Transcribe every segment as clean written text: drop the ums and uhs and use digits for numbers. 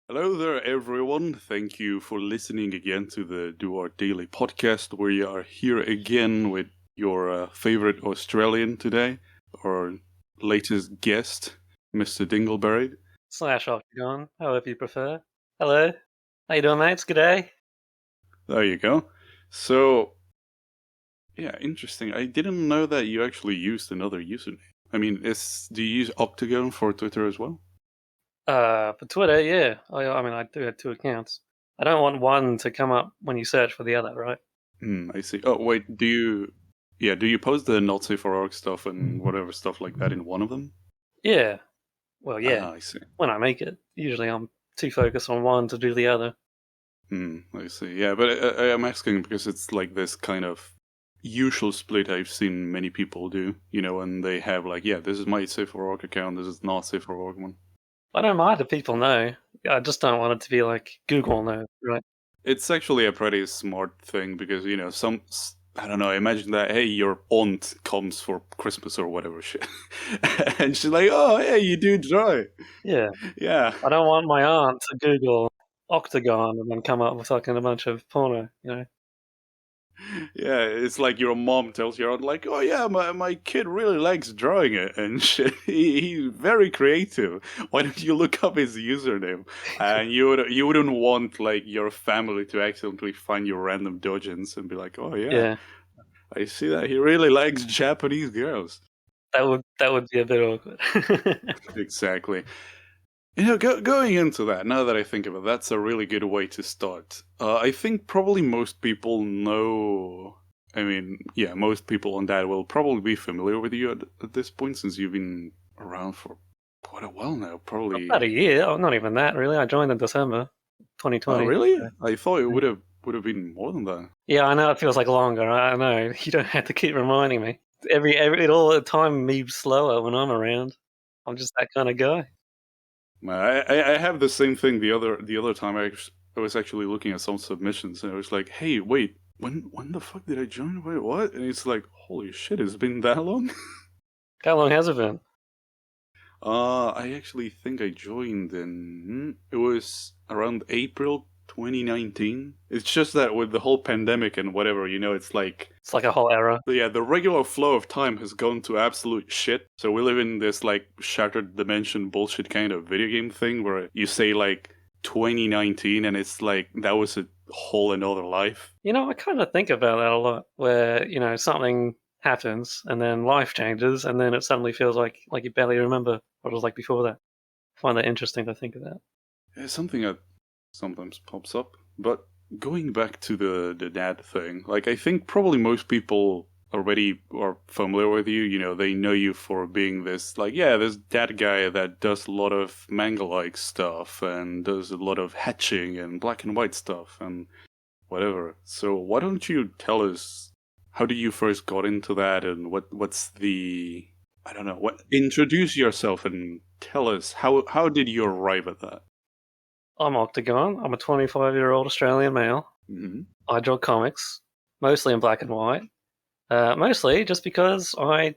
Hello there, everyone. Thank you for listening again to the Do Our Daily podcast. We are here again with your favorite Australian today, our latest guest, Mr. Dingleburied. Slash Octagon, however you prefer. Hello. How you doing, mates? Good day. There you go. So, yeah, interesting. I didn't know that you actually used another username. I mean, do you use Octagon for Twitter as well? For Twitter, yeah. I mean, I do have two accounts. I don't want one to come up when you search for the other, right? I see. Oh, wait, do you post the not safe for org stuff and whatever stuff like that in one of them? Yeah. Well, yeah. I see. When I make it, usually I'm too focused on one to do the other. I see. Yeah, but I'm asking because it's like this kind of usual split I've seen many people do. And they have like, yeah, this is my safe for org account, this is not safe for org one. I don't mind if people know. I just don't want it to be like Google knows, right? It's actually a pretty smart thing because I don't know. Imagine that. Hey, your aunt comes for Christmas or whatever shit, and she's like, "Oh, hey, you do dry." Yeah. Yeah, I don't want my aunt to Google Octagon and then come up with fucking a bunch of porno, yeah. It's like your mom tells your aunt, like, "Oh yeah, my kid really likes drawing it and shit. He's very creative. Why don't you look up his username?" And you wouldn't want like your family to accidentally find your random dojins and be like, "Oh yeah, Yeah. I see that he really likes Japanese girls." That would be a bit awkward. Exactly. Going into that, now that I think of it, that's a really good way to start. I think probably most people know. I mean, yeah, most people on that will probably be familiar with you at this point since you've been around for quite a while now. Probably. About a year. Oh, not even that, really. I joined in December Oh, 2020. really? So, I thought it yeah. would have been more than that. Yeah, I know it feels like longer. I know. You don't have to keep reminding me. It all the time moves slower when I'm around. I'm just that kind of guy. I have the same thing the other time I was actually looking at some submissions and I was like, hey, wait, when the fuck did I join? Wait, what? And it's like, holy shit, it's been that long? How long has it been? I actually think I joined it was around April 2019. It's just that with the whole pandemic and whatever, it's like It's like a whole era. the regular flow of time has gone to absolute shit. So we live in this like shattered dimension bullshit kind of video game thing where you say like 2019 and it's like that was a whole another life. I kind of think about that a lot. Where something happens and then life changes, and then it suddenly feels like you barely remember what it was like before that. I find that interesting to think about. It's something that sometimes pops up. But going back to the dad thing, like I think probably most people already are familiar with you. They know you for being this like, yeah, this dad guy that does a lot of manga-like stuff and does a lot of hatching and black and white stuff and whatever. So why don't you tell us how did you first got into that and what's the I don't know, what introduce yourself and tell us how did you arrive at that? I'm Octagon. I'm a 25-year-old Australian male. Mm-hmm. I draw comics, mostly in black and white. Mostly just because I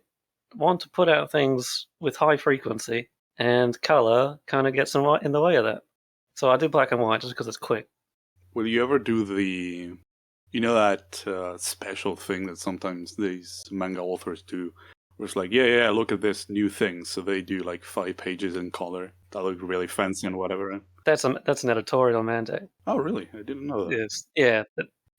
want to put out things with high frequency, and color kind of gets in the way of that. So I do black and white just because it's quick. Will you ever do that special thing that sometimes these manga authors do, where it's like, yeah, look at this new thing. So they do like 5 pages in color that look really fancy and whatever. That's an editorial mandate. Oh, really? I didn't know that. Yes, yeah,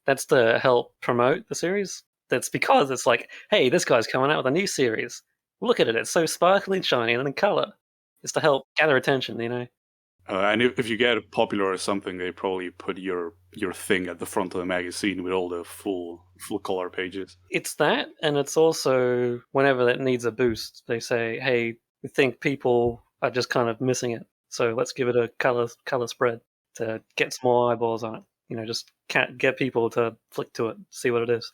that's to help promote the series. That's because it's like, hey, this guy's coming out with a new series. Look at it; it's so sparkly and shiny and in color. It's to help gather attention. And if you get popular or something, they probably put your thing at the front of the magazine with all the full color pages. It's that, and it's also whenever that needs a boost, they say, "Hey, we think people are just kind of missing it, so let's give it a color spread to get some more eyeballs on it." Just can't get people to flick to it, see what it is.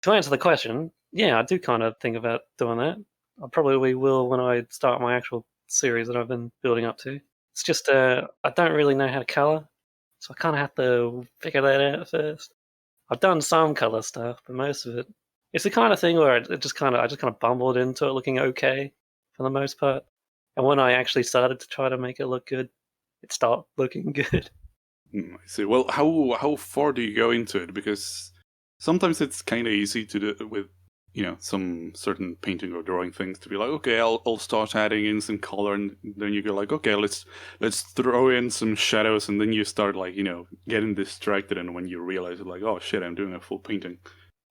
To answer the question, yeah, I do kind of think about doing that. I probably will when I start my actual series that I've been building up to. It's just I don't really know how to color, so I kind of have to figure that out first. I've done some color stuff, but most of it's the kind of thing where I just kind of bumbled into it looking okay for the most part. And when I actually started to try to make it look good, it start looking good. I see. Well, how far do you go into it? Because sometimes it's kind of easy to do with some certain painting or drawing things to be like, okay, I'll start adding in some color, and then you go like, okay, let's throw in some shadows, and then you start like getting distracted, and when you realize like, oh shit, I'm doing a full painting.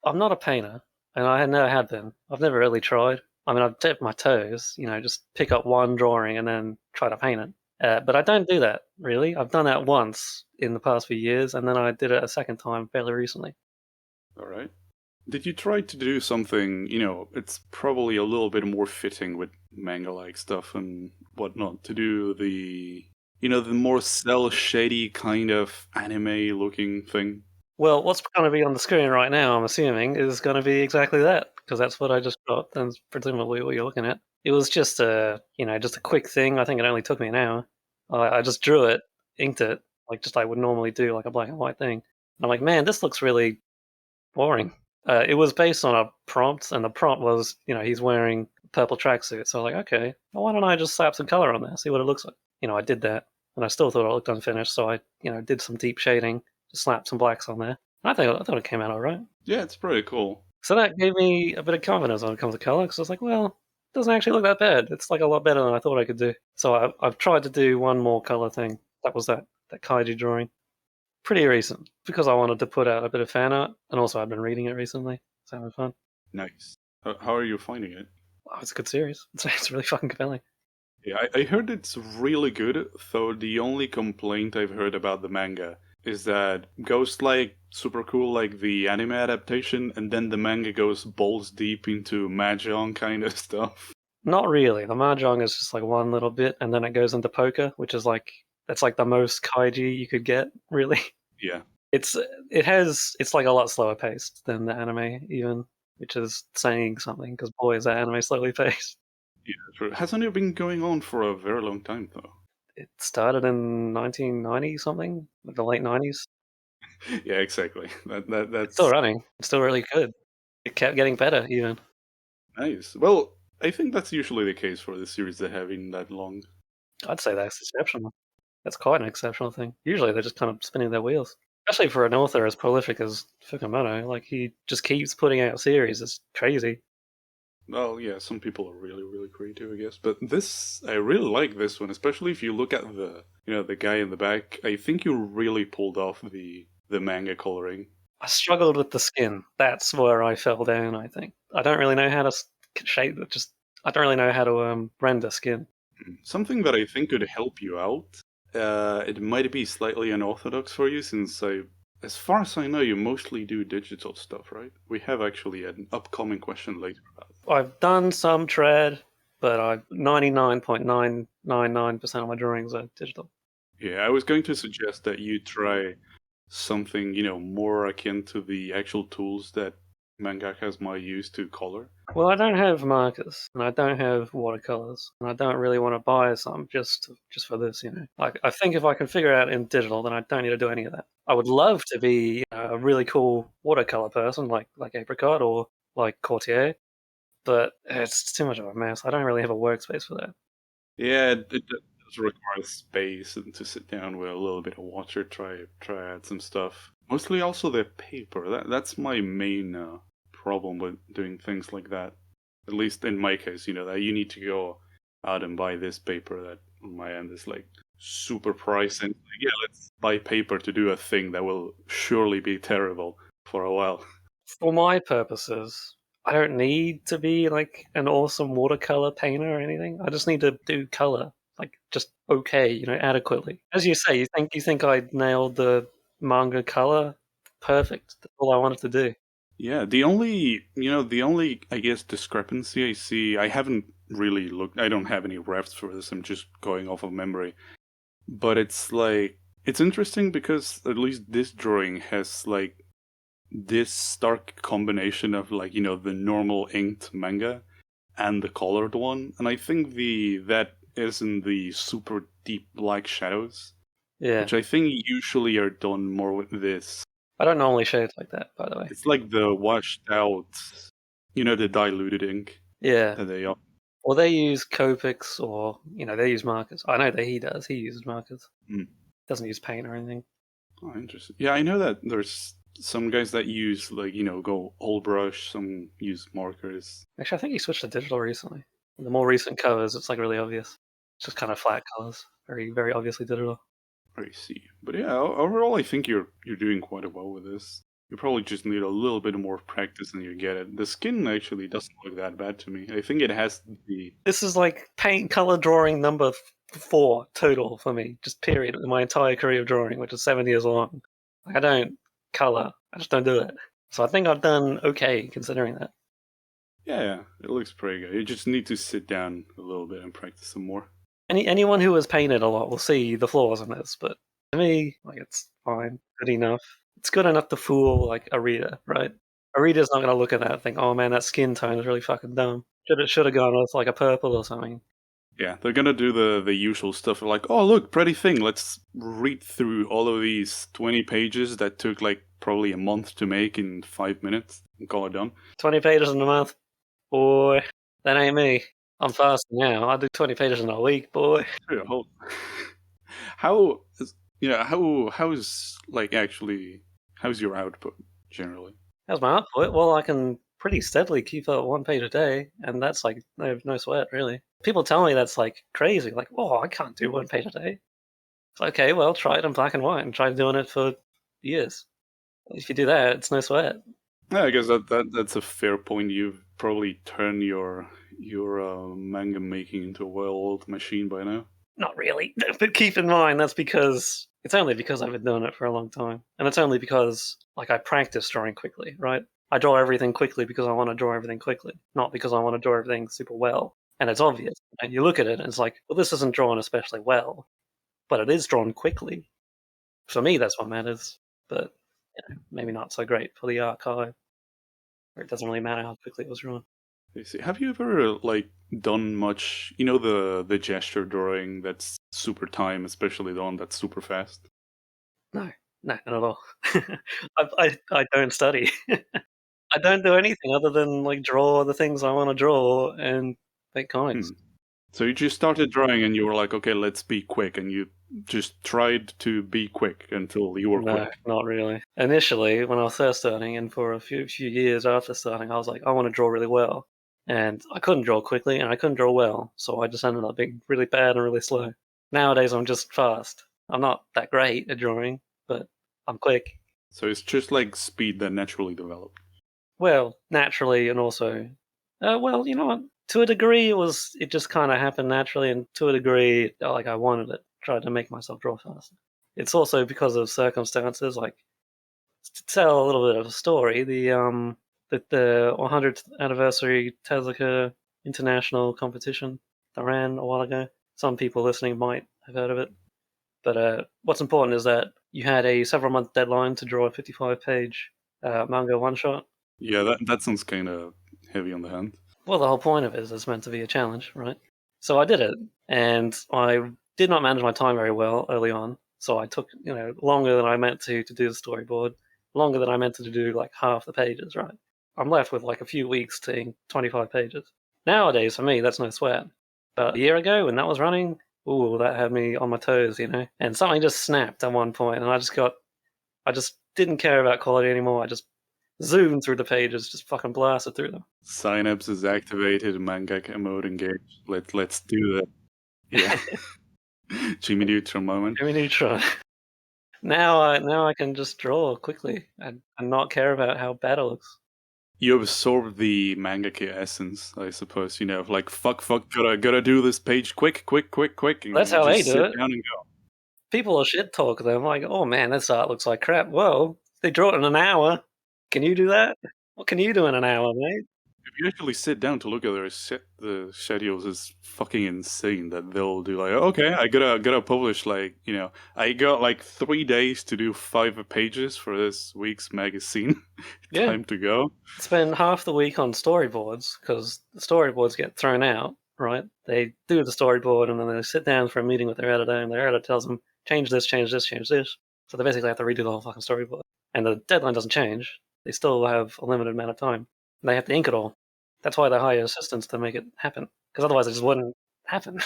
I'm not a painter, and I never had been. I've never really tried. I mean, I've dipped my toes, just pick up one drawing and then try to paint it. But I don't do that, really. I've done that once in the past few years, and then I did it a second time fairly recently. All right. Did you try to do something, it's probably a little bit more fitting with manga-like stuff and whatnot, to do the more cel-shady kind of anime-looking thing? Well, what's going to be on the screen right now, I'm assuming, is going to be exactly that, because that's what I just got, and presumably what you're looking at. It was just a quick thing. I think it only took me an hour. I just drew it, inked it, like I would normally do, like a black and white thing. And I'm like, man, this looks really boring. It was based on a prompt, and the prompt was, he's wearing a purple tracksuit. So I was like, okay, well, why don't I just slap some color on there, see what it looks like? I did that, and I still thought it looked unfinished. So I, did some deep shading, just slapped some blacks on there. I thought it came out all right. Yeah, it's pretty cool. So that gave me a bit of confidence when it comes to color, because I was like, well, it doesn't actually look that bad. It's like a lot better than I thought I could do. So I've tried to do one more color thing. That was that kaiju drawing. Pretty recent, because I wanted to put out a bit of fan art, and also I've been reading it recently. It's having fun. Nice. How are you finding it? Oh, it's a good series. It's really fucking compelling. Yeah, I heard it's really good, though the only complaint I've heard about the manga is that goes like super cool like the anime adaptation, and then the manga goes balls deep into mahjong kind of stuff. Not really. The mahjong is just like one little bit, and then it goes into poker, which is like that's like the most kaiji you could get, really. Yeah. It's like a lot slower paced than the anime, even, which is saying something, because boy, is that anime slowly paced. Yeah, true. Hasn't it been going on for a very long time, though? It started in 1990 something, like the late 90s. Yeah, exactly. That's It's still running. It's still really good. It kept getting better, even. nice. Well, I think that's usually the case for the series that have been that long. I'd say that's exceptional. That's quite an exceptional thing. Usually they're just kind of spinning their wheels. Especially for an author as prolific as Fukumoto. Like, he just keeps putting out series. It's crazy. Well, yeah, some people are really, really creative, I guess. But this, I really like this one, especially if you look at the guy in the back. I think you really pulled off the manga coloring. I struggled with the skin. That's where I fell down, I think. I don't really know how to shape it. I don't really know how to render skin. Something that I think could help you out. It might be slightly unorthodox for you, since as far as I know, you mostly do digital stuff, right? We have actually an upcoming question later about it. I've done some trad, but 99.999% of my drawings are digital. Yeah, I was going to suggest that you try something, more akin to the actual tools that mangakas might use to color. Well, I don't have markers, and I don't have watercolors, and I don't really want to buy some just for this, I think if I can figure it out in digital, then I don't need to do any of that. I would love to be a really cool watercolor person, like Apricot or like Courtier, but it's too much of a mess. I don't really have a workspace for that. Yeah, it does require space and to sit down with a little bit of water, try add some stuff. Mostly also the paper. That's my main problem with doing things like that. At least in my case, that you need to go out and buy this paper that on my end is like super pricey. And yeah, let's buy paper to do a thing that will surely be terrible for a while. For my purposes, I don't need to be like an awesome watercolor painter or anything. I just need to do color, like just okay, adequately. As you say, you think I nailed the manga color perfect. That's all I wanted to do. Yeah, the only, I guess, discrepancy I see, I haven't really looked, I don't have any refs for this, I'm just going off of memory. But it's like, it's interesting because at least this drawing has like this stark combination of like, the normal inked manga and the colored one. And I think that is in the super deep black shadows, Yeah, which I think usually are done more with this. I don't normally shade like that, by the way. It's like the washed out, the diluted ink Yeah, that they are. Or they use Copics, or they use markers. I know that he does. He uses markers. Doesn't use paint or anything. Oh, interesting. Yeah, I know that there's some guys that use go all brush. Some use markers. Actually, I think he switched to digital recently. The more recent covers, it's like really obvious. It's just kind of flat colors, very very obviously digital. I see. But yeah, overall, I think you're doing quite well with this. You probably just need a little bit more practice and you get it. The skin actually doesn't look that bad to me. I think it has to be. This is like paint color drawing number 4 total for me, just period, in my entire career of drawing, which is 7 years long. I don't color. I just don't do it. So I think I've done okay considering that. Yeah, it looks pretty good. You just need to sit down a little bit and practice some more. Anyone who has painted a lot will see the flaws in this, but to me, like, it's fine, good enough. It's good enough to fool like a reader, right? A reader's not going to look at that and think, "Oh man, that skin tone is really fucking dumb. Should have gone with like a purple or something." Yeah, they're gonna do the usual stuff like, oh look, pretty thing. Let's read through all of these 20 pages that took like probably a month to make in 5 minutes and call it done. 20 pages in a month, boy. That ain't me. I'm fasting now. I do 20 pages in a week, boy. Yeah, how how's like actually how's your output generally? How's my output? Well, I can pretty steadily keep up 1 page a day, and that's like no sweat, really. People tell me that's like crazy, like, "Oh, I can't do 1 page a day." It's like, okay, well, try it in black and white and try doing it for years. If you do that, it's no sweat. Yeah, I guess that's a fair point. You've probably turned your manga making into a well-oiled machine by now. Not really, but keep in mind it's only because I've been doing it for a long time, and it's only because like I practice drawing quickly, right? I draw everything quickly because I want to draw everything quickly, not because I want to draw everything super well. And it's obvious. And you look at it and it's like, well, this isn't drawn especially well, but it is drawn quickly. For me, that's what matters. But maybe not so great for the archive, where it doesn't really matter how quickly it was drawn. I see. Have you ever like done much? You know the gesture drawing that's super time, especially the one that's super fast. No, not at all. I don't study. I don't do anything other than like draw the things I want to draw and make comics. So you just started drawing and you were like, okay, let's be quick, and you just tried to be quick until you were No, quick. not really. Initially, when I was first starting, and for a few years after starting, I was like, I want to draw really well. And I couldn't draw quickly, and I couldn't draw well, so I just ended up being really bad and really slow. Nowadays, I'm just fast. I'm not that great at drawing, but I'm quick. So it's just like speed that naturally developed. Well, naturally, and also, well, you know what? To a degree, it just kind of happened naturally, and to a degree, like I wanted it. Tried to make myself draw faster. It's also because of circumstances. Like, to tell a little bit of a story, the 100th anniversary Tezuka international competition that ran a while ago. Some people listening might have heard of it. But what's important is that you had a several-month deadline to draw a 55-page manga one-shot. Yeah, that sounds kind of heavy on the hand. Well, the whole point of it is it's meant to be a challenge, right? So I did it, and I did not manage my time very well early on. So I took, longer than I meant to do the storyboard, longer than I meant to do like half the pages, right? I'm left with like a few weeks to ink 25 pages. Nowadays, for me, that's no sweat. But a year ago, when that was running, ooh, that had me on my toes, And something just snapped at one point, and I just didn't care about quality anymore. I just zoomed through the pages, just fucking blasted through them. Synapse is activated, mangaka mode engaged. Let's do that. Yeah. Jimmy Neutron moment. Jimmy Neutron. Now I can just draw quickly and not care about how bad it looks. You absorb the mangaka essence, I suppose. Like fuck, gotta do this page quick. And That's how they do it. Down and go. People will shit talk them like, "Oh man, this art looks like crap." Whoa, they draw it in an hour. Can you do that? What can you do in an hour, mate? If you actually sit down to look at the schedules is fucking insane that they'll do like, okay, I gotta publish I got like 3 days to do 5 pages for this week's magazine. Yeah. Time to go. Spend half the week on storyboards because the storyboards get thrown out, right? They do the storyboard and then they sit down for a meeting with their editor, and their editor tells them, change this. So they basically have to redo the whole fucking storyboard. And the deadline doesn't change. They still have a limited amount of time. They have to ink it all. That's why they hire assistants to make it happen. because otherwise it just wouldn't happen.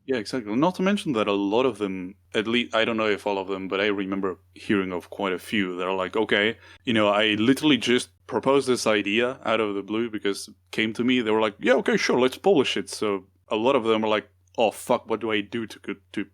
Yeah, exactly. Not to mention that a lot of them, at least, I don't know if all of them, but I remember hearing of quite a few that are like, okay, I literally just proposed this idea out of the blue because it came to me. They were like, yeah, okay, sure, let's publish it. So a lot of them are like, oh, fuck, what do I do to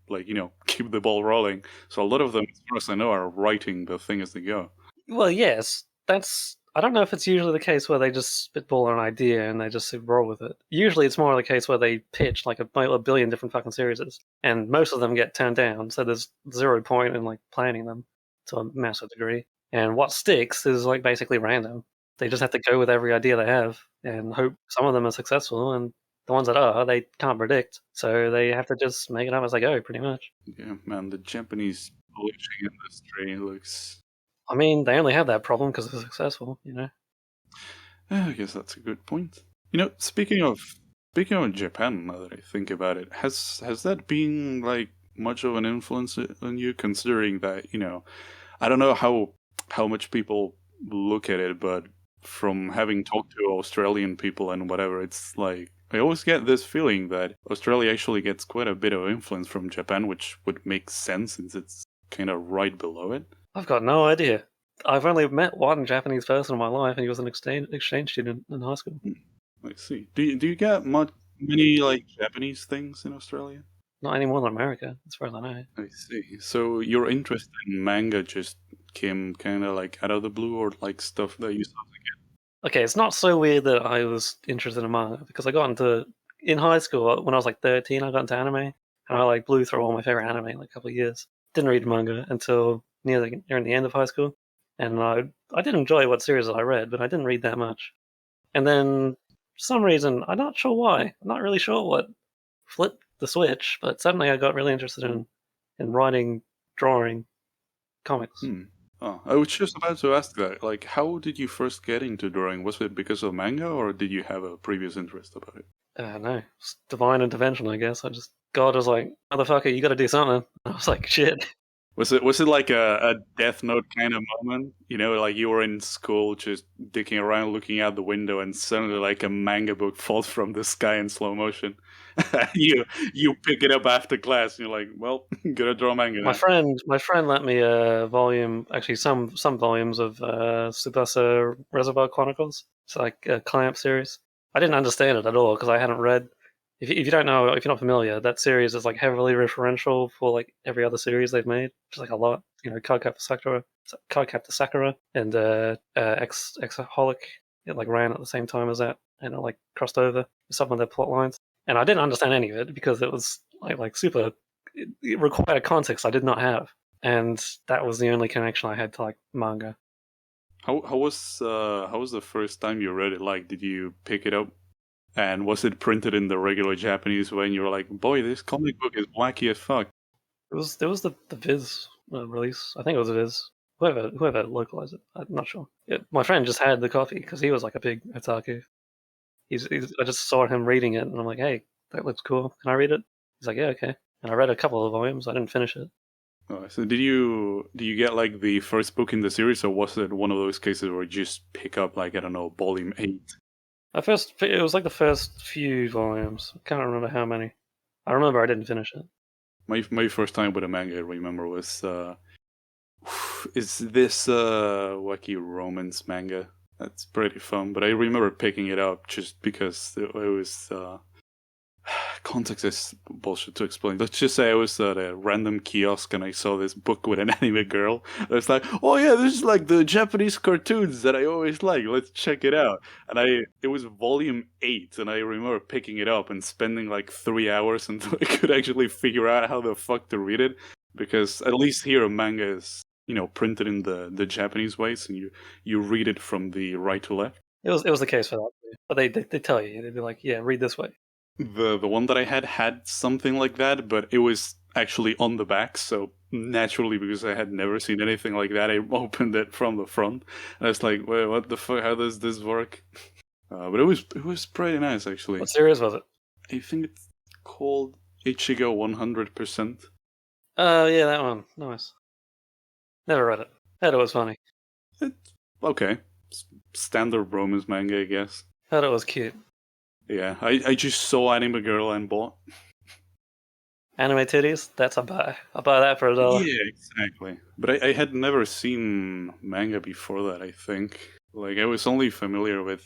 like, keep the ball rolling? So a lot of them, as far as I know, are writing the thing as they go. Well, yes, I don't know if it's usually the case where they just spitball an idea and they just roll with it. Usually it's more the case where they pitch like a billion different fucking series, and most of them get turned down, so there's 0 point in like planning them to a massive degree. And what sticks is like basically random. They just have to go with every idea they have and hope some of them are successful, and the ones that are, they can't predict, so they have to just make it up as they go, pretty much. Yeah, man, the Japanese publishing industry looks... I mean, they only have that problem because they're successful, I guess that's a good point. Speaking of Japan, now that I think about it, has that been like much of an influence on you? Considering that I don't know how much people look at it, but from having talked to Australian people and whatever, it's like I always get this feeling that Australia actually gets quite a bit of influence from Japan, which would make sense since it's kind of right below it. I've got no idea. I've only met one Japanese person in my life, and he was an exchange student in high school. I see. Do you get many like Japanese things in Australia? Not any more than America, as far as I know. I see. So your interest in manga just came kind of like out of the blue, or like stuff that you saw again? Okay, it's not so weird that I was interested in manga, because I got in high school, when I was like 13, I got into anime, and I like blew through all my favorite anime in like a couple of years. Didn't read manga until near the end of high school, and I did enjoy what series I read, but I didn't read that much. And then, for some reason, I'm not sure why, I'm not really sure what flipped the switch, but suddenly I got really interested in writing, drawing comics. Oh, I was just about to ask that. Like, how did you first get into drawing? Was it because of manga, or did you have a previous interest about it? No, it's divine intervention, I guess. God was like, motherfucker, you got to do something. I was like, shit. Was it like a Death Note kind of moment? Like you were in school just dicking around, looking out the window, and suddenly like a manga book falls from the sky in slow motion. you pick it up after class, and you're like, well, gotta draw manga now. My friend lent me a volume, actually some volumes of Tsubasa Reservoir Chronicles. It's like a Clamp series. I didn't understand it at all because I hadn't read. If you don't know, if you're not familiar, that series is like heavily referential for like every other series they've made, which is like a lot. Cardcaptor Sakura, and Exaholic. It like ran at the same time as that, and it like crossed over some of their plot lines. And I didn't understand any of it because it was like super. It required context I did not have, and that was the only connection I had to like manga. How was the first time you read it like? Did you pick it up? And was it printed in the regular Japanese way? And you were like, boy, this comic book is wacky as fuck. There was the Viz release. I think it was Viz. Whoever localized it, I'm not sure. My friend just had the copy because he was like a big otaku. I just saw him reading it, and I'm like, hey, that looks cool. Can I read it? He's like, yeah, okay. And I read a couple of volumes. I didn't finish it. Oh, so did you get like the first book in the series, or was it one of those cases where you just pick up like, I don't know, volume 8? It was like the first few volumes. I can't remember how many. I remember I didn't finish it. My first time with a manga, I remember, was is this wacky romance manga? That's pretty fun, but I remember picking it up just because it was context is bullshit to explain. Let's just say I was at a random kiosk and I saw this book with an anime girl. I was like, oh yeah, this is like the Japanese cartoons that I always like. Let's check it out. And it was volume 8, and I remember picking it up and spending like 3 hours until I could actually figure out how the fuck to read it. Because at least here a manga is, printed in the Japanese way, so you read it from the right to left. It was the case for that, but they tell you, they'd be like, yeah, read this way. The one that I had something like that, but it was actually on the back, so naturally, because I had never seen anything like that, I opened it from the front. And I was like, wait, what the fuck? How does this work? But it was pretty nice, actually. What series was it? I think it's called Ichigo 100%. Yeah, that one. Nice. Never read it. Heard it was funny. Okay. Standard romance manga, I guess. Heard it was cute. Yeah, I just saw Anime Girl and bought. Anime titties, that's a buy. I'll buy that for $1. Yeah, exactly. But I had never seen manga before that, I think. Like, I was only familiar with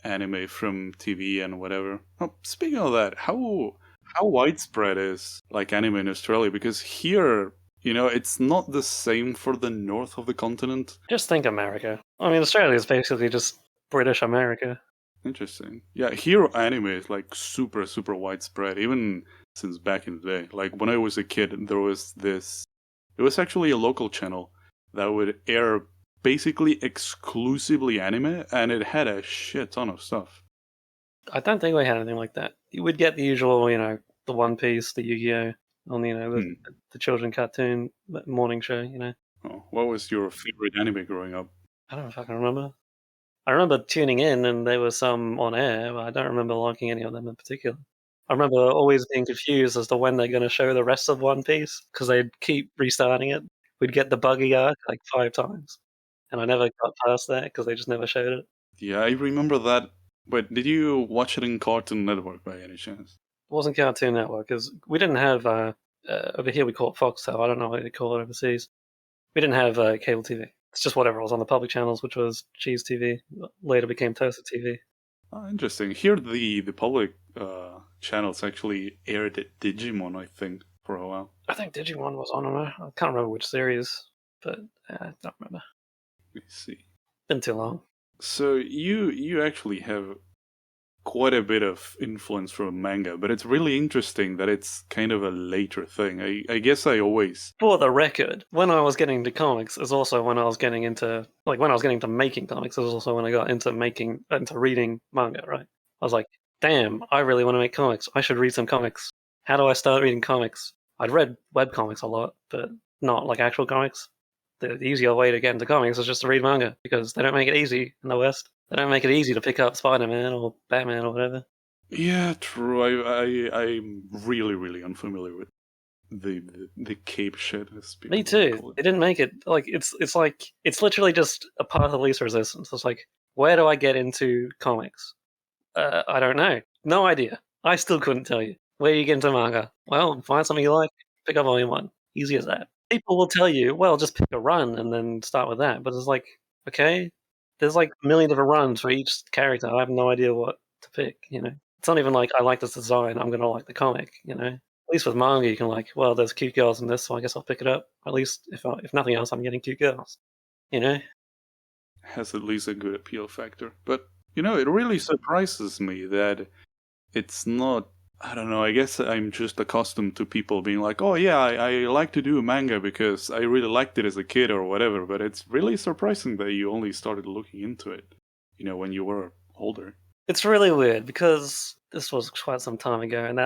anime from TV and whatever. Oh, speaking of that, how widespread is like anime in Australia? Because here, it's not the same for the north of the continent. Just think America. I mean, Australia is basically just British America. Interesting. Yeah, here anime is like super, super widespread, even since back in the day. Like when I was a kid, there was this. It was actually a local channel that would air basically exclusively anime, and it had a shit ton of stuff. I don't think we had anything like that. You would get the usual, the One Piece, the Yu-Gi-Oh, on Hmm. the children cartoon morning show. Oh, what was your favorite anime growing up? I don't know if I can remember. I remember tuning in and there was some on air, but I don't remember liking any of them in particular. I remember always being confused as to when they're going to show the rest of One Piece because they'd keep restarting it. We'd get the buggy arc like 5 times, and I never got past that because they just never showed it. Yeah, I remember that. But did you watch it in Cartoon Network by any chance? It wasn't Cartoon Network because we didn't have over here we call it Foxtel. I don't know what they call it overseas. We didn't have cable TV. It's just whatever was on the public channels, which was Cheese TV. Later became Toaster TV. Oh, interesting. Here, the public channels actually aired Digimon, I think, for a while. I think Digimon was on there. I can't remember which series, but I don't remember. Let me see. Been too long. So you actually have quite a bit of influence from manga, but it's really interesting that it's kind of a later thing. I guess I always. For the record, when I was getting into comics is also when I was getting into making comics is also when I got into reading manga, right? I was like, damn, I really want to make comics. I should read some comics. How do I start reading comics? I'd read webcomics a lot, but not like actual comics. The easier way to get into comics is just to read manga because they don't make it easy in the West. They don't make it easy to pick up Spider-Man or Batman or whatever. Yeah, true. I'm really, really unfamiliar with the cape shit, as people Me too. call it. They didn't make it like it's literally just a path of least resistance. It's like, where do I get into comics? I don't know. No idea. I still couldn't tell you. Where do you get into manga? Well, find something you like, pick up volume 1. Easy as that. People will tell you, well, just pick a run and then start with that. But it's like, okay, there's like a million different runs for each character. I have no idea what to pick, It's not even like I like this design, I'm gonna like the comic, At least with manga, you can like, well, there's cute girls in this, so I guess I'll pick it up. At least if nothing else, I'm getting cute girls, Has at least a good appeal factor. But it really surprises me that it's not. I don't know. I guess I'm just accustomed to people being like, "Oh yeah, I like to do manga because I really liked it as a kid or whatever." But it's really surprising that you only started looking into it, when you were older. It's really weird because this was quite some time ago, and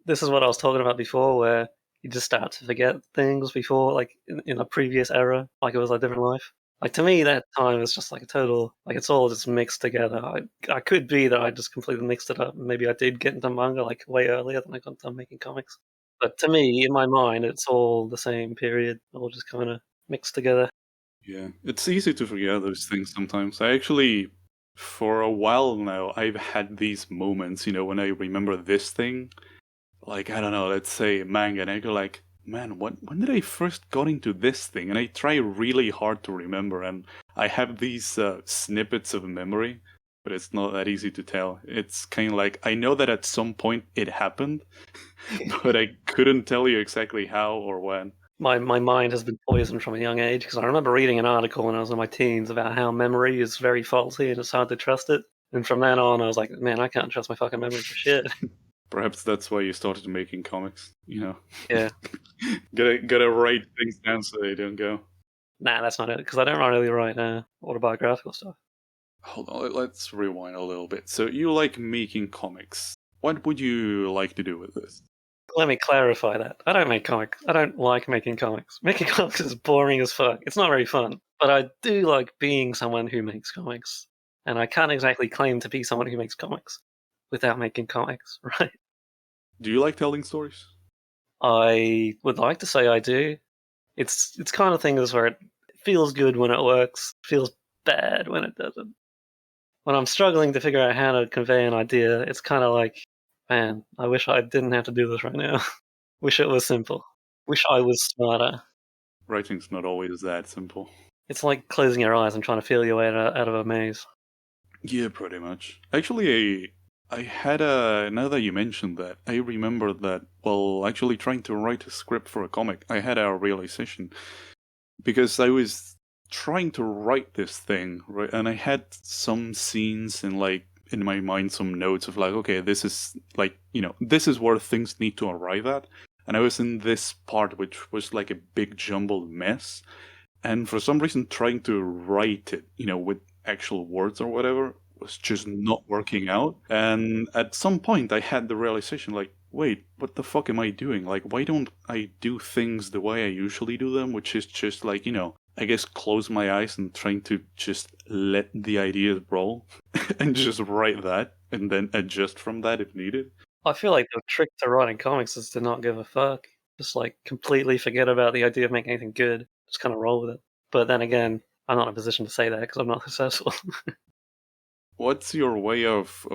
this is what I was talking about before, where you just start to forget things before, like in a previous era, like it was a different life. Like to me, that time is just like a total, like it's all just mixed together. I could be that I just completely mixed it up. Maybe I did get into manga like way earlier than I got done making comics. But to me, in my mind, it's all the same period, all just kind of mixed together. Yeah, it's easy to forget those things sometimes. I actually, for a while now, I've had these moments, when I remember this thing, like, I don't know, let's say manga, and I go like, man, when did I first got into this thing? And I try really hard to remember, and I have these snippets of memory, but it's not that easy to tell. It's kind of like, I know that at some point it happened, but I couldn't tell you exactly how or when. My mind has been poisoned from a young age because I remember reading an article when I was in my teens about how memory is very faulty and it's hard to trust it. And from then on, I was like, man, I can't trust my fucking memory for shit. Perhaps that's why you started making comics, Yeah. gotta write things down so they don't go. Nah, that's not it because I don't really write autobiographical stuff. Hold on, let's rewind a little bit. So you like making comics. What would you like to do with this? Let me clarify that. I don't make comics. I don't like making comics. Making comics is boring as fuck. It's not very fun. But I do like being someone who makes comics. And I can't exactly claim to be someone who makes comics without making comics, right? Do you like telling stories? I would like to say I do. It's kind of thing is where it feels good when it works, feels bad when it doesn't. when I'm struggling to figure out how to convey an idea, it's kind of like, man, I wish I didn't have to do this right now. Wish it was simple. Wish I was smarter. Writing's not always that simple. It's like closing your eyes and trying to feel your way out of a maze. Yeah, pretty much. Actually, I had a. Now that you mentioned that, I remember that while actually trying to write a script for a comic, I had a realization. Because I was trying to write this thing, right? And I had some scenes and, like, in my mind, some notes of, like, okay, this is, like, this is where things need to arrive at. And I was in this part, which was like a big jumbled mess. And for some reason, trying to write it, with actual words or whatever, was just not working out. And at some point, I had the realization, like, wait, what the fuck am I doing? Like, why don't I do things the way I usually do them, which is just, like, I guess close my eyes and trying to just let the ideas roll and just write that and then adjust from that if needed. I feel like the trick to writing comics is to not give a fuck. Just like completely forget about the idea of making anything good. Just kind of roll with it. But then again, I'm not in a position to say that because I'm not successful. What's your way of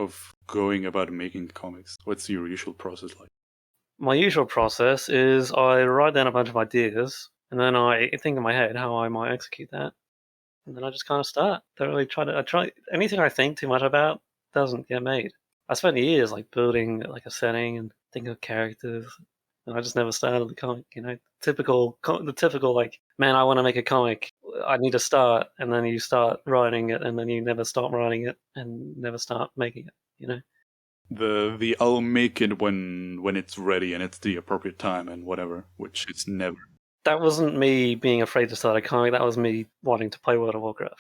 going about making comics? What's your usual process like? My usual process is I write down a bunch of ideas and then I think in my head how I might execute that. And then I just kind of start. Don't really try anything I think too much about doesn't get made. I spent years like building like a setting and thinking of characters, and I just never started the comic. The typical like, man, I want to make a comic. I need to start, and then you start writing it, and then you never stop writing it, and never start making it. The I'll make it when it's ready and it's the appropriate time and whatever, which it's never. That wasn't me being afraid to start a comic. That was me wanting to play World of Warcraft.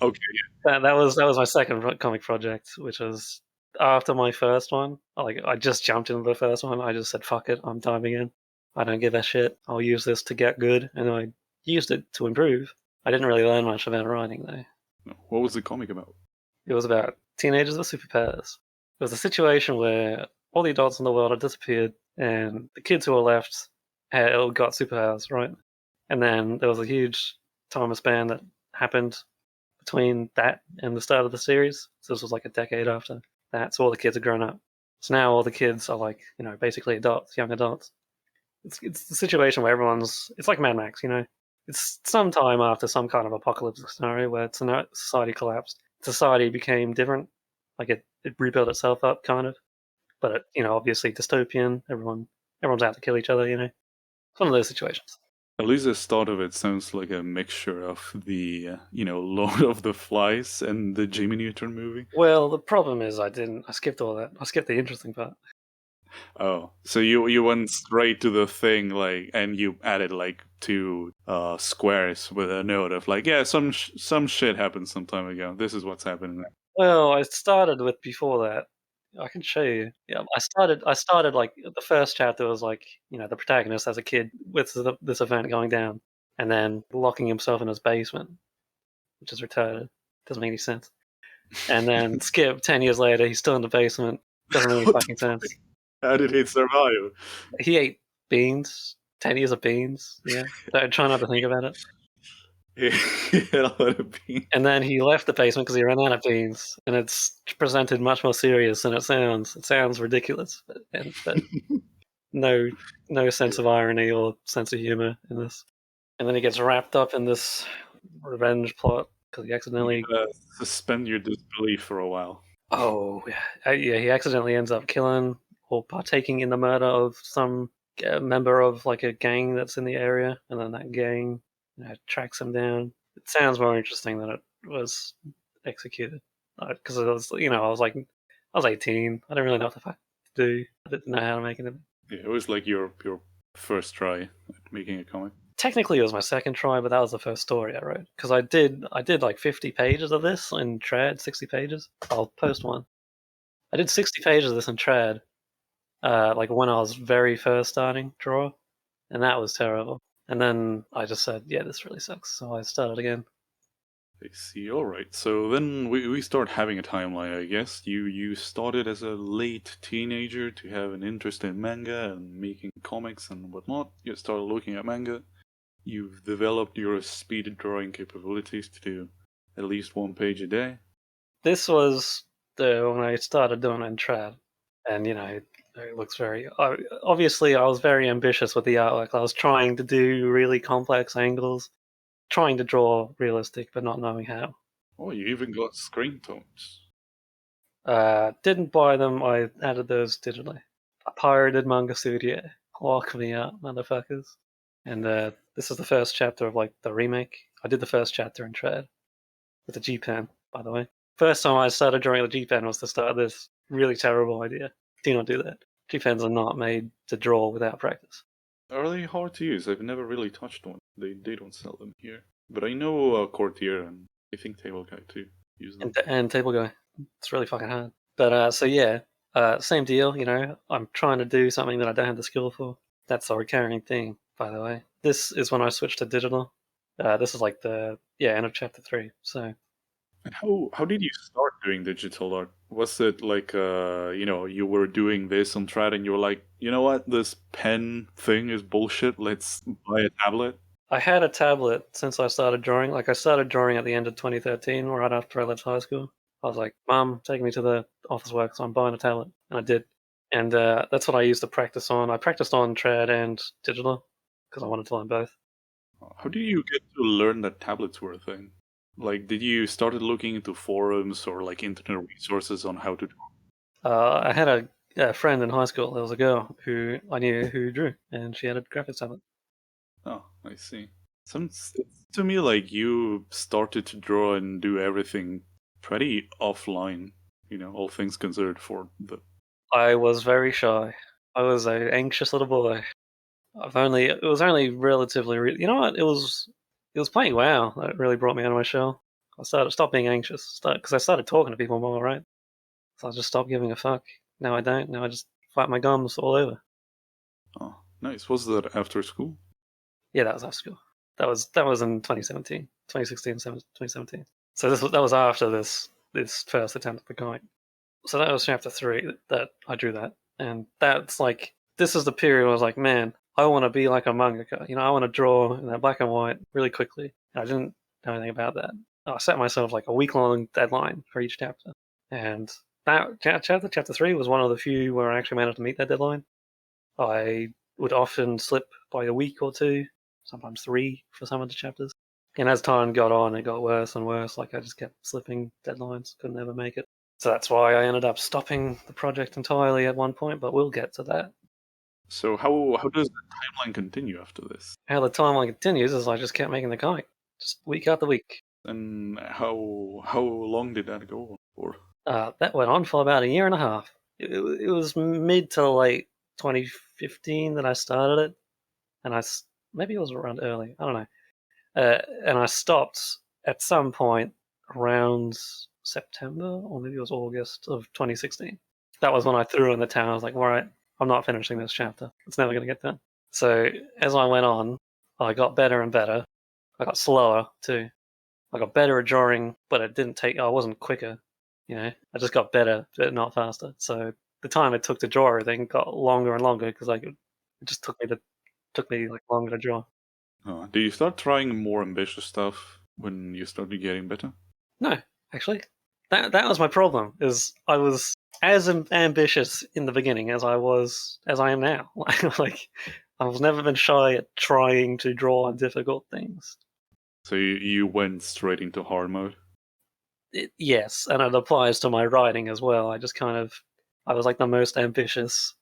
Okay. That was my second comic project, which was after my first one. Like I just jumped into the first one. I just said, "Fuck it, I'm diving in. I don't give a shit. I'll use this to get good," and I used it to improve. I didn't really learn much about writing though. What was the comic about? It was about teenagers with superpowers. It was a situation where all the adults in the world had disappeared, and the kids who were left had got superpowers, right? And then there was a huge time span that happened between that and the start of the series. So this was like a decade after that. So all the kids had grown up. So now all the kids are like, basically adults, young adults. It's the situation where it's like Mad Max, It's some time after some kind of apocalyptic scenario where society collapsed. Society became different. Like it rebuilt itself up, kind of. But obviously dystopian. Everyone's out to kill each other. It's one of those situations. At least the start of it sounds like a mixture of the, Lord of the Flies and the Jimmy Neutron movie. Well, the problem is I skipped all that. I skipped the interesting part. Oh, so you went straight to the thing, like, and you added like two squares with a note of like, yeah, some shit happened some time ago. This is what's happening now. Well, I started with before that. I can show you. Yeah, I started like the first chapter was like, the protagonist as a kid with this event going down, and then locking himself in his basement, which is retarded. Doesn't make any sense. And then skip 10 years later, he's still in the basement. Doesn't make any What fucking the fuck? sense. How did he survive? He ate beans. 10 years of beans. Yeah. Try not to think about it. He had a lot of beans. And then he left the basement because he ran out of beans, and it's presented much more serious than it sounds. It sounds ridiculous, but no sense of irony or sense of humor in this. And then he gets wrapped up in this revenge plot because he accidentally. You gotta suspend your disbelief for a while. Oh yeah, he accidentally ends up killing or partaking in the murder of some member of like a gang that's in the area, and then that gang tracks him down. It sounds more interesting than it was executed because I was I was 18. I didn't really know what the fuck to do. I didn't know how to make it. Yeah, it was like your first try at making a comic. Technically, it was my second try, but that was the first story I wrote because I did like 50 pages of this in trad, 60 pages. I'll post one. I did 60 pages of this in trad, like when I was very first starting draw, and that was terrible. And then I just said, yeah, this really sucks. So I started again. I see. All right. So then we start having a timeline, I guess. You started as a late teenager to have an interest in manga and making comics and whatnot. You started looking at manga. You've developed your speed drawing capabilities to do at least one page a day. This was when I started doing it in trad, and it looks very. Obviously, I was very ambitious with the artwork. I was trying to do really complex angles, trying to draw realistic, but not knowing how. Oh, you even got screen tones. Didn't buy them. I added those digitally. I pirated Manga Studio. Lock me out, motherfuckers. And this is the first chapter of like the remake. I did the first chapter in trad with the G pen, by the way. First time I started drawing the G pen was to start this really terrible idea. Do not do that. G pens are not made to draw without practice. Are they hard to use? I've never really touched one. They don't sell them here. But I know Courtier and I think Table Guy too use them. And Table Guy. It's really fucking hard. But so yeah, same deal. I'm trying to do something that I don't have the skill for. That's a recurring theme, by the way. This is when I switched to digital. This is like the end of chapter 3. So And how did you start doing digital art? Was it like you were doing this on Trad and you were like, you know what, this pen thing is bullshit, let's buy a tablet? I had a tablet since I started drawing. Like I started drawing at the end of 2013, right after I left high school. I was like, Mum, take me to the office work, so I'm buying a tablet. And I did. And that's what I used to practice on. I practiced on trad and digital because I wanted to learn both. How did you get to learn that tablets were a thing? Like, did you started looking into forums or like internet resources on how to draw? I had a friend in high school. There was a girl who I knew who drew, and she had a graphics tablet. Oh, I see. Sounds to me like you started to draw and do everything pretty offline, all things considered for the... I was very shy. I was an anxious little boy. It was only relatively, you know what? It was playing WoW that really brought me out of my shell. I stopped being anxious, because I started talking to people more, right? So I just stopped giving a fuck. Now I don't. Now I just fight my gums all over. Oh, nice. Was that after school? Yeah, that was after school. That was in 2017, 2016, 2017. So that was after this first attempt at the comic. So that was chapter 3 that I drew that, and that's like this is the period where I was like, man, I want to be like a mangaka. I want to draw in that black and white really quickly. And I didn't know anything about that. I set myself like a week-long deadline for each chapter, and that chapter 3 was one of the few where I actually managed to meet that deadline. I would often slip by a week or 2, sometimes 3 for some of the chapters. And as time got on, it got worse and worse. Like I just kept slipping deadlines, couldn't ever make it. So that's why I ended up stopping the project entirely at one point, but we'll get to that. So how does the timeline continue after this? How the timeline continues is I just kept making the comic, just week after week. And how long did that go on for? That went on for about a year and a half. It was mid to late 2015 that I started it, and maybe it was around early. I don't know. And I stopped at some point around September, or maybe it was August of 2016. That was when I threw in the towel. I was like, all right, I'm not finishing this chapter. It's never going to get done. So as I went on, I got better and better. I got slower too. I got better at drawing, but I wasn't quicker. I just got better, but not faster. So the time it took to draw everything got longer and longer because it just took me like longer to draw. Do you start trying more ambitious stuff when you started getting better? No, actually, that was my problem. Is I was as ambitious in the beginning as I am now. Like I was never been shy at trying to draw difficult things. So you went straight into hard mode? Yes, and it applies to my writing as well. I was like the most ambitious.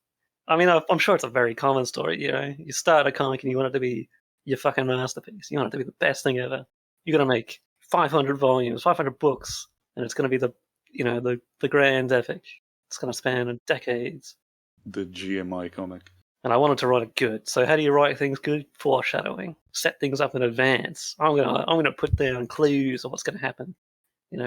I mean, I'm sure it's a very common story. You start a comic and you want it to be your fucking masterpiece. You want it to be the best thing ever. You're gonna make 500 volumes, 500 books, and it's gonna be the grand epic. It's gonna span decades. The GMI comic. And I wanted to write it good. So how do you write things good? Foreshadowing. Set things up in advance. I'm gonna put down clues of what's gonna happen.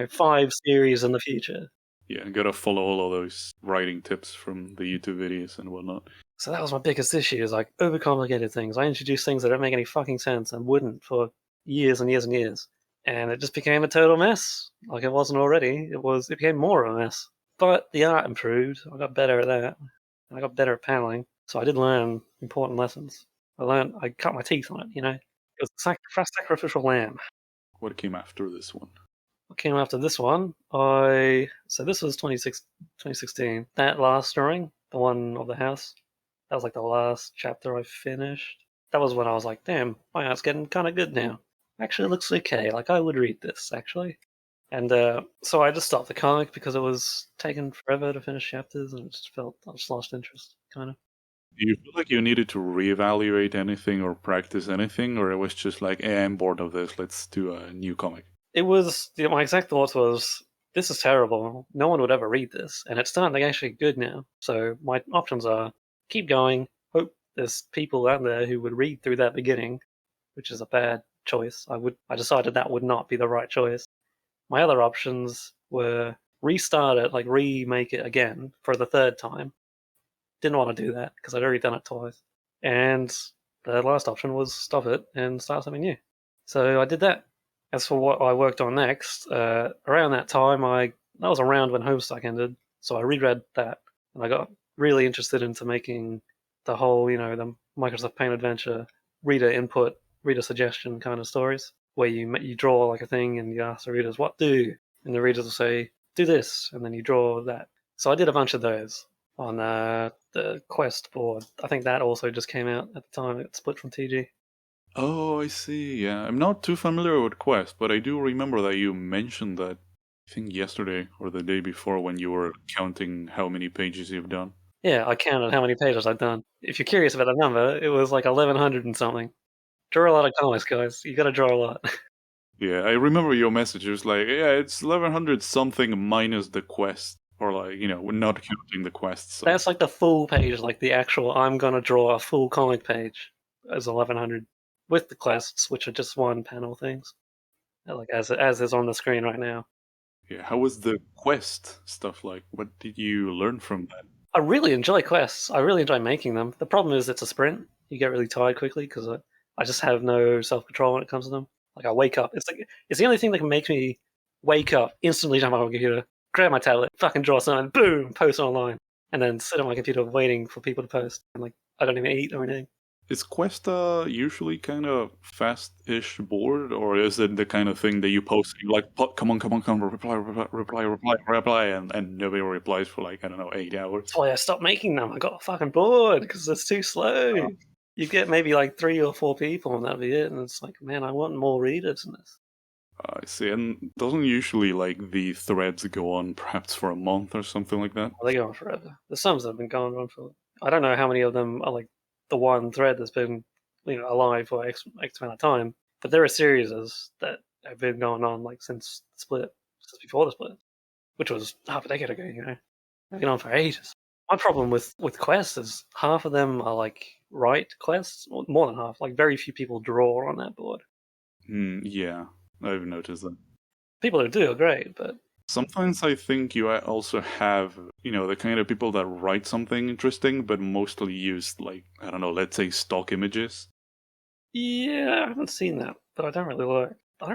5 series in the future. Yeah, gotta follow all of those writing tips from the YouTube videos and whatnot. So that was my biggest issue, is like overcomplicated things. I introduced things that don't make any fucking sense and wouldn't for years and years and years. And it just became a total mess. Like it wasn't already. It became more of a mess. But the art improved. I got better at that. I got better at paneling. So I did learn important lessons. I cut my teeth on it, It was a sacrificial lamb. What came after this one? what came after this one? So this was 2016. That last drawing, the one of the house, that was like the last chapter I finished. That was when I was like, damn, my art's getting kind of good now. Actually, it looks okay. Like, I would read this, actually. And so I just stopped the comic because it was taking forever to finish chapters, and I just lost interest, kind of. Do you feel like you needed to reevaluate anything or practice anything, or it was just like, hey, I'm bored of this, let's do a new comic? It was, my exact thought was, this is terrible. No one would ever read this, and it's starting to get actually good now. So my options are keep going, hope there's people out there who would read through that beginning, which is a bad choice. I decided that would not be the right choice. My other options were restart it, like remake it again for the third time. Didn't want to do that because I'd already done it twice. And the last option was stop it and start something new. So I did that. As for what I worked on next, around that time, that was around when Homestuck ended, so I reread that, and I got really interested into making the whole, the Microsoft Paint Adventure reader input, reader suggestion kind of stories, where you draw like a thing and you ask the readers what do, and the readers will say do this, and then you draw that. So I did a bunch of those on the Quest board. I think that also just came out at the time. It split from TG. Oh, I see. Yeah, I'm not too familiar with Quest, but I do remember that you mentioned that, I think yesterday or the day before when you were counting how many pages you've done. Yeah, I counted how many pages I've done. If you're curious about the number, it was like 1,100 and something. Draw a lot of comics, guys. You gotta draw a lot. Yeah, I remember your message. It was like, yeah, it's 1100 something minus the quest, or like, we're not counting the quests. So. That's like the full page, like the actual I'm gonna draw a full comic page as 1,100 with the quests, which are just one panel things, like as is on the screen right now. Yeah, how was the quest stuff like? What did you learn from that? I really enjoy quests. I really enjoy making them. The problem is it's a sprint. You get really tired quickly because I just have no self control when it comes to them. Like I wake up. It's the only thing that can make me wake up, instantly jump on my computer, grab my tablet, fucking draw something, boom, post online, and then sit on my computer waiting for people to post. And like I don't even eat or anything. Is Quest usually kind of fast-ish board, or is it the kind of thing that you post, you like, come on, reply, and nobody replies for like, I don't know, 8 hours? That's why I stopped making them. I got fucking bored because it's too slow. You get maybe like 3 or 4 people and that'll be it. And it's like, man, I want more readers in this. I see, and doesn't usually like the threads go on perhaps for a month or something like that? Well, they go on forever. There's some that have been going on for. I don't know how many of them are like the one thread that's been alive for X amount of time, but there are series that have been going on like since the split, since before the split, which was half a decade ago. They've been on for ages. My problem with quests is half of them are like write quests, more than half. Like very few people draw on that board. Yeah, I've noticed that. People who do are great, but Sometimes I think you also have, the kind of people that write something interesting, but mostly use, like, I don't know, let's say stock images. yeah, I haven't seen that. But I don't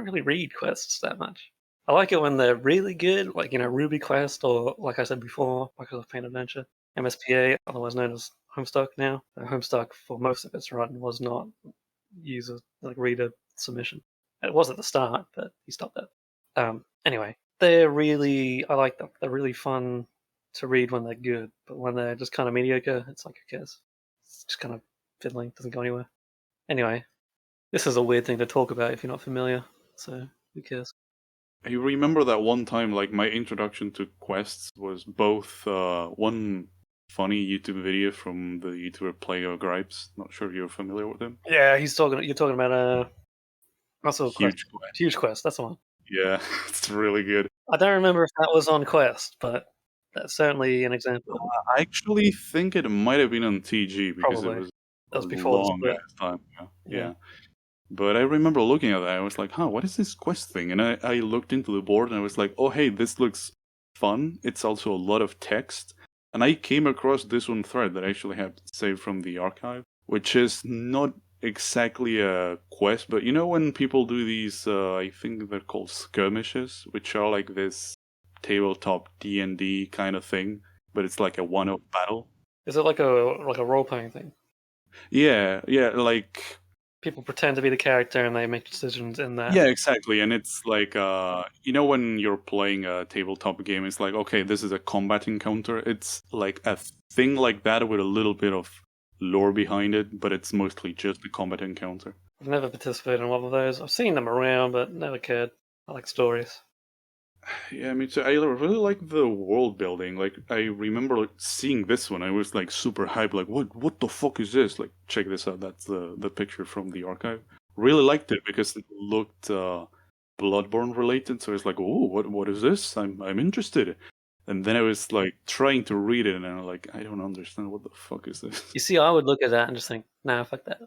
really read quests that much. I like it when they're really good, like Ruby Quest or like I said before, Microsoft Paint Adventure, MSPA, otherwise known as Homestuck now. Homestuck for most of its run was not user like reader submission. It was at the start, but he stopped that. Anyway, I like them. They're really fun to read when they're good, but when they're just kind of mediocre, it's like who cares? It's just kind of fiddling, doesn't go anywhere. Anyway, this is a weird thing to talk about if you're not familiar, so who cares? I remember that one time, like, my introduction to quests was both one funny YouTube video from the YouTuber Player Gripes. Not sure if you're familiar with him. Yeah, you're talking about also Huge Quest. Huge Quest, that's the one. Yeah, it's really good. I don't remember if that was on Quest, but that's certainly an example. I actually think it might have been on TG because Probably. it was That a was before the long split. ass time. Yeah. Yeah. But I remember looking at that. I was like, what is this quest thing? And I looked into the board and I was like, oh, hey, this looks fun. It's also a lot of text. And I came across this one thread that I actually have saved from the archive, which is not exactly a quest, but when people do these, I think they're called skirmishes, which are like this tabletop D&D kind of thing, but it's like a one-off battle. Is it like a role playing thing? Yeah, like People pretend to be the character and they make decisions in that. Yeah, exactly. And it's like, when you're playing a tabletop game, it's like, okay, this is a combat encounter. It's like a thing like that with a little bit of lore behind it, but it's mostly just a combat encounter. I've never participated in one of those. I've seen them around, but never cared. I like stories. Yeah, me too. I really like the world building. Like, I remember like, seeing this one. I was like super hyped. Like, what the fuck is this? Like, check this out. That's the picture from the archive. Really liked it because it looked Bloodborne related. So it's like, oh, what is this? I'm interested. And then I was like trying to read it, and I'm like, I don't understand. What the fuck is this? You see, I would look at that and just think, nah, fuck that.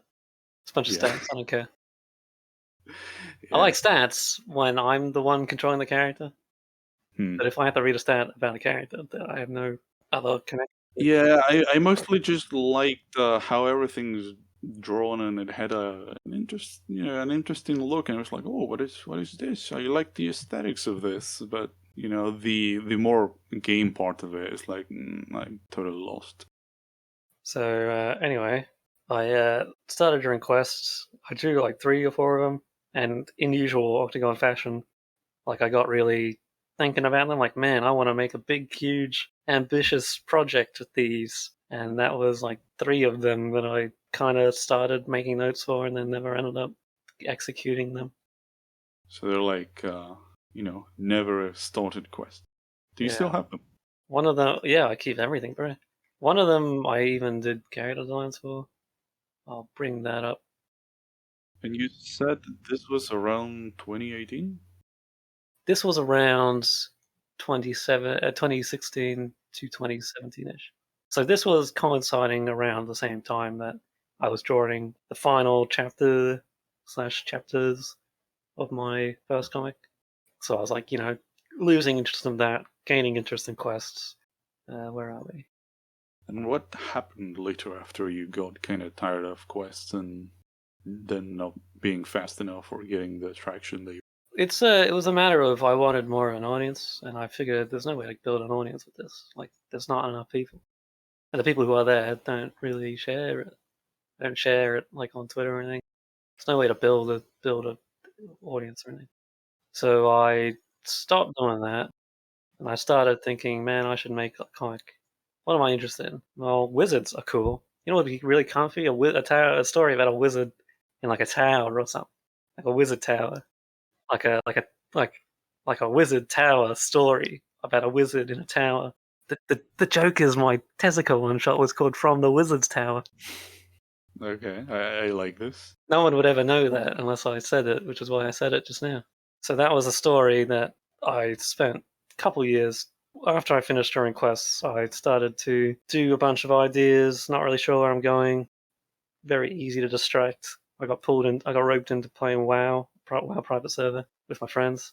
It's a bunch of Yeah. stats. I don't care. I Yeah. like stats when I'm the one controlling the character. Hmm. But if I have to read a stat about a character that I have no other connection with, Yeah, I mostly just liked how everything's drawn, and it had an interesting look, and I was like, oh, what is this? I like the aesthetics of this, but the more game part of it is like I'm totally lost. So anyway, I started doing quests. I drew like 3 or 4 of them, and in usual Octagon fashion, like I got really thinking about them. Like, man, I want to make a big, huge, ambitious project with these, and that was like 3 of them that I kind of started making notes for, and then never ended up executing them. So they're like never started quest. Do you still have them? One of them, yeah, I keep everything, bro. One of them I even did character designs for. I'll bring that up. And you said this was around 2018? This was around 2016 to 2017-ish. So this was coinciding around the same time that I was drawing the final chapter / chapters of my first comic. So I was like, losing interest in that, gaining interest in quests. Where are we? And what happened later after you got kind of tired of quests and then not being fast enough or getting the traction that you... It was a matter of I wanted more of an audience, and I figured there's no way to build an audience with this. Like, there's not enough people, and the people who are there don't really share it. They don't share it like on Twitter or anything. There's no way to build a audience or anything. So I stopped doing that, and I started thinking, man, I should make a comic. What am I interested in? Well, wizards are cool. You know what would be really comfy? A story about a wizard in like a tower or something, like a wizard tower, like a wizard tower story about a wizard in a tower. The joke is my Tezuka one shot was called From the Wizard's Tower. Okay, I like this. No one would ever know that unless I said it, which is why I said it just now. So that was a story that I spent a couple years after I finished drawing quests. I started to do a bunch of ideas, not really sure where I'm going. Very easy to distract. I got roped into playing WoW private server with my friends,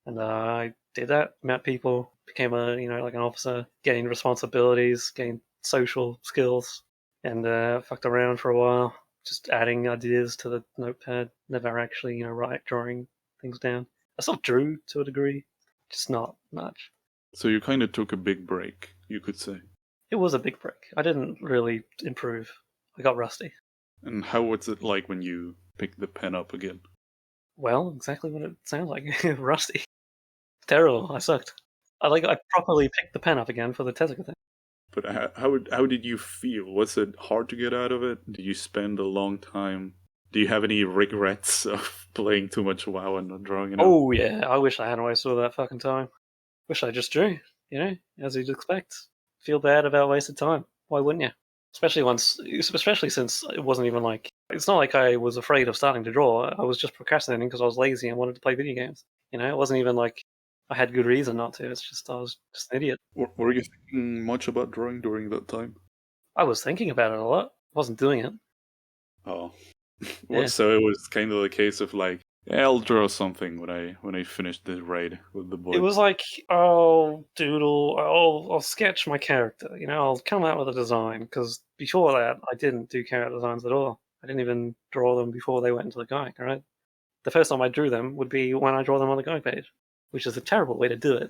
and I did that. Met people, became like an officer, gained responsibilities, gained social skills, and fucked around for a while, just adding ideas to the notepad. Never actually, drawing things down. I still drew to a degree, just not much. So you kind of took a big break, you could say. It was a big break. I didn't really improve. I got rusty. And how was it like when you picked the pen up again? Well, exactly what it sounds like. Rusty. Terrible. I sucked. I properly picked the pen up again for the Tezuka thing. But how did you feel? Was it hard to get out of it? Did you spend a long time? Do you have any regrets of playing too much WoW and not drawing enough? Oh yeah, I wish I hadn't wasted all that fucking time. Wish I just drew, as you'd expect. Feel bad about wasted time. Why wouldn't you? Especially since it wasn't even like it's not like I was afraid of starting to draw. I was just procrastinating because I was lazy and wanted to play video games. It wasn't even like I had good reason not to. It's just I was just an idiot. Were you thinking much about drawing during that time? I was thinking about it a lot. Wasn't doing it. Oh, Yeah. so it was kind of the case of like, yeah, I'll draw something when I finish the raid with the boys. It was like, I'll doodle, I'll sketch my character. I'll come out with a design because before that, I didn't do character designs at all. I didn't even draw them before they went into the comic. Right, the first time I drew them would be when I draw them on the comic page, which is a terrible way to do it.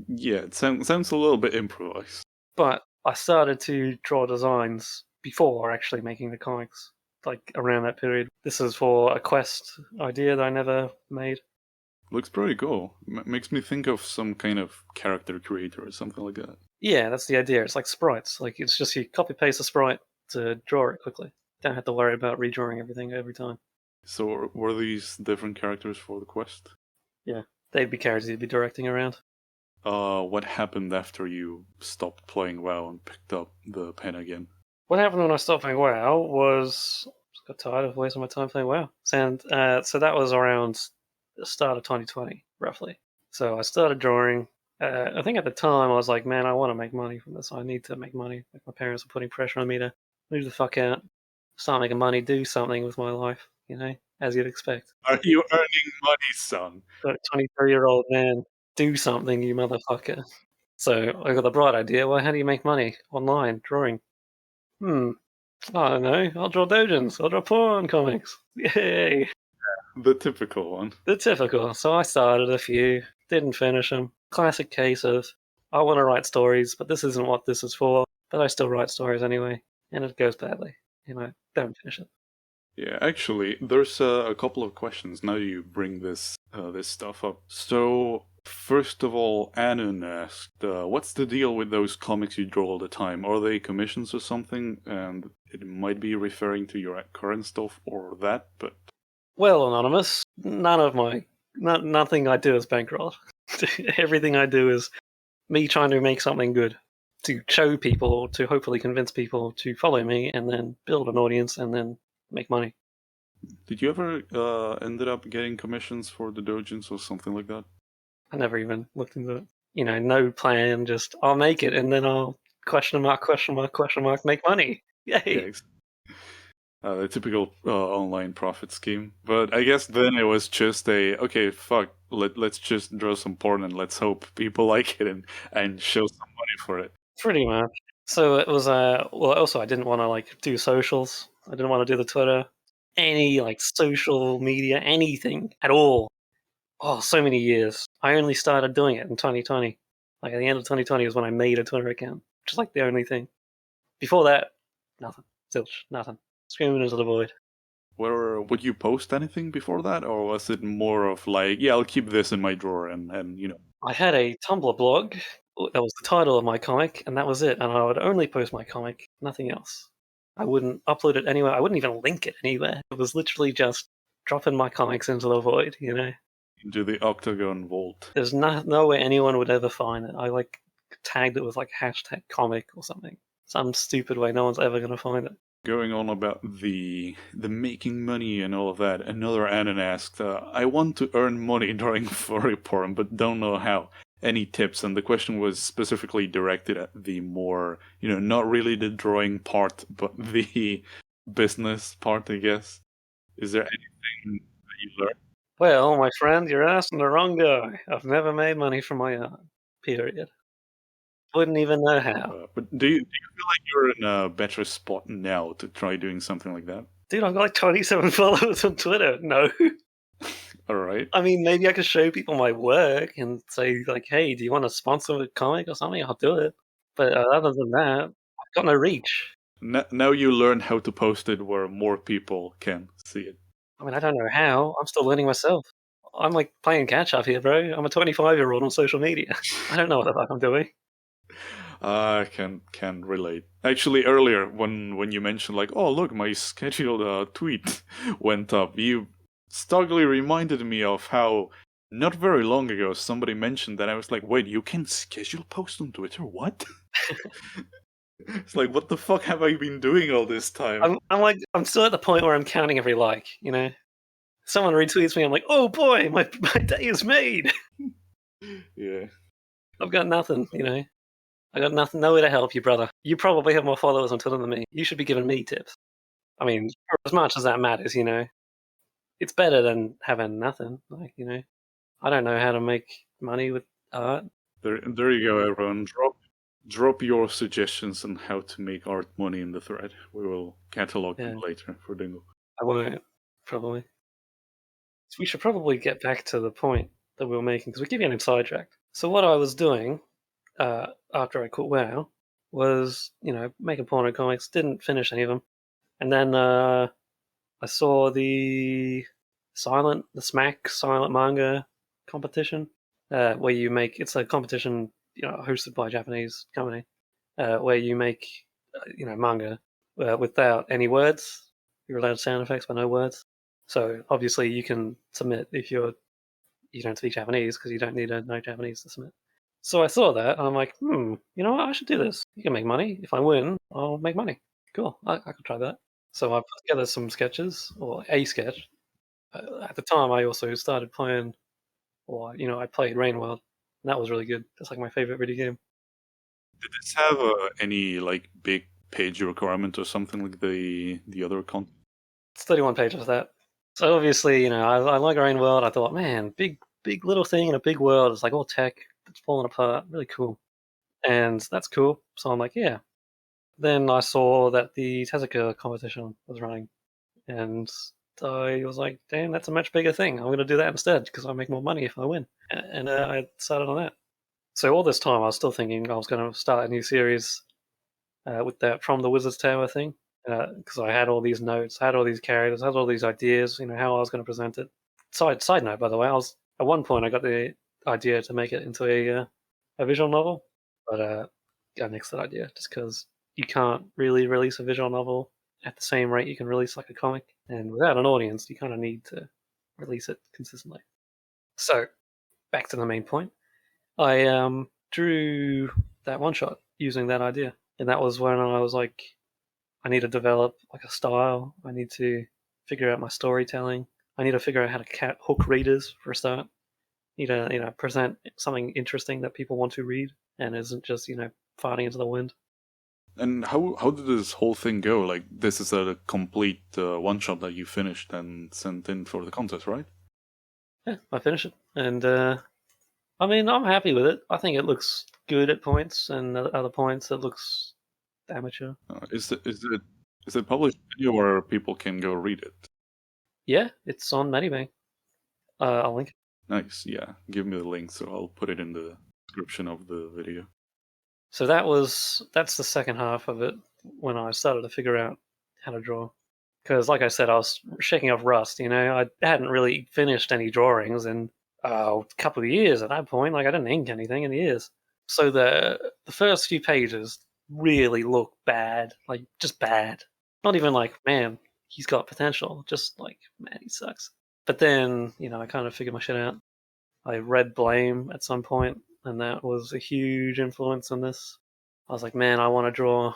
Yeah, it sounds a little bit improvised. But I started to draw designs before actually making the comics like around that period. This is for a quest idea that I never made. Looks pretty cool. Makes me think of some kind of character creator or something like that. Yeah, that's the idea. It's like sprites. Like it's just you copy paste a sprite to draw it quickly. Don't have to worry about redrawing everything every time. So were these different characters for the quest? Yeah, they'd be characters you'd be directing around. What happened after you stopped playing WoW and picked up the pen again? What happened when I stopped playing WoW was I got tired of wasting my time playing WoW. And so that was around the start of 2020, roughly. So I started drawing. I think at the time I was like, man, I want to make money from this. I need to make money. Like my parents were putting pressure on me to move the fuck out, start making money, do something with my life, as you'd expect. Are you earning money, son? 23-year-old man, do something, you motherfucker. So I got the bright idea. Well, how do you make money online drawing? I don't know. I'll draw doujins. I'll draw porn comics. Yay! The typical one. The typical. So I started a few, didn't finish them. Classic case of I want to write stories, but this isn't what this is for. But I still write stories anyway, and it goes badly. Don't finish it. Yeah, actually, there's a couple of questions now you bring this stuff up. So, first of all, Anun asked, what's the deal with those comics you draw all the time? Are they commissions or something? And it might be referring to your current stuff or that, but... Well, Anonymous, nothing I do is bankrolled. Everything I do is me trying to make something good, to show people, to hopefully convince people to follow me, and then build an audience, and then make money. Did you ever ended up getting commissions for the doujins or something like that? I never even looked into it. No plan, just I'll make it, and then I'll question mark, make money. Yay! Yeah, the typical online profit scheme. But I guess then it was just okay, fuck, let's just draw some porn and let's hope people like it and show some money for it. Pretty much. So it was, also I didn't want to, do socials. I didn't want to do the Twitter. Any, social media, anything at all. Oh, so many years. I only started doing it in 2020. At the end of 2020 was when I made a Twitter account, which is, the only thing. Before that, nothing. Zilch, nothing. Screaming into the void. Would you post anything before that, or was it more of yeah, I'll keep this in my drawer and I had a Tumblr blog. That was the title of my comic, and that was it. And I would only post my comic, nothing else. I wouldn't upload it anywhere. I wouldn't even link it anywhere. It was literally just dropping my comics into the void, Into the Octagon Vault. There's no way anyone would ever find it. I tagged it with hashtag comic or something. Some stupid way no one's ever going to find it. Going on about the making money and all of that, another Anon asked, I want to earn money drawing furry porn, but don't know how. Any tips? And the question was specifically directed at the more, not really the drawing part, but the business part, I guess. Is there anything that you learned? Well, my friend, you're asking the wrong guy. I've never made money from my art. Period. Wouldn't even know how. But do you feel like you're in a better spot now to try doing something like that? Dude, I've got 27 followers on Twitter. No. All right. I mean, maybe I could show people my work and say, hey, do you want to sponsor a comic or something? I'll do it. But other than that, I've got no reach. Now you learn how to post it where more people can see it. I mean, I don't know how. I'm still learning myself. I'm playing catch up here, bro. I'm a 25-year-old on social media. I don't know what the fuck I'm doing. I can relate. Actually, earlier when you mentioned oh look, my scheduled tweet went up, you starkly reminded me of how not very long ago somebody mentioned that. I was like, wait, you can schedule posts on Twitter? What? It's what the fuck have I been doing all this time? I'm still at the point where I'm counting every like, Someone retweets me, I'm like, oh boy, my day is made. Yeah. I've got nothing, I got nothing, no way to help you, brother. You probably have more followers on Twitter than me. You should be giving me tips. I mean, for as much as that matters, it's better than having nothing. I don't know how to make money with art. There you go, everyone. Drop your suggestions on how to make art money in the thread. We will catalog them later for Dingle. I won't, probably. So we should probably get back to the point that we were making, because we keep getting sidetracked. So what I was doing after I quit WoW was, making porno comics, didn't finish any of them. And then I saw the Smack Silent Manga competition, where you make it's a competition hosted by a Japanese company, where you make manga without any words. You're allowed sound effects but no words. So obviously you can submit if you don't speak Japanese because you don't need to know Japanese to submit. So I saw that and I'm like, you know what? I should do this. You can make money. If I win, I'll make money. Cool. I could try that. So I put together some sketches or a sketch. At the time, I also started playing, or I played Rain World, and that was really good. That's like my favorite video game. Did this have any like big page requirement or something like the other content? It's 31 pages of that. So obviously, I like Rain World. I thought, man, big little thing in a big world. It's like all tech. It's falling apart. Really cool. And that's cool. So I'm like, yeah. Then I saw that the Tezuka competition was running, and I was like, damn, that's a much bigger thing. I'm going to do that instead because I'll make more money if I win. And I started on that. So all this time, I was still thinking I was going to start a new series with that From the Wizard's Tower thing because I had all these notes, I had all these characters, I had all these ideas, how I was going to present it. Side note, by the way, I was at one point I got the idea to make it into a visual novel, but I nixed that idea just because you can't really release a visual novel at the same rate you can release like a comic, and without an audience, you kind of need to release it consistently. So back to the main point. I drew that one shot using that idea, and that was when I was like, I need to develop like a style. I need to figure out my storytelling. I need to figure out how to hook readers for a start. Need to present something interesting that people want to read and isn't just farting into the wind. And how did this whole thing go? Like, this is a complete one shot that you finished and sent in for the contest, right? Yeah, I finished it, and I mean, I'm happy with it. I think it looks good at points, and at other points it looks amateur. Is it published video where people can go read it? Yeah, it's on Medibank. I'll link it. Nice, yeah. Give me the link, so I'll put it in the description of the video. So that's the second half of it when I started to figure out how to draw. Because, like I said, I was shaking off rust. I hadn't really finished any drawings in a couple of years at that point. Like I didn't ink anything in years. So the first few pages really look bad, like just bad. Not even like, man, he's got potential. Just like, man, he sucks. But then, I kind of figured my shit out. I read Blame at some point, and that was a huge influence on this. I was like, man, I want to draw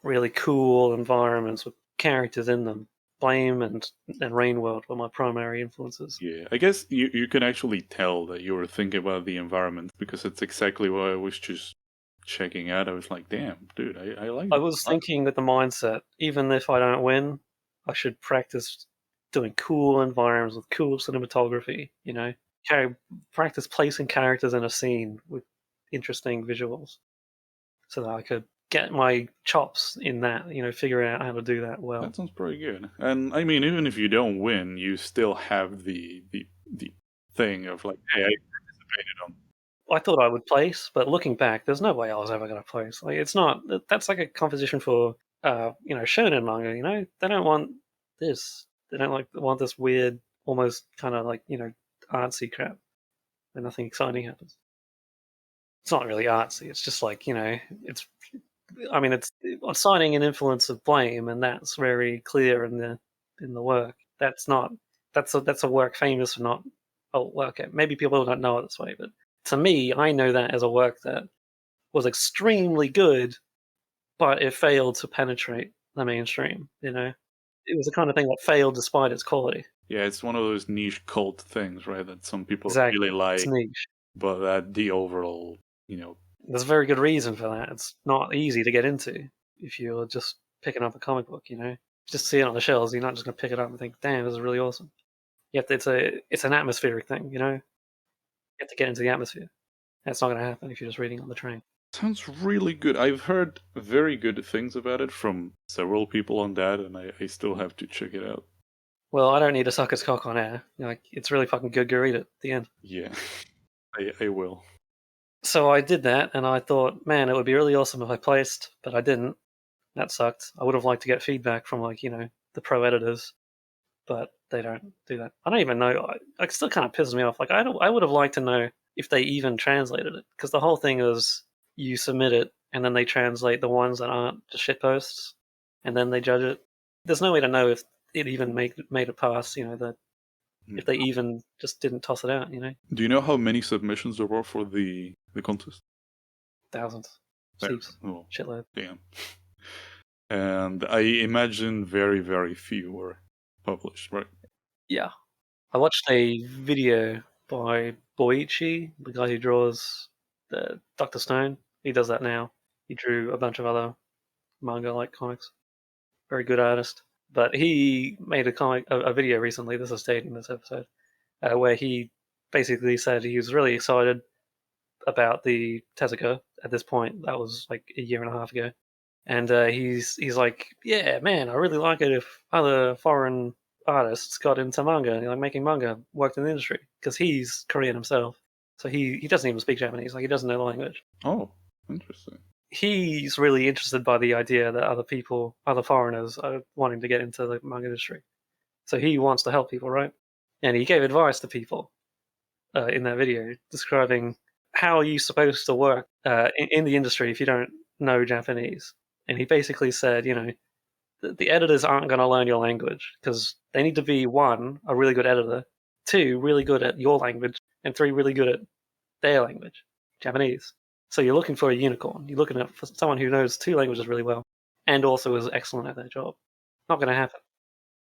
really cool environments with characters in them. Blame and Rainworld were my primary influences. Yeah, I guess you can actually tell that you were thinking about the environment because it's exactly what I was just checking out. I was like, damn, dude, I like I it. was thinking with the mindset, even if I don't win, I should practice doing cool environments with cool cinematography, practice placing characters in a scene with interesting visuals so that I could get my chops in that, figure out how to do that well. That sounds pretty good. And I mean, even if you don't win, you still have the thing of like, hey, I participated on. I thought I would place, but looking back, there's no way I was ever going to place. Like, it's not. That's like a competition for, shonen manga. They don't want this. They don't want this weird, almost kind of like artsy crap, where nothing exciting happens. It's not really artsy. It's just like it's. I mean, it's citing an influence of Blame, and that's very clear in the work. That's not. That's a work famous for not. Oh, well, okay. Maybe people don't know it this way, but to me, I know that as a work that was extremely good, but it failed to penetrate the mainstream. It was the kind of thing that failed despite its quality. Yeah, it's one of those niche cult things, right? That some people Exactly, really it's like, niche. but that the overall, There's a very good reason for that. It's not easy to get into if you're just picking up a comic book. Just see it on the shelves. You're not just gonna pick it up and think, "Damn, this is really awesome." It's an atmospheric thing. You have to get into the atmosphere. That's not gonna happen if you're just reading on the train. sounds really good. I've heard very good things about it from several people on that, and I still have to check it out. Well, I don't need to suck his cock on air. It's really fucking good. Go read it at the end. Yeah, I will. So I did that, and I thought, man, it would be really awesome if I placed, but I didn't. That sucked. I would have liked to get feedback from the pro editors. but they don't do that. I don't even know. It still kind of pisses me off. Like I would have liked to know if they even translated it, because the whole thing is you submit it and then they translate the ones that aren't just shit posts, and then they judge it. There's no way to know if it even made it past. If they even just didn't toss it out. Do you know how many submissions there were for the contest? Thousands, heaps, shitload. Damn. And I imagine very, very few were published, right? Yeah. I watched a video by Boichi, the guy who draws the Dr. Stone. He does that now. He drew a bunch of other manga-like comics. Very good artist. But he made a video recently, this is stated in this episode, where he basically said he was really excited about the Tezuka at this point. That was like a year and a half ago. And he's like, yeah, man, I really like it if other foreign artists got into manga, like making manga, worked in the industry, because he's Korean himself. So he doesn't even speak Japanese, like he doesn't know the language. Oh, interesting. He's really interested by the idea that other foreigners are wanting to get into the manga industry. So he wants to help people, right? And he gave advice to people in that video, describing how are you supposed to work in the industry if you don't know Japanese. And he basically said, the editors aren't going to learn your language, because they need to be, 1, a really good editor, 2, really good at your language, and 3, really good at their language, Japanese. So you're looking for a unicorn. You're looking for someone who knows 2 languages really well and also is excellent at their job. Not going to happen.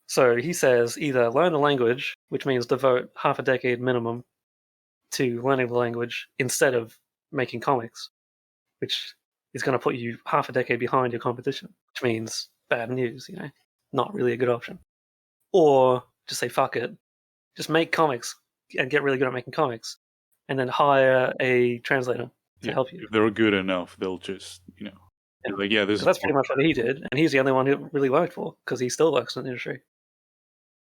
So he says either learn the language, which means devote half a decade minimum to learning the language instead of making comics, which is going to put you half a decade behind your competition, which means bad news, not really a good option. Or just say, fuck it, just make comics and get really good at making comics, and then hire a translator to help you. If they're good enough, they'll just, like, yeah, this is... That's pretty much what he did, and he's the only one who really worked for, because he still works in the industry.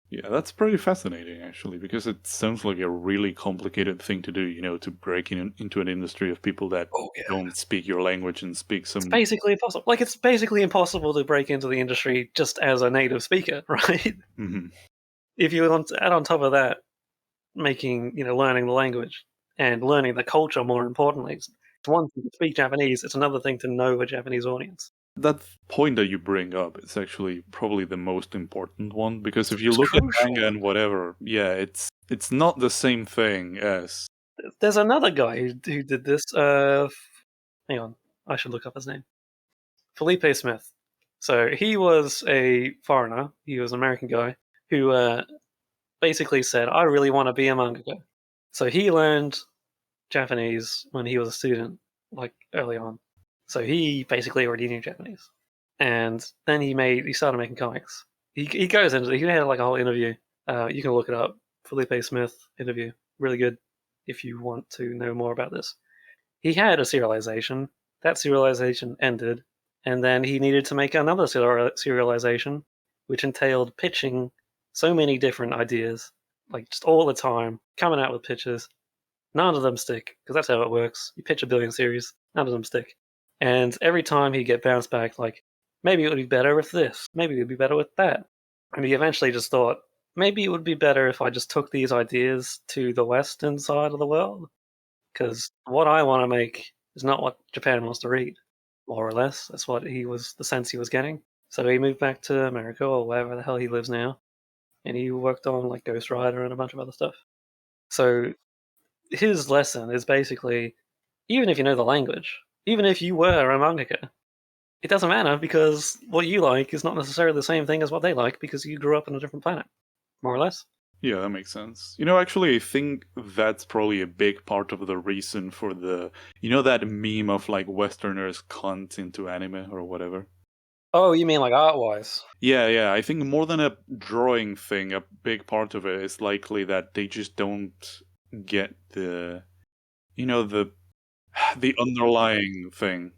Yeah, that's pretty fascinating, actually, because it sounds like a really complicated thing to do, to break into an industry of people that don't speak your language and speak some... It's basically impossible. Like, it's basically impossible to break into the industry just as a native speaker, right? Mm-hmm. If you want to add on top of that, learning the language and learning the culture, more importantly. It's one thing to speak Japanese, it's another thing to know a Japanese audience. That point that you bring up is actually probably the most important one, because if you look at manga and whatever, it's not the same thing as... There's another guy who did this. Hang on, I should look up his name. Felipe Smith. So he was a foreigner. He was an American guy who basically said, I really want to be a mangaka. So he learned Japanese when he was a student, like early on. So he basically already knew Japanese. And then he started making comics. He goes into, he had like a whole interview. You can look it up. Felipe Smith interview. Really good if you want to know more about this. He had a serialization. That serialization ended. And then he needed to make another serialization, which entailed pitching so many different ideas, like just all the time, coming out with pitches. None of them stick, because that's how it works. You pitch a billion series, none of them stick. And every time he'd get bounced back, like, maybe it would be better with this, maybe it would be better with that. And he eventually just thought, maybe it would be better if I just took these ideas to the Western side of the world, because what I want to make is not what Japan wants to read, more or less. That's what the sense he was getting. So he moved back to America, or wherever the hell he lives now, and he worked on like Ghost Rider and a bunch of other stuff. So his lesson is basically, even if you know the language, even if you were a mangaka, it doesn't matter, because what you like is not necessarily the same thing as what they like, because you grew up on a different planet, more or less. Yeah, that makes sense. Actually, I think that's probably a big part of the reason for the... that meme of, like, Westerners cunt into anime or whatever? Oh, you mean like art-wise? Yeah. I think more than a drawing thing, a big part of it is likely that they just don't get the underlying thing.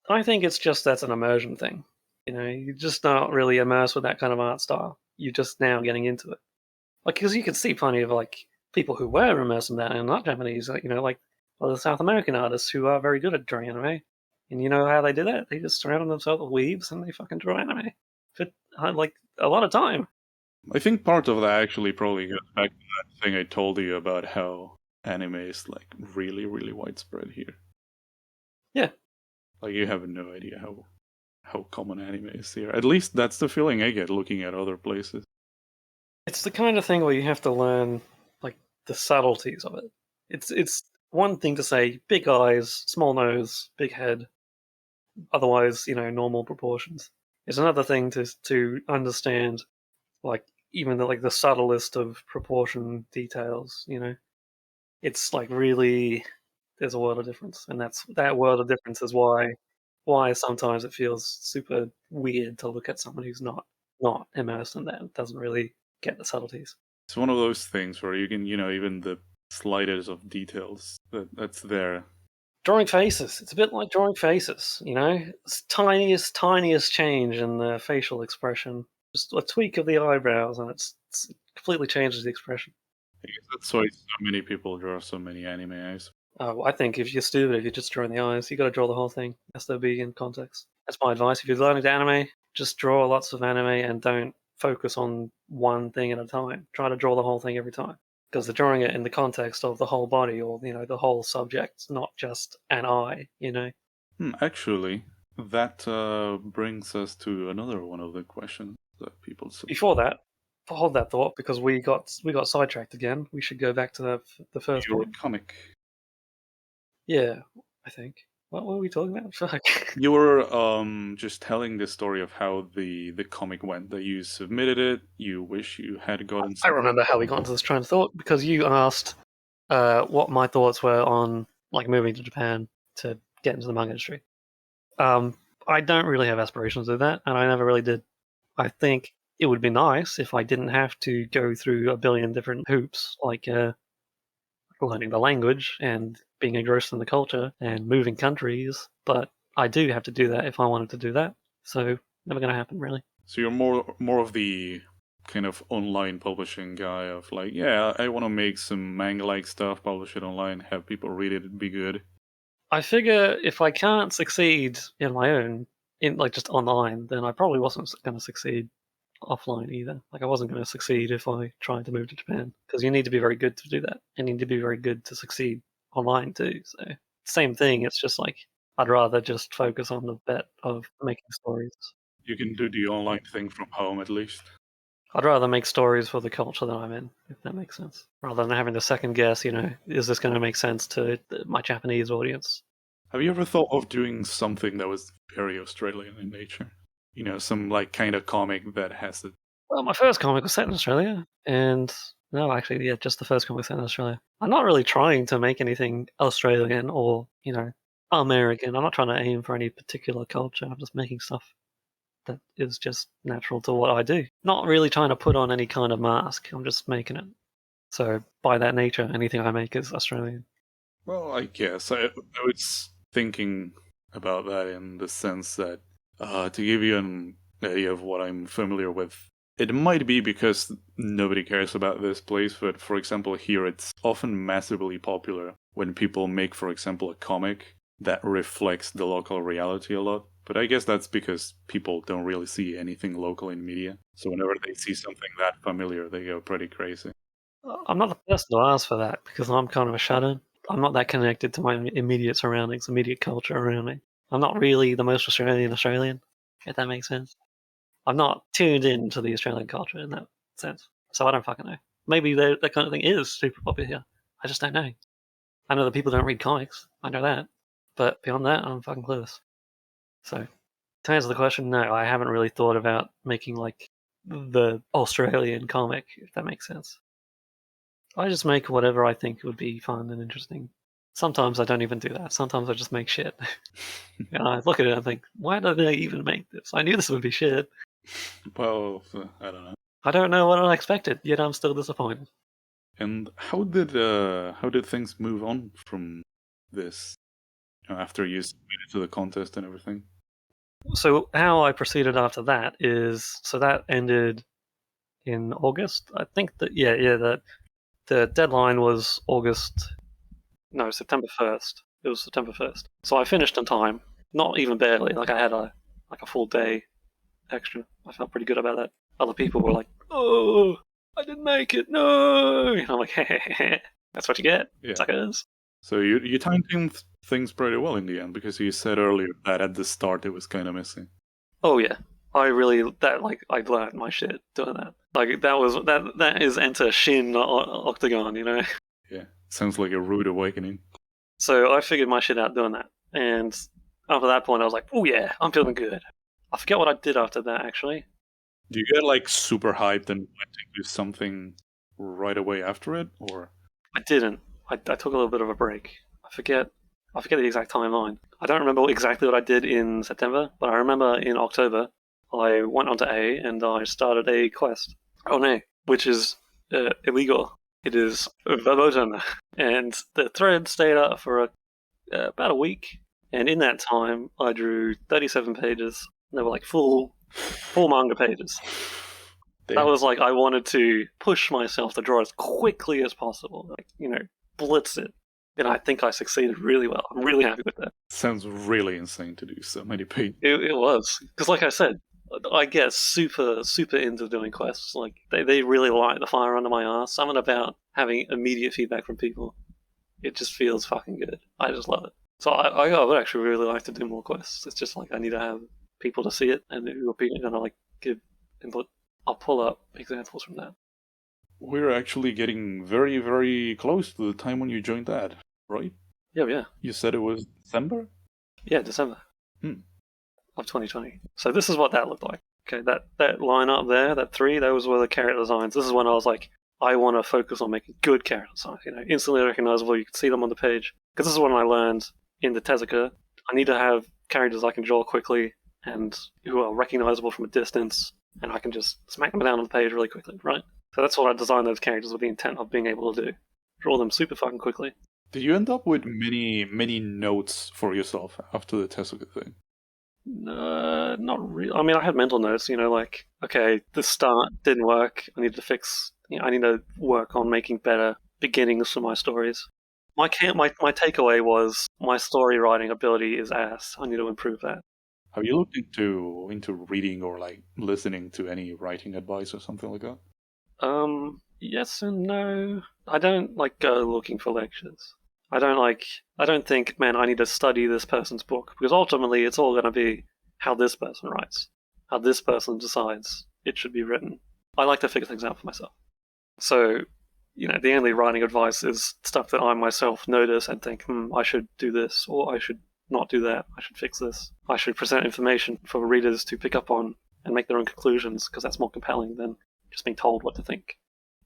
I think it's just that's an immersion thing. You're just not really immersed with that kind of art style. You're just now getting into it. Like, because you can see plenty of like people who were immersed in that and not Japanese, like the South American artists who are very good at drawing anime. And you know how they do that? They just surround themselves with weaves and they fucking draw anime for like a lot of time. I think part of that actually probably goes back to that thing I told you about how anime is like really, really widespread here. Yeah. Like you have no idea how common anime is here. At least that's the feeling I get looking at other places. It's the kind of thing where you have to learn like the subtleties of it. It's one thing to say big eyes, small nose, big head, otherwise, normal proportions. It's another thing to understand like even the subtlest of proportion details, It's like really there's a world of difference, and that world of difference is why sometimes it feels super weird to look at someone who's not immersed in that, doesn't really get the subtleties. It's one of those things where you can, even the slightest of details that's there. Drawing faces. It's a bit like drawing faces, It's tiniest change in the facial expression. Just a tweak of the eyebrows, and it's completely changes the expression. I guess that's why so many people draw so many anime eyes. I think if you're stupid, if you're just drawing the eyes, you got to draw the whole thing. Has to be in context. That's my advice. If you're learning anime, just draw lots of anime and don't focus on one thing at a time. Try to draw the whole thing every time, because they're drawing it in the context of the whole body or the whole subject, not just an eye. Actually, that brings us to another one of the questions that people say. Before that, hold that thought, because we got sidetracked again. We should go back to the first Your point. comic. Yeah, I think. What were we talking about? Fuck. You were just telling the story of how the comic went. That you submitted it. You wish you had gotten. I remember how we got into this train of thought because you asked what my thoughts were on like moving to Japan to get into the manga industry. I don't really have aspirations to do that, and I never really did. I think it would be nice if I didn't have to go through a billion different hoops, like learning the language and being engrossed in the culture and moving countries. But I do have to do that if I wanted to do that. So never going to happen, really. So you're more of the kind of online publishing guy of like, yeah, I want to make some manga-like stuff, publish it online, have people read it, it'd be good. I figure if I can't succeed in my own, in like just online, then I probably wasn't going to succeed offline either. Like I wasn't going to succeed if I tried to move to Japan, because you need to be very good to do that. You need to be very good to succeed online too. So same thing. It's just like I'd rather just focus on the bet of making stories. You can do the online thing from home at least. I'd rather make stories for the culture that I'm in, if that makes sense, rather than having to second guess. Is this going to make sense to my Japanese audience? Have you ever thought of doing something that was very Australian in nature? Some like kind of comic that has it. Well, my first comic was set in Australia, and no, actually, yeah, just the first comic set in Australia. I'm not really trying to make anything Australian or, American. I'm not trying to aim for any particular culture. I'm just making stuff that is just natural to what I do. Not really trying to put on any kind of mask. I'm just making it. So, by that nature, anything I make is Australian. Well, I guess I was thinking about that in the sense that to give you an idea of what I'm familiar with, it might be because nobody cares about this place, but for example, here it's often massively popular when people make, for example, a comic that reflects the local reality a lot. But I guess that's because people don't really see anything local in media. So whenever they see something that familiar, they go pretty crazy. I'm not the person to ask for that because I'm kind of a shut-in. I'm not that connected to my immediate surroundings, immediate culture around me. I'm not really the most Australian, if that makes sense. I'm not tuned in to the Australian culture in that sense. So I don't fucking know. Maybe that kind of thing is super popular here. I just don't know. I know that people don't read comics. I know that. But beyond that, I'm fucking clueless. So to answer the question, no, I haven't really thought about making like the Australian comic, if that makes sense. I just make whatever I think would be fun and interesting. Sometimes I don't even do that. Sometimes I just make shit. And I look at it and think, why did I even make this? I knew this would be shit. Well, I don't know. I don't know what I expected, yet I'm still disappointed. And how did things move on from this after you submitted to the contest and everything? So how I proceeded after that is, so that ended in August. I think that the deadline was September 1st. It was September 1st. So I finished in time, not even barely. Like I had a full day extra. I felt pretty good about that. other people were like, "Oh, I didn't make it, no!" And I'm like, "Hey, that's what you get, suckers." So you timed things pretty well in the end, because you said earlier that at the start it was kind of missing. Oh yeah, I learned my shit doing that. Like that is enter Shin Octagon, you know. Yeah, sounds like a rude awakening. So I figured my shit out doing that, and after that point, I was like, "Oh yeah, I'm feeling good." I forget what I did after that actually. Do you get like super hyped and went to do something right away after it, or? I didn't. I took a little bit of a break. I forget the exact timeline. I don't remember exactly what I did in September, but I remember in October I went onto A and I started a quest on A, which is illegal. It is verboten, and the thread stayed up for about a week. And in that time, I drew 37 pages. They were like full manga pages. Damn. That was like I wanted to push myself to draw as quickly as possible, like, you know, blitz it. And I think I succeeded really well. I'm really happy with that. Sounds really insane to do so many pages. It was. Because like I said, I get super into doing quests. Like, they really light the fire under my ass. Something about having immediate feedback from people. It just feels fucking good. I just love it. So I would actually really like to do more quests. It's just like I need to have people to see it and who are going to like give input. I'll pull up examples from that. We're actually getting very, very close to the time when you joined Dad, right? Yeah. You said it was December? Yeah, December of 2020. So this is what that looked like. Okay, that line up there, that 3, those were the character designs. This is when I was like, I want to focus on making good character designs, you know, instantly recognizable. You can see them on the page. Because this is when I learned in the Tezuka, I need to have characters I can draw quickly and who are recognizable from a distance, and I can just smack them down on the page really quickly, right? So that's what I designed those characters with the intent of being able to do. Draw them super fucking quickly. Did you end up with many notes for yourself after the Tezuka thing? Not really. I mean, I had mental notes, you know, like, okay, the start didn't work. I need to fix, you know, I need to work on making better beginnings for my stories. My takeaway was my story writing ability is ass. I need to improve that. Have you looked into reading or like listening to any writing advice or something like that? Yes and no. I don't like go looking for lectures. I don't think, man, I need to study this person's book, because ultimately it's all going to be how this person writes, how this person decides it should be written. I like to figure things out for myself. So, you know, the only writing advice is stuff that I myself notice and think, I should do this, or I should not do that, I should fix this. I should present information for readers to pick up on and make their own conclusions, because that's more compelling than just being told what to think.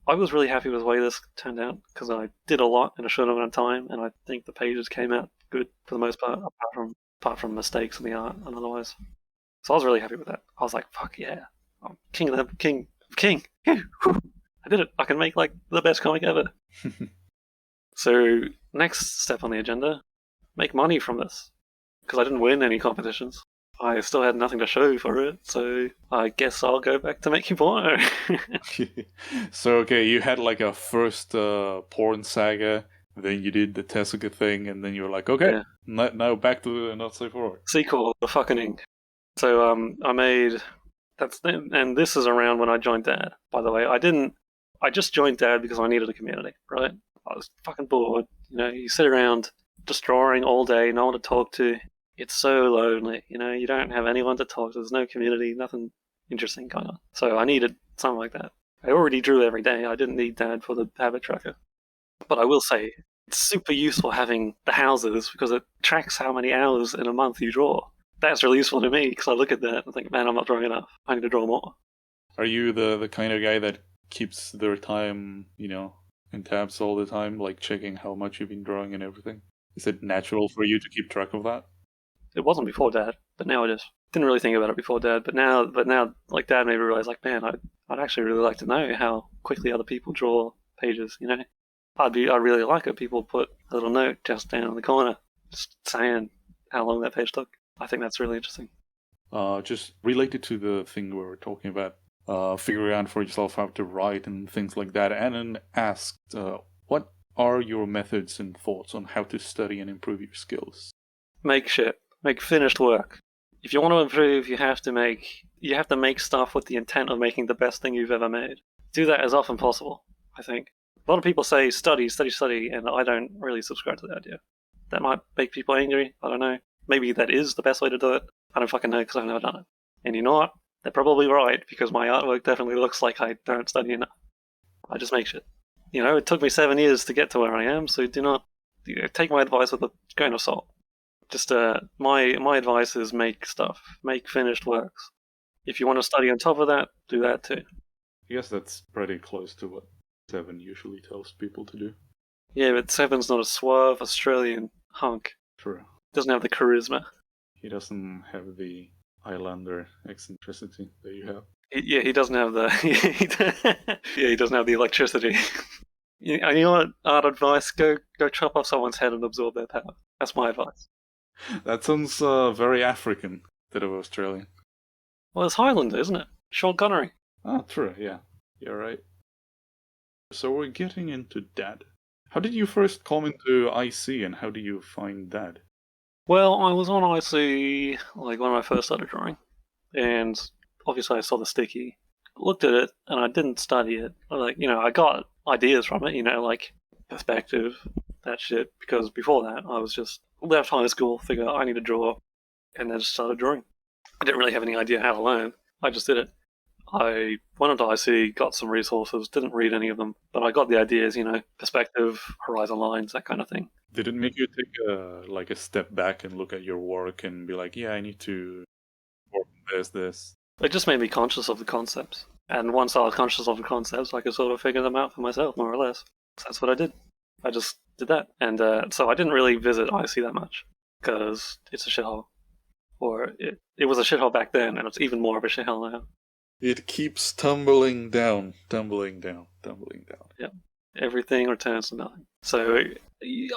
I was really happy with the way this turned out, because I did a lot in a short amount of time, and I think the pages came out good for the most part, apart from mistakes in the art and otherwise. So I was really happy with that. I was like, fuck yeah, I'm king of the king. I did it. I can make like the best comic ever. So next step on the agenda, make money from this, because I didn't win any competitions. I still had nothing to show for it, so I guess I'll go back to making porno. So, okay, you had like a first porn saga, then you did the Tezuka thing, and then you were like, okay, now back to the Not Safe for Work. Sequel, The Fucking Ink. So I made... And this is around when I joined Dad, by the way. I just joined Dad because I needed a community, right? I was fucking bored. You know, you sit around just drawing all day, no one to talk to. It's so lonely, you know, you don't have anyone to talk to, there's no community, nothing interesting going on. So I needed something like that. I already drew every day, I didn't need Dad for the habit tracker. But I will say, it's super useful having the houses, because it tracks how many hours in a month you draw. That's really useful to me, because I look at that and think, man, I'm not drawing enough, I need to draw more. Are you the kind of guy that keeps their time, you know, in tabs all the time, like checking how much you've been drawing and everything? Is it natural for you to keep track of that? It wasn't before Dad, but now it is. Didn't really think about it before Dad, but now, like, Dad made me realize, like, man, I'd actually really like to know how quickly other people draw pages. You know, I'd really like it. People put a little note just down in the corner, just saying how long that page took. I think that's really interesting. Just related to the thing we were talking about, figuring out for yourself how to write and things like that. Annan asked, what are your methods and thoughts on how to study and improve your skills? Make shit. Make finished work. If you want to improve, you have to make stuff with the intent of making the best thing you've ever made. Do that as often as possible, I think. A lot of people say study, study, study, and I don't really subscribe to that idea. That might make people angry. I don't know. Maybe that is the best way to do it. I don't fucking know because I've never done it. And you know what? They're probably right because my artwork definitely looks like I don't study enough. I just make shit. It took me 7 years to get to where I am, so do not take my advice with a grain of salt. Just my advice is make stuff, make finished works. If you want to study on top of that, do that too. I guess that's pretty close to what Seven usually tells people to do. Yeah, but Seven's not a suave Australian hunk. True. Doesn't have the charisma. He doesn't have the Islander eccentricity that you have. He doesn't have the. He doesn't have the electricity. And you know what? Art advice: go chop off someone's head and absorb their power. That's my advice. That sounds very African instead of Australian. Well, it's Highlander, isn't it? Sean Connery. Ah, true. Yeah, you're right. So we're getting into Dad. How did you first come into IC, and how do you find Dad? Well, I was on IC like when I first started drawing, and obviously I saw the sticky, looked at it, and I didn't study it. I got ideas from it, like perspective, that shit, because before that I was just left high school, figured I need to draw, and then just started drawing. I didn't really have any idea how to learn, I just did it. I went onto IC, got some resources, didn't read any of them, but I got the ideas, perspective, horizon lines, that kind of thing. Did it make you take a step back and look at your work and be like, yeah, I need to work on this? It just made me conscious of the concepts. And once I was conscious of the concepts, I could sort of figure them out for myself, more or less. So that's what I did. I just did that. And so I didn't really visit IC that much, because it's a shithole. Or it was a shithole back then, and it's even more of a shithole now. It keeps tumbling down, tumbling down, tumbling down. Yep. Everything returns to nothing. So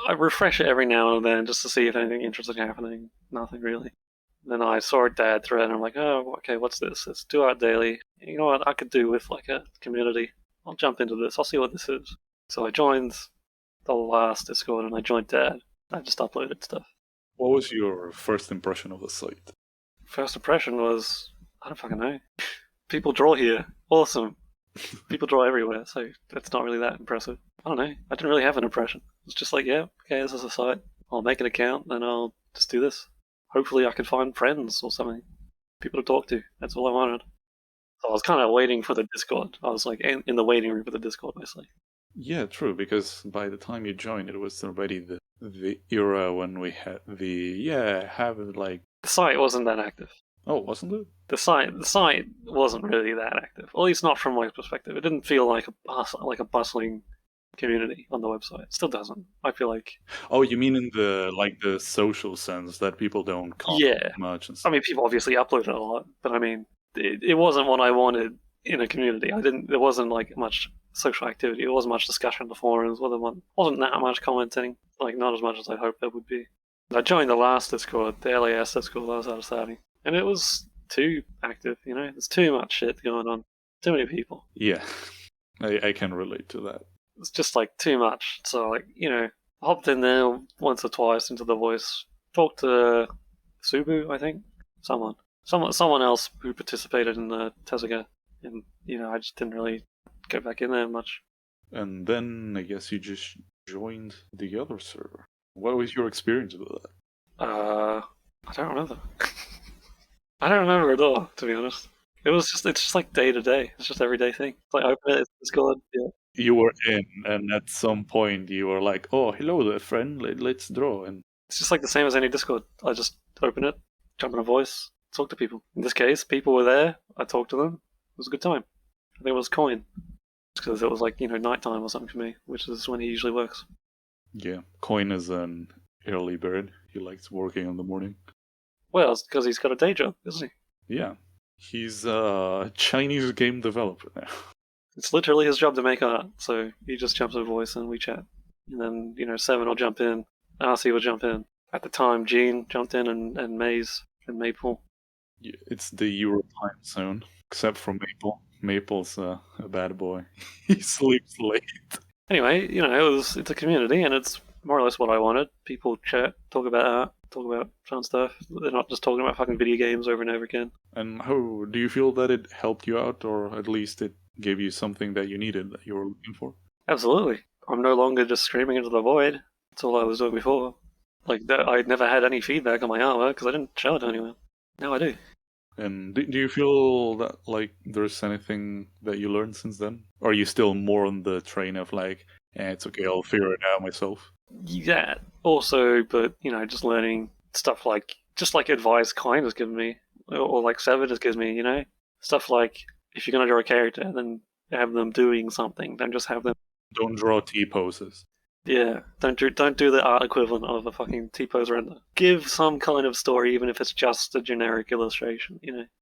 I refresh it every now and then just to see if anything interesting happening. Nothing really. Then I saw a Dad thread and I'm like, oh, okay, what's this? It's 2 Art Daily. You know what I could do with like a community? I'll jump into this. I'll see what this is. So I joined the last Discord and I joined Dad. I just uploaded stuff. What was your first impression of the site? First impression was, I don't fucking know. People draw here. Awesome. People draw everywhere, so that's not really that impressive. I don't know. I didn't really have an impression. It's just like, yeah, okay, this is a site. I'll make an account and I'll just do this. Hopefully I can find friends or something. People to talk to. That's all I wanted. So I was kind of waiting for the Discord. I was like in the waiting room for the Discord, basically. Yeah, true, because by the time you joined, it was already the era when we had the site wasn't that active. Oh, wasn't it? The site wasn't really that active. At least not from my perspective. It didn't feel like a bustling community on the website. It still doesn't. I feel like. Oh, you mean in the social sense that people don't comment much and stuff. I mean, people obviously uploaded a lot, but I mean, it wasn't what I wanted in a community. There wasn't like much social activity. There wasn't much discussion in the forums. Wasn't that much commenting. Like not as much as I hoped there would be. I joined the last Discord, the LAS Discord I was out of starting, and it was too active. There's too much shit going on. Too many people. Yeah, I can relate to that. It's just like too much. So I hopped in there once or twice into the voice, talked to Subu, I think, someone else who participated in the Tezuka, and I just didn't really go back in there much. And then I guess you just joined the other server. What was your experience with that? I don't remember. I don't remember at all, to be honest. It's just like day to day. It's just everyday thing. It's like open it, it's Discord, yeah. You were in, and at some point you were like, "Oh, hello there, friend. Let's draw." And it's just like the same as any Discord. I just open it, jump in a voice, talk to people. In this case, people were there. I talked to them. It was a good time. I think it was Coin, because it was like nighttime or something for me, which is when he usually works. Yeah, Coin is an early bird. He likes working in the morning. Well, it's because he's got a day job, isn't he? Yeah, he's a Chinese game developer now. It's literally his job to make art, so he just jumps in voice and we chat. And then, Seven will jump in, RC will jump in. At the time, Gene jumped in and Maze and Maple. Yeah, it's the Euro time zone, except for Maple. Maple's a bad boy. He sleeps late. Anyway, it's a community and it's more or less what I wanted. People chat, talk about art, talk about fun stuff. They're not just talking about fucking video games over and over again. And how do you feel that it helped you out, or at least it gave you something that you needed, that you were looking for? Absolutely. I'm no longer just screaming into the void. That's all I was doing before. Like, I'd never had any feedback on my artwork because I didn't show it to anyone. Now I do. And do you feel that, like, there's anything that you learned since then? Or are you still more on the train of, like, it's okay, I'll figure it out myself? Yeah, also, but, just learning stuff just like advice Kind has given me, or like Savage has given me, stuff like, if you're going to draw a character, then have them doing something, don't just have them. Don't draw T-poses. Yeah, don't do the art equivalent of a fucking T-pose render. Give some kind of story, even if it's just a generic illustration,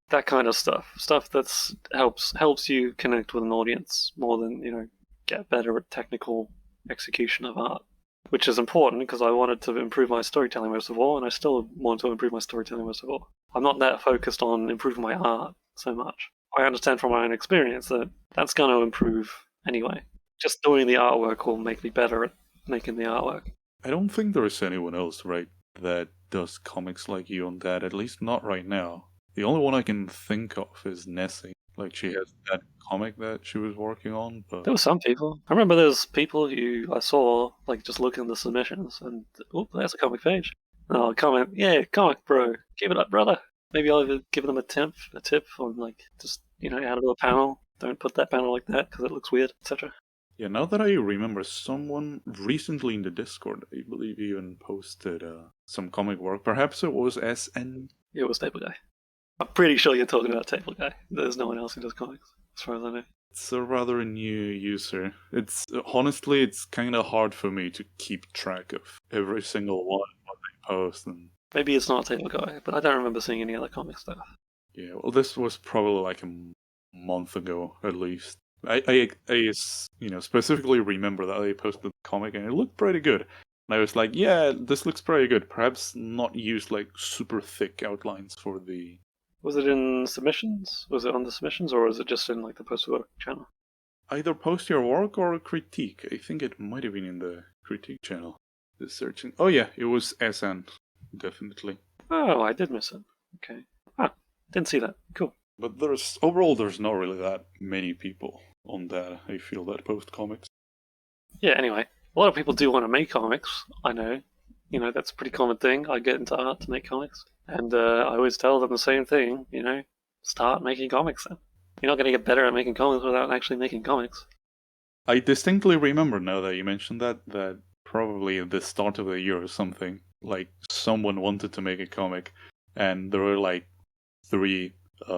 that kind of stuff. Stuff that's helps you connect with an audience more than, get better at technical execution of art. Which is important because I wanted to improve my storytelling most of all, and I still want to improve my storytelling most of all. I'm not that focused on improving my art so much. I understand from my own experience that that's going to improve anyway. Just doing the artwork will make me better at making the artwork. I don't think there's anyone else, right, that does comics like you on that, at least not right now. The only one I can think of is Nessie. Like, she has that comic that she was working on, but... There were some people. I remember there was people who I saw, like, just looking at the submissions, and, there's a comic page. And I'll comment, yeah, comic, bro. Keep it up, brother. Maybe I'll even give them a tip on, like, just, how to do a panel. Don't put that panel like that because it looks weird, etc. Yeah, now that I remember, someone recently in the Discord, I believe, even posted some comic work. Perhaps it was SN? It was Table Guy. I'm pretty sure you're talking about Table Guy. There's no one else who does comics, as far as I know. It's a rather new user. Honestly, it's kind of hard for me to keep track of every single one what they post. And maybe it's not Table Guy, but I don't remember seeing any other comic stuff. Yeah, well, this was probably like a month ago, at least. I specifically remember that I posted the comic and it looked pretty good. And I was like, yeah, this looks pretty good. Perhaps not use like super thick outlines for the... Was it in submissions? Was it on the submissions, or was it just in like the post-work channel? Either post your work or a critique. I think it might have been in the critique channel. The searching. Oh yeah, it was SN, definitely. Oh, I did miss it. Okay. Didn't see that. Cool. But there's not really that many people on that, I feel, that post comics. Yeah, anyway. A lot of people do want to make comics, I know. That's a pretty common thing. I get into art to make comics. And I always tell them the same thing, start making comics then. You're not going to get better at making comics without actually making comics. I distinctly remember now that you mentioned that probably at the start of the year or something, like someone wanted to make a comic and there were like 3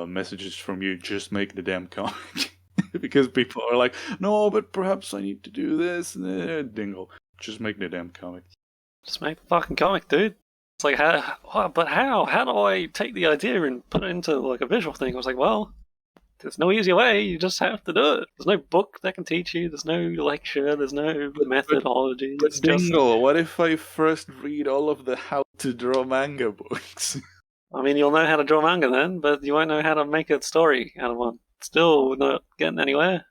messages from you, just make the damn comic. Because people are like, no, but perhaps I need to do this. Dingle, just make the damn comic. Just make the fucking comic, dude. It's like, how? How do I take the idea and put it into like a visual thing? I was like, well, there's no easy way. You just have to do it. There's no book that can teach you. There's no lecture. There's no methodology. But Dingle, what if I first read all of the how to draw manga books? I mean, you'll know how to draw manga then, but you won't know how to make a story out of one. Still not getting anywhere.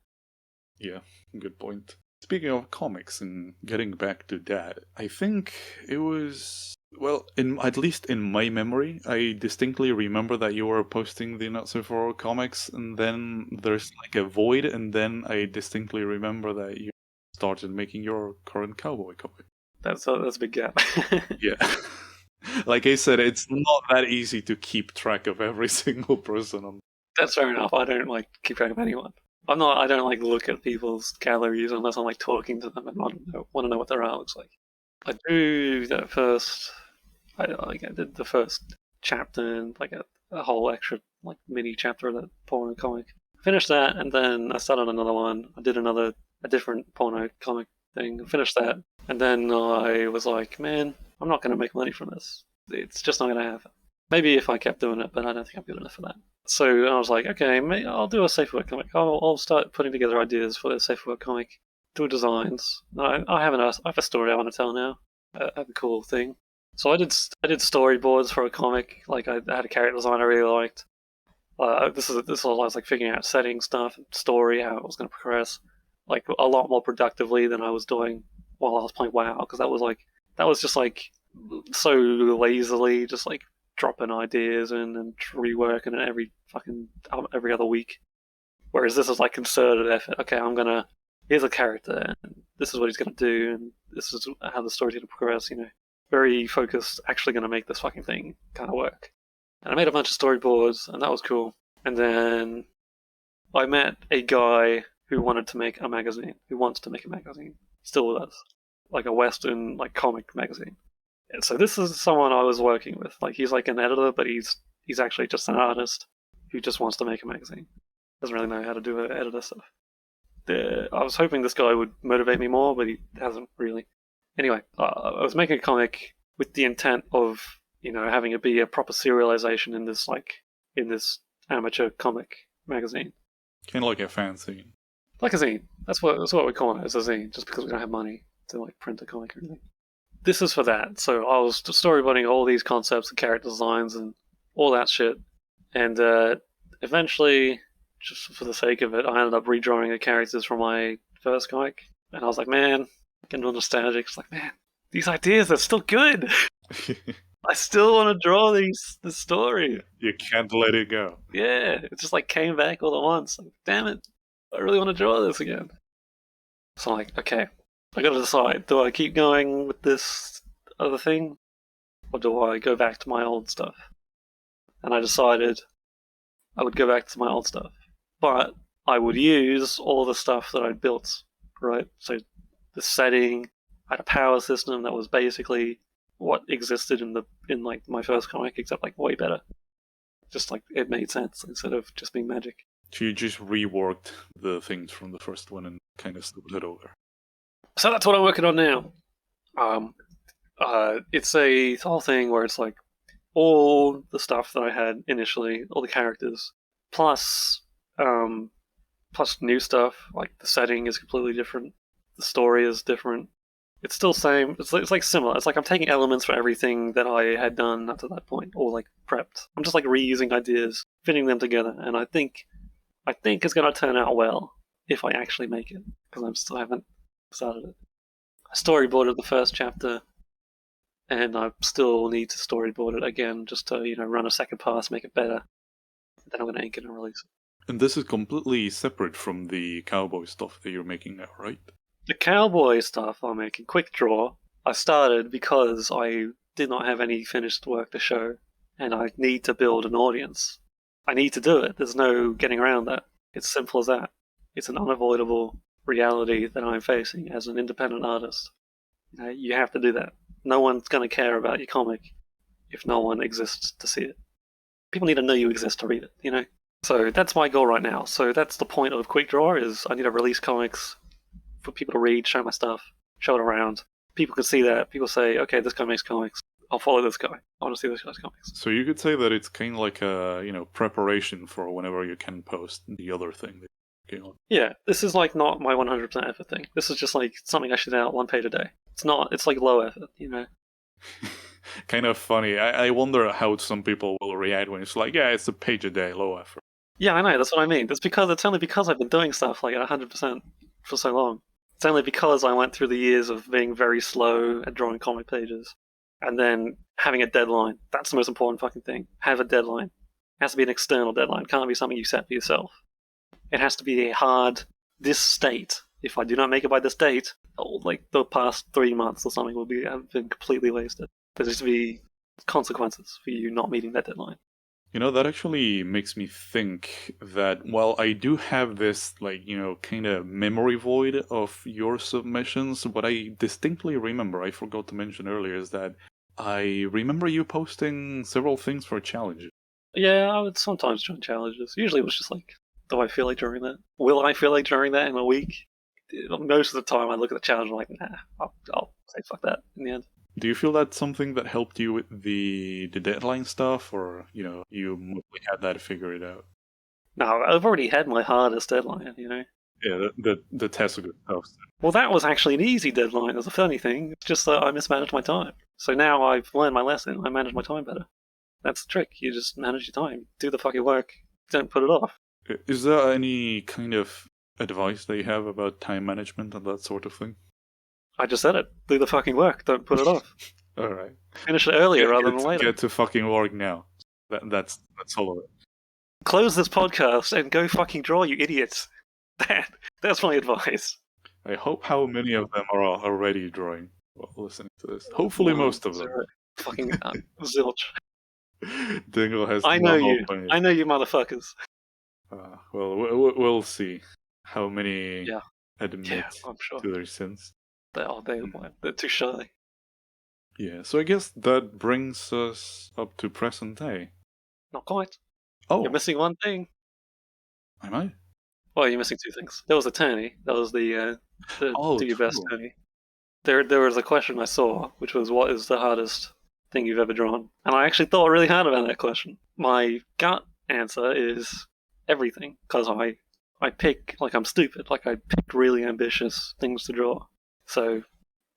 Yeah, good point. Speaking of comics and getting back to that, I think it was... Well, at least in my memory, I distinctly remember that you were posting the nsfw comics, and then there's like a void, and then I distinctly remember that you started making your current cowboy comic. That's a big gap. Yeah. Like I said, it's not that easy to keep track of every single person on. That's fair enough. I don't keep track of anyone. I don't look at people's galleries unless I'm talking to them and want to know what their art looks like. I do that first. I did the first chapter and a whole extra mini chapter of that porno comic. Finished that, and then I started another one. I did a different porno comic thing. I finished that, and then I was like, man, I'm not going to make money from this. It's just not going to happen. Maybe if I kept doing it, but I don't think I'm good enough for that. So I was like, okay, maybe I'll do a safe work comic. I'll start putting together ideas for a safe work comic. Do designs. I have a story I want to tell now. I have a cool thing. So I did storyboards for a comic. I had a character design I really liked. This was I was figuring out setting stuff, story, how it was going to progress, a lot more productively than I was doing while I was playing WoW, because that was just like so lazily, just like dropping ideas and reworking it every other week. Whereas this is like concerted effort. Okay, here's a character, and this is what he's gonna do, and this is how the story's gonna progress. Very focused. Actually, gonna make this fucking thing kind of work. And I made a bunch of storyboards, and that was cool. And then I met a guy who wanted to make a magazine. Who wants to make a magazine? Still does, like a Western comic magazine. And so this is someone I was working with. Like he's like an editor, but he's actually just an artist who just wants to make a magazine. Doesn't really know how to do editor stuff. I was hoping this guy would motivate me more, but he hasn't really. Anyway, I was making a comic with the intent of having it be a proper serialization in this amateur comic magazine. Kind of like a fanzine. Like a zine. That's what we call it, as a zine, just because we don't have money to print a comic or anything. This is for that. So I was storyboarding all these concepts and character designs and all that shit. And eventually, just for the sake of it, I ended up redrawing the characters from my first comic. And I was like, man, getting all nostalgic. It's like, man, these ideas are still good. I still want to draw this story. You can't let it go. Yeah, it just came back all at once. Like, damn it, I really want to draw this again. So I'm like, okay, I gotta decide. Do I keep going with this other thing? Or do I go back to my old stuff? And I decided I would go back to my old stuff. But I would use all the stuff that I'd built, right? So the setting, I had a power system that was basically what existed in my first comic, except way better. Just it made sense instead of just being magic. So you just reworked the things from the first one and kind of slipped it over. So that's what I'm working on now. It's a whole thing where it's all the stuff that I had initially, all the characters, plus new stuff. Like the setting is completely different, the story is different. It's still same. It's similar. It's I'm taking elements from everything that I had done up to that point, or prepped. I'm just reusing ideas, fitting them together, and I think it's gonna turn out well if I actually make it, because I still haven't started it. I storyboarded the first chapter, and I still need to storyboard it again just to run a second pass, make it better. Then I'm gonna ink it and release it. And this is completely separate from the cowboy stuff that you're making now, right? The cowboy stuff I'm making, Quickdraw, I started because I did not have any finished work to show, and I need to build an audience. I need to do it. There's no getting around that. It's simple as that. It's an unavoidable reality that I'm facing as an independent artist. You have to do that. No one's going to care about your comic if no one exists to see it. People need to know you exist to read it, So that's my goal right now. So that's the point of Quickdraw, is I need to release comics for people to read, show my stuff, show it around. People can see that. People say, okay, this guy makes comics. I'll follow this guy. I want to see this guy's comics. So you could say that it's kind of like a, preparation for whenever you can post the other thing that you're working on. Yeah, this is not my 100% effort thing. This is just something I should out 1 page a day. It's not, it's low effort, Kind of funny. I wonder how some people will react when it's yeah, it's a page a day, low effort. Yeah, I know, that's what I mean. It's only because I've been doing stuff at 100% for so long. It's only because I went through the years of being very slow at drawing comic pages, and then having a deadline. That's the most important fucking thing. Have a deadline. It has to be an external deadline. It can't be something you set for yourself. It has to be a hard, this date. If I do not make it by this date, the past 3 months or something have been completely wasted. There's just to be consequences for you not meeting that deadline. That actually makes me think that while I do have this, kind of memory void of your submissions, what I distinctly remember, I forgot to mention earlier, is that I remember you posting several things for challenges. Yeah, I would sometimes join challenges. Usually it was just do I feel like drawing that? Will I feel like drawing that in a week? Most of the time I look at the challenge and I'm nah, I'll say fuck that in the end. Do you feel that's something that helped you with the deadline stuff, or, you mostly had that figured out? No, I've already had my hardest deadline, Yeah, the Tezuka stuff. Well, that was actually an easy deadline. That's a funny thing. It's just that I mismanaged my time. So now I've learned my lesson. I manage my time better. That's the trick. You just manage your time. Do the fucking work. Don't put it off. Is there any kind of advice that you have about time management and that sort of thing? I just said it. Do the fucking work. Don't put it off. All right. Finish it earlier rather than later. Get to fucking work now. That's all of it. Close this podcast and go fucking draw, you idiots. That's my advice. I hope how many of them are already drawing while listening to this. Hopefully most of them. Fucking zilch. Dingle has I know you. I know you motherfuckers. Well, we'll see how many admit I'm sure. to their sins. They're too shy. Yeah, so I guess that brings us up to present day. Not quite. Oh. You're missing one thing. Am I? Well, you're missing two things. There was a tourney. That was the do your best tourney. There was a question I saw, which was, what is the hardest thing you've ever drawn? And I actually thought really hard about that question. My gut answer is everything, because I pick, like, I'm stupid. Like, I pick really ambitious things to draw. So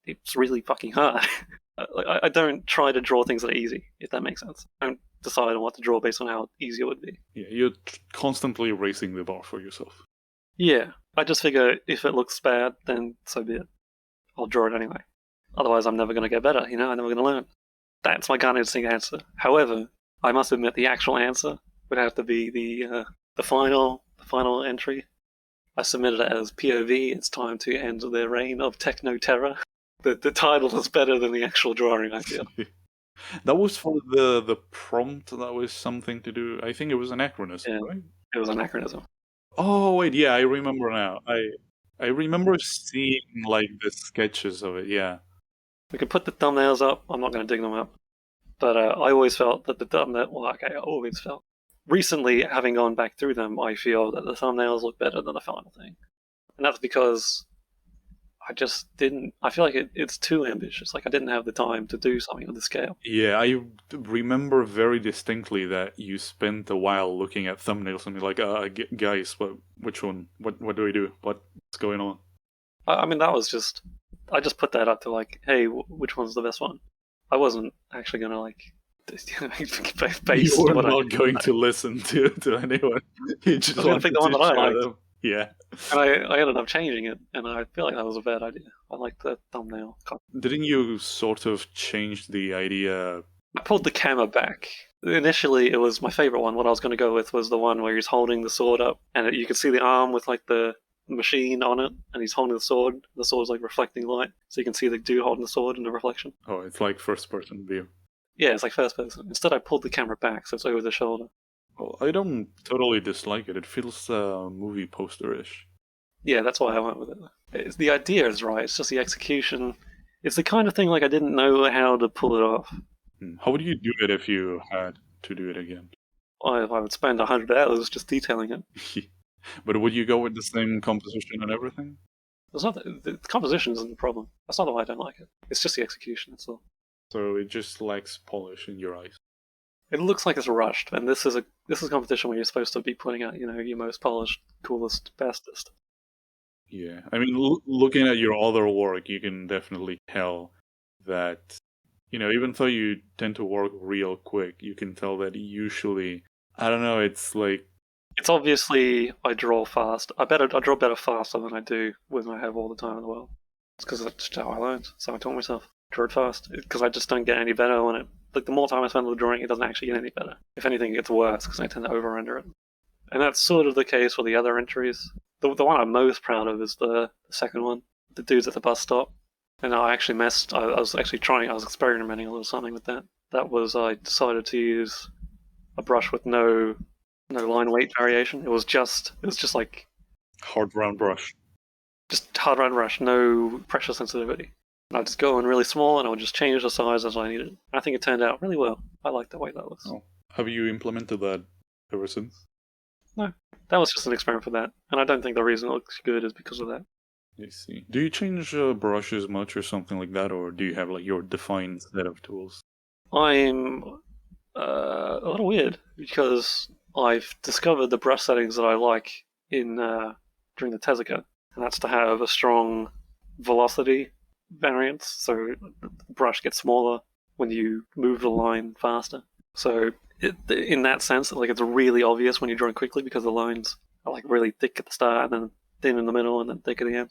it's really fucking hard. I don't try to draw things that are easy, if that makes sense. I don't decide on what to draw based on how easy it would be. Yeah, you're constantly raising the bar for yourself. Yeah, I just figure if it looks bad, then so be it. I'll draw it anyway. Otherwise, I'm never going to get better, I'm never going to learn. That's my gut instinct answer. However, I must admit the actual answer would have to be the final entry. I submitted it as POV, it's time to end the reign of techno-terror. The title is better than the actual drawing, I feel. That was for the prompt, that was something to do, I think it was anachronism, right? It was anachronism. Oh, wait, yeah, I remember now. I remember seeing, like, the sketches of it, yeah. We could put the thumbnails up, I'm not going to dig them up. But I always felt that the thumbnail, I always felt. Recently, having gone back through them, I feel that the thumbnails look better than the final thing. And that's because I just didn't. I feel like it's too ambitious. Like, I didn't have the time to do something on the scale. Yeah, I remember very distinctly that you spent a while looking at thumbnails and be like, guys, which one? What do we do? What's going on? I mean, that was just. I just put that up to, like, hey, which one's the best one? I wasn't actually going to, like. You were not going to listen to anyone. You just wanted to pick the one that I liked. Them. Yeah. And I ended up changing it, and I feel like that was a bad idea. I liked the thumbnail. Didn't you sort of change the idea? I pulled the camera back. Initially, it was my favorite one. What I was going to go with was the one where he's holding the sword up, and you could see the arm with, like, the machine on it, and he's holding the sword. The sword's, like, reflecting light, so you can see the dude holding the sword in the reflection. Oh, it's like first-person view. Yeah, it's like first person. Instead, I pulled the camera back, so it's over the shoulder. Well, I don't totally dislike it. It feels movie poster-ish. Yeah, that's why I went with it. The idea is right. It's just the execution. It's the kind of thing, like, I didn't know how to pull it off. How would you do it if you had to do it again? I would spend 100 hours just detailing it. But would you go with the same composition and everything? The composition isn't the problem. That's not why I don't like it. It's just the execution, that's all. So it just lacks polish in your eyes. It looks like it's rushed, and this is a competition where you're supposed to be putting out, your most polished, coolest, bestest. Yeah, I mean, looking at your other work, you can definitely tell that, even though you tend to work real quick, you can tell that usually, I don't know, it's like... It's obviously I draw fast. I draw better faster than I do when I have all the time in the world. It's because that's just how I learned, so I taught myself. Draw it fast, because I just don't get any better when it... Like, the more time I spend on the drawing, it doesn't actually get any better. If anything, it gets worse, because I tend to over-render it. And that's sort of the case with the other entries. The one I'm most proud of is the second one. The dude's at the bus stop. And I actually I was experimenting a little something with that. That was, I decided to use a brush with no line weight variation. It was just like... Hard round brush. Just hard round brush, no pressure sensitivity. And I'd just go in really small, and I would just change the size as I needed. I think it turned out really well. I like the way that looks. Oh. Have you implemented that ever since? No. That was just an experiment for that. And I don't think the reason it looks good is because of that. I see. Do you change brushes much or something like that, or do you have, like, your defined set of tools? I'm a little weird, because I've discovered the brush settings that I like during the Tezuka. And that's to have a strong velocity variance, so the brush gets smaller when you move the line faster. So in that sense, like, it's really obvious when you're drawing quickly, because the lines are, like, really thick at the start, and then thin in the middle, and then thick at the end.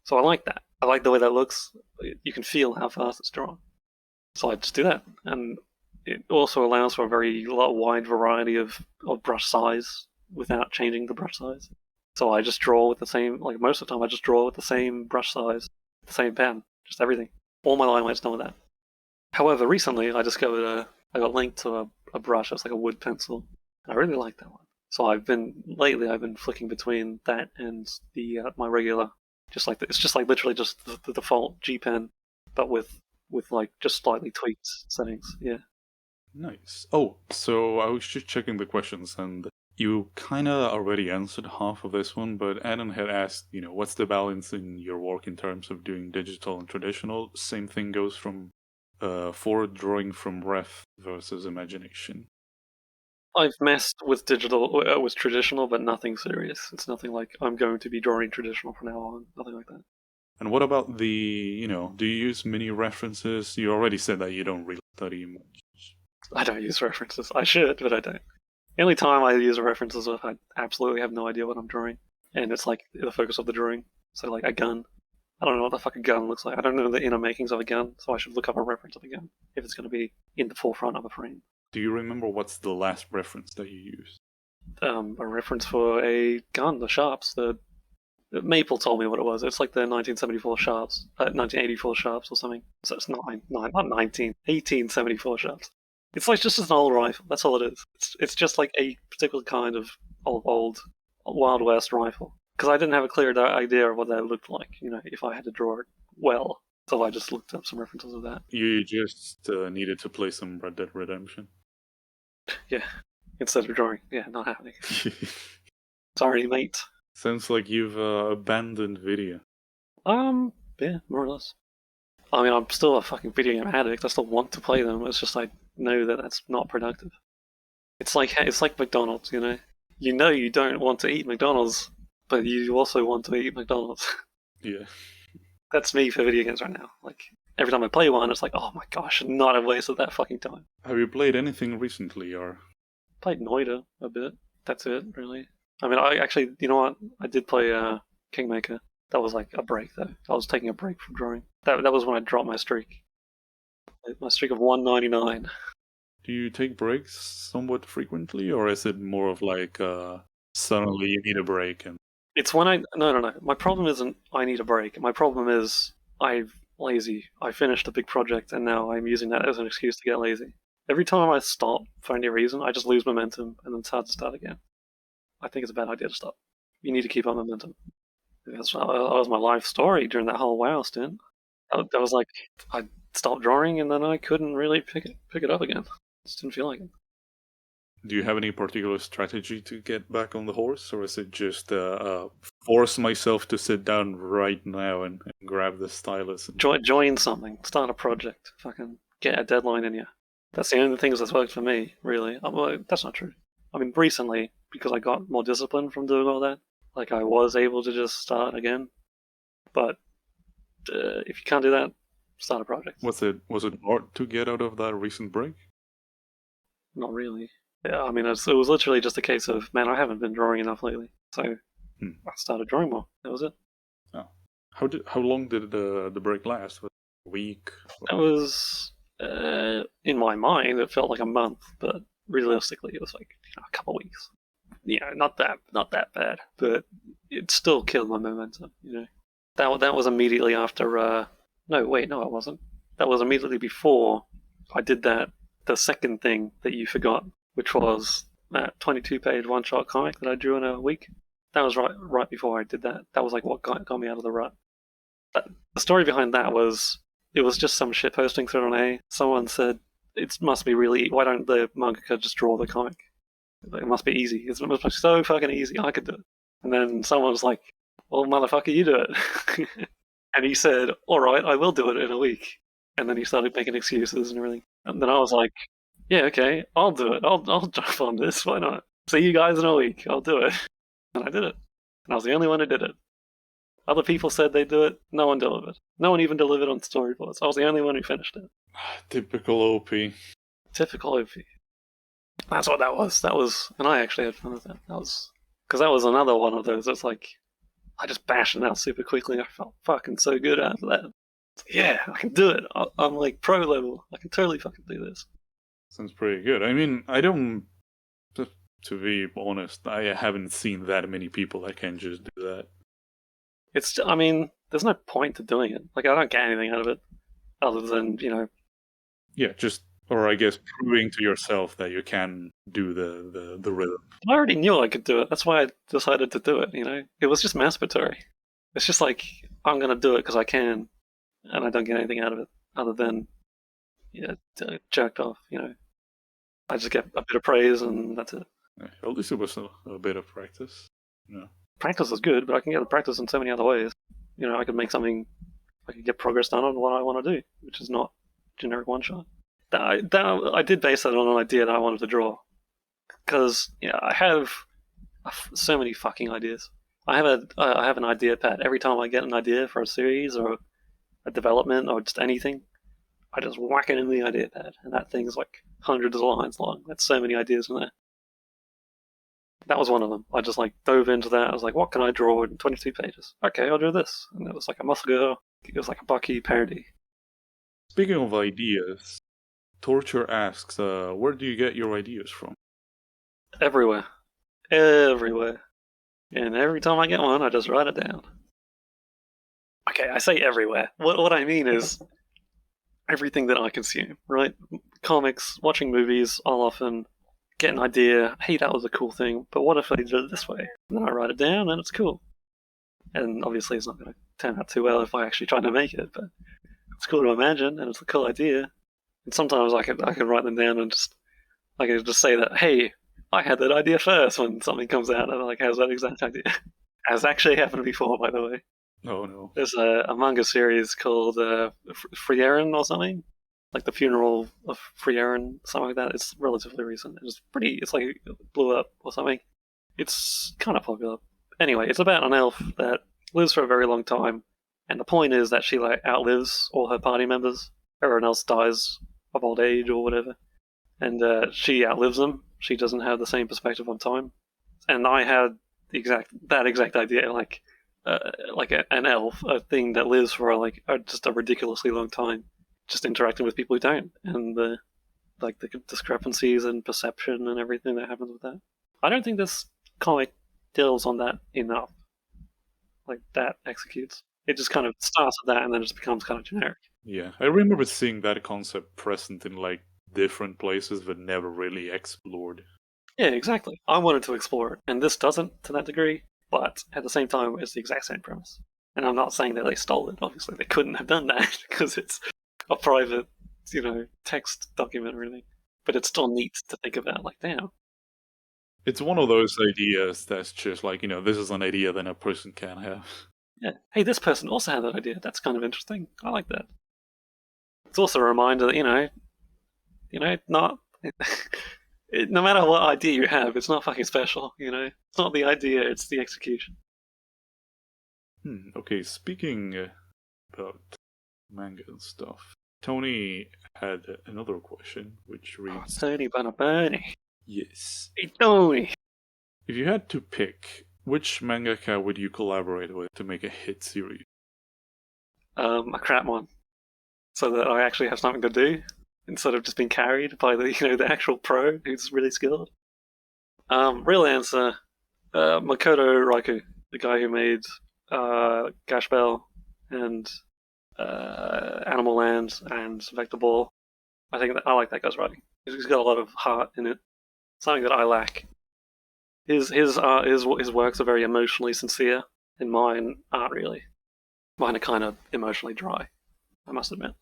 So I like that. I like the way that looks. You can feel how fast it's drawn. So I just do that. And it also allows for a very wide variety of brush size without changing the brush size. So I just draw with the same, like most of the time I just draw with the same brush size, the same pen, just everything. All my line weights done with that. However, recently I discovered I got linked to a brush that's like a wood pencil. I really like that one. So lately I've been flicking between that and the my regular, it's just like literally just the default G pen, but with like just slightly tweaked settings. Yeah. Nice. Oh, so I was just checking the questions, and you kind of already answered half of this one, but Adam had asked, what's the balance in your work in terms of doing digital and traditional? Same thing goes for drawing from ref versus imagination. I've messed with with traditional, but nothing serious. It's nothing like I'm going to be drawing traditional from now on. Nothing like that. And what about do you use mini references? You already said that you don't really study much. I don't use references. I should, but I don't. The only time I use references is if I absolutely have no idea what I'm drawing, and it's like the focus of the drawing. So like a gun. I don't know what the fuck a gun looks like. I don't know the inner makings of a gun, so I should look up a reference of a gun if it's going to be in the forefront of a frame. Do you remember what's the last reference that you used? A reference for a gun, the Sharps. The Maple told me what it was. It's like the 1974 Sharps, 1984 Sharps or something. So it's not 1874 Sharps. It's like just an old rifle. That's all it is. It's just like a particular kind of old Wild West rifle. Because I didn't have a clear idea of what that looked like, if I had to draw it well. So I just looked up some references of that. You just needed to play some Red Dead Redemption. Yeah, instead of drawing. Yeah, not happening. Sorry, mate. Sounds like you've abandoned video. Yeah, more or less. I mean, I'm still a fucking video game addict. I still want to play them. It's just I know that that's not productive. It's like McDonald's, You know you don't want to eat McDonald's, but you also want to eat McDonald's. Yeah. That's me for video games right now. Like, every time I play one, it's like, oh my gosh, I should not have wasted that fucking time. Have you played anything recently, or? Played Noida a bit. That's it, really. I mean, I actually, you know what? I did play Kingmaker. That was like a break, though. I was taking a break from drawing. That was when I dropped my streak. My streak of 199. Do you take breaks somewhat frequently, or is it more of like suddenly you need a break? And it's when No. My problem isn't I need a break. My problem is I'm lazy. I finished a big project, and now I'm using that as an excuse to get lazy. Every time I stop for any reason, I just lose momentum, and then it's hard to start again. I think it's a bad idea to stop. You need to keep up momentum. That was my life story during that whole WoW stint. That was like, I stopped drawing, and then I couldn't really pick it up again. Just didn't feel like it. Do you have any particular strategy to get back on the horse, or is it just force myself to sit down right now and grab the stylus? Join something. Start a project. Fucking get a deadline in you. That's the only things that's worked for me, really. Well, that's not true. I mean, recently, because I got more discipline from doing all that, like I was able to just start again. But if you can't do that, start a project. Was it hard to get out of that recent break? Not really. Yeah, I mean, it was literally just a case of, man, I haven't been drawing enough lately, so I started drawing more. That was it. Oh, how long did the break last? Was it a week? That was in my mind, it felt like a month, but realistically, it was like a couple of weeks. Not that bad, but it still killed my momentum. That was immediately after. No, it wasn't. That was immediately before I did that. The second thing that you forgot, which was that 22-page one-shot comic that I drew in a week. That was right before I did that. That was like what got me out of the rut. The story behind that was, it was just some shit posting thread on A. Someone said, it must be really, why don't the mangaka just draw the comic? It must be easy. It must be so fucking easy. I could do it. And then someone was like, well, motherfucker, you do it. And he said, all right, I will do it in a week. And then he started making excuses and everything. And then I was like, yeah, okay, I'll do it. I'll jump on this. Why not? See you guys in a week. I'll do it. And I did it. And I was the only one who did it. Other people said they'd do it. No one delivered. No one even delivered on storyboards. I was the only one who finished it. Typical OP. Typical OP. That's what that was. And I actually had fun with that. Because that was another one of those. It's like, I just bashed it out super quickly. I felt fucking so good after that. Yeah, I can do it. I'm like pro level. I can totally fucking do this. Sounds pretty good. I mean, I don't. To be honest, I haven't seen that many people that can just do that. I mean, there's no point to doing it. Like, I don't get anything out of it other than, Yeah, just, or I guess proving to yourself that you can do the rhythm. I already knew I could do it. That's why I decided to do it, It was just masturbatory. It's just like, I'm going to do it because I can, and I don't get anything out of it other than, jerked off, I just get a bit of praise and that's it. Yeah, at least it was a bit of practice. Practice is good, but I can get the practice in so many other ways. I could make something, I could get progress done on what I want to do, which is not generic one shot. I did base that on an idea that I wanted to draw, because I have so many fucking ideas. I have an idea pad. Every time I get an idea for a series or a development or just anything, I just whack it in the idea pad, and that thing's like hundreds of lines long. That's so many ideas in there. That was one of them. I just dove into that. I was like, what can I draw in 22 pages? Okay, I'll draw this. And it was like a muscle girl. It was like a Bucky parody. Speaking of ideas, Torture asks, where do you get your ideas from? Everywhere. Everywhere. And every time I get one, I just write it down. Okay, I say everywhere. What I mean is everything that I consume, right? Comics, watching movies, I'll often get an idea, hey, that was a cool thing, but what if I did it this way? And then I write it down and it's cool. And obviously it's not going to turn out too well if I actually try to make it, but it's cool to imagine and it's a cool idea. And sometimes I can write them down and I can just say that, hey, I had that idea first when something comes out and has that exact idea. Has actually happened before, by the way. Oh no. There's a manga series called Frieren or something. Like the funeral of Frieren, something like that. It's relatively recent. It's like it blew up or something. It's kind of popular. Anyway, it's about an elf that lives for a very long time, and the point is that she outlives all her party members. Everyone else dies of old age or whatever, and she outlives them. She doesn't have the same perspective on time. And I had that exact idea, an elf, a thing that lives for just a ridiculously long time, just interacting with people who don't, and the discrepancies in perception and everything that happens with that. I don't think this comic deals on that enough. That executes. It just kind of starts with that and then it just becomes kind of generic. Yeah, I remember seeing that concept present in different places but never really explored. Yeah, exactly. I wanted to explore it, and this doesn't to that degree, but at the same time it's the exact same premise. And I'm not saying that they stole it, obviously they couldn't have done that because it's a private, text document or anything. But it's still neat to think about, damn. It's one of those ideas that's just this is an idea that a person can have. Yeah. Hey, this person also had that idea. That's kind of interesting. I like that. It's also a reminder that, not... no matter what idea you have, it's not fucking special, It's not the idea, it's the execution. Okay, speaking about manga and stuff, Tony had another question, which reads... Tony Bunny. Yes. Hey, Tony! If you had to pick, which mangaka would you collaborate with to make a hit series? A crap one. So that I actually have something to do, instead of just being carried by the actual pro who's really skilled. Real answer, Makoto Raikou, the guy who made Gash Bell and Animal Land and Vector Ball. I like that guy's writing. He's got a lot of heart in it. Something that I lack. His works are very emotionally sincere, and mine aren't really. Mine are kind of emotionally dry, I must admit.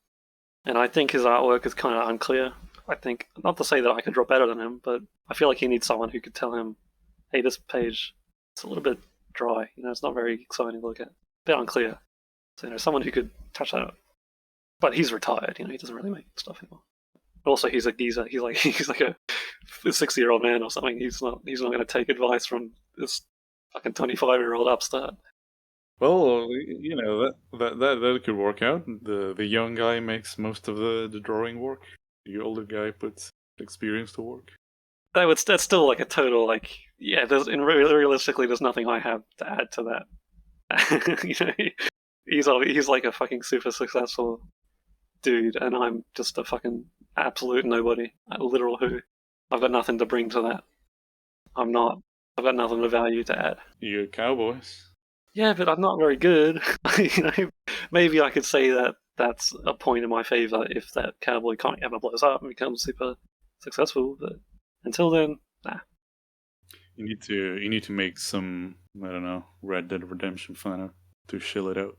And I think his artwork is kind of unclear. I think, not to say that I could draw better than him, but I feel like he needs someone who could tell him, hey, this page, it's a little bit dry, it's not very exciting to look at. A bit unclear. So, someone who could touch that up. But he's retired, he doesn't really make stuff anymore. Also, he's like a 60-year-old man or something. He's not going to take advice from this fucking 25-year-old upstart. Well, that could work out. The young guy makes most of the drawing work. The older guy puts experience to work. That's still a total realistically, there's nothing I have to add to that. You know, he's like a fucking super successful dude, and I'm just a fucking absolute nobody, a literal who. I've got nothing to bring to that. I'm not. I've got nothing of value to add. You're cowboys. Yeah, but I'm not very good. You know, maybe I could say that that's a point in my favor if that cowboy comic ever blows up and becomes super successful. But until then, nah. You need to make some, I don't know, Red Dead Redemption fan art to shill it out.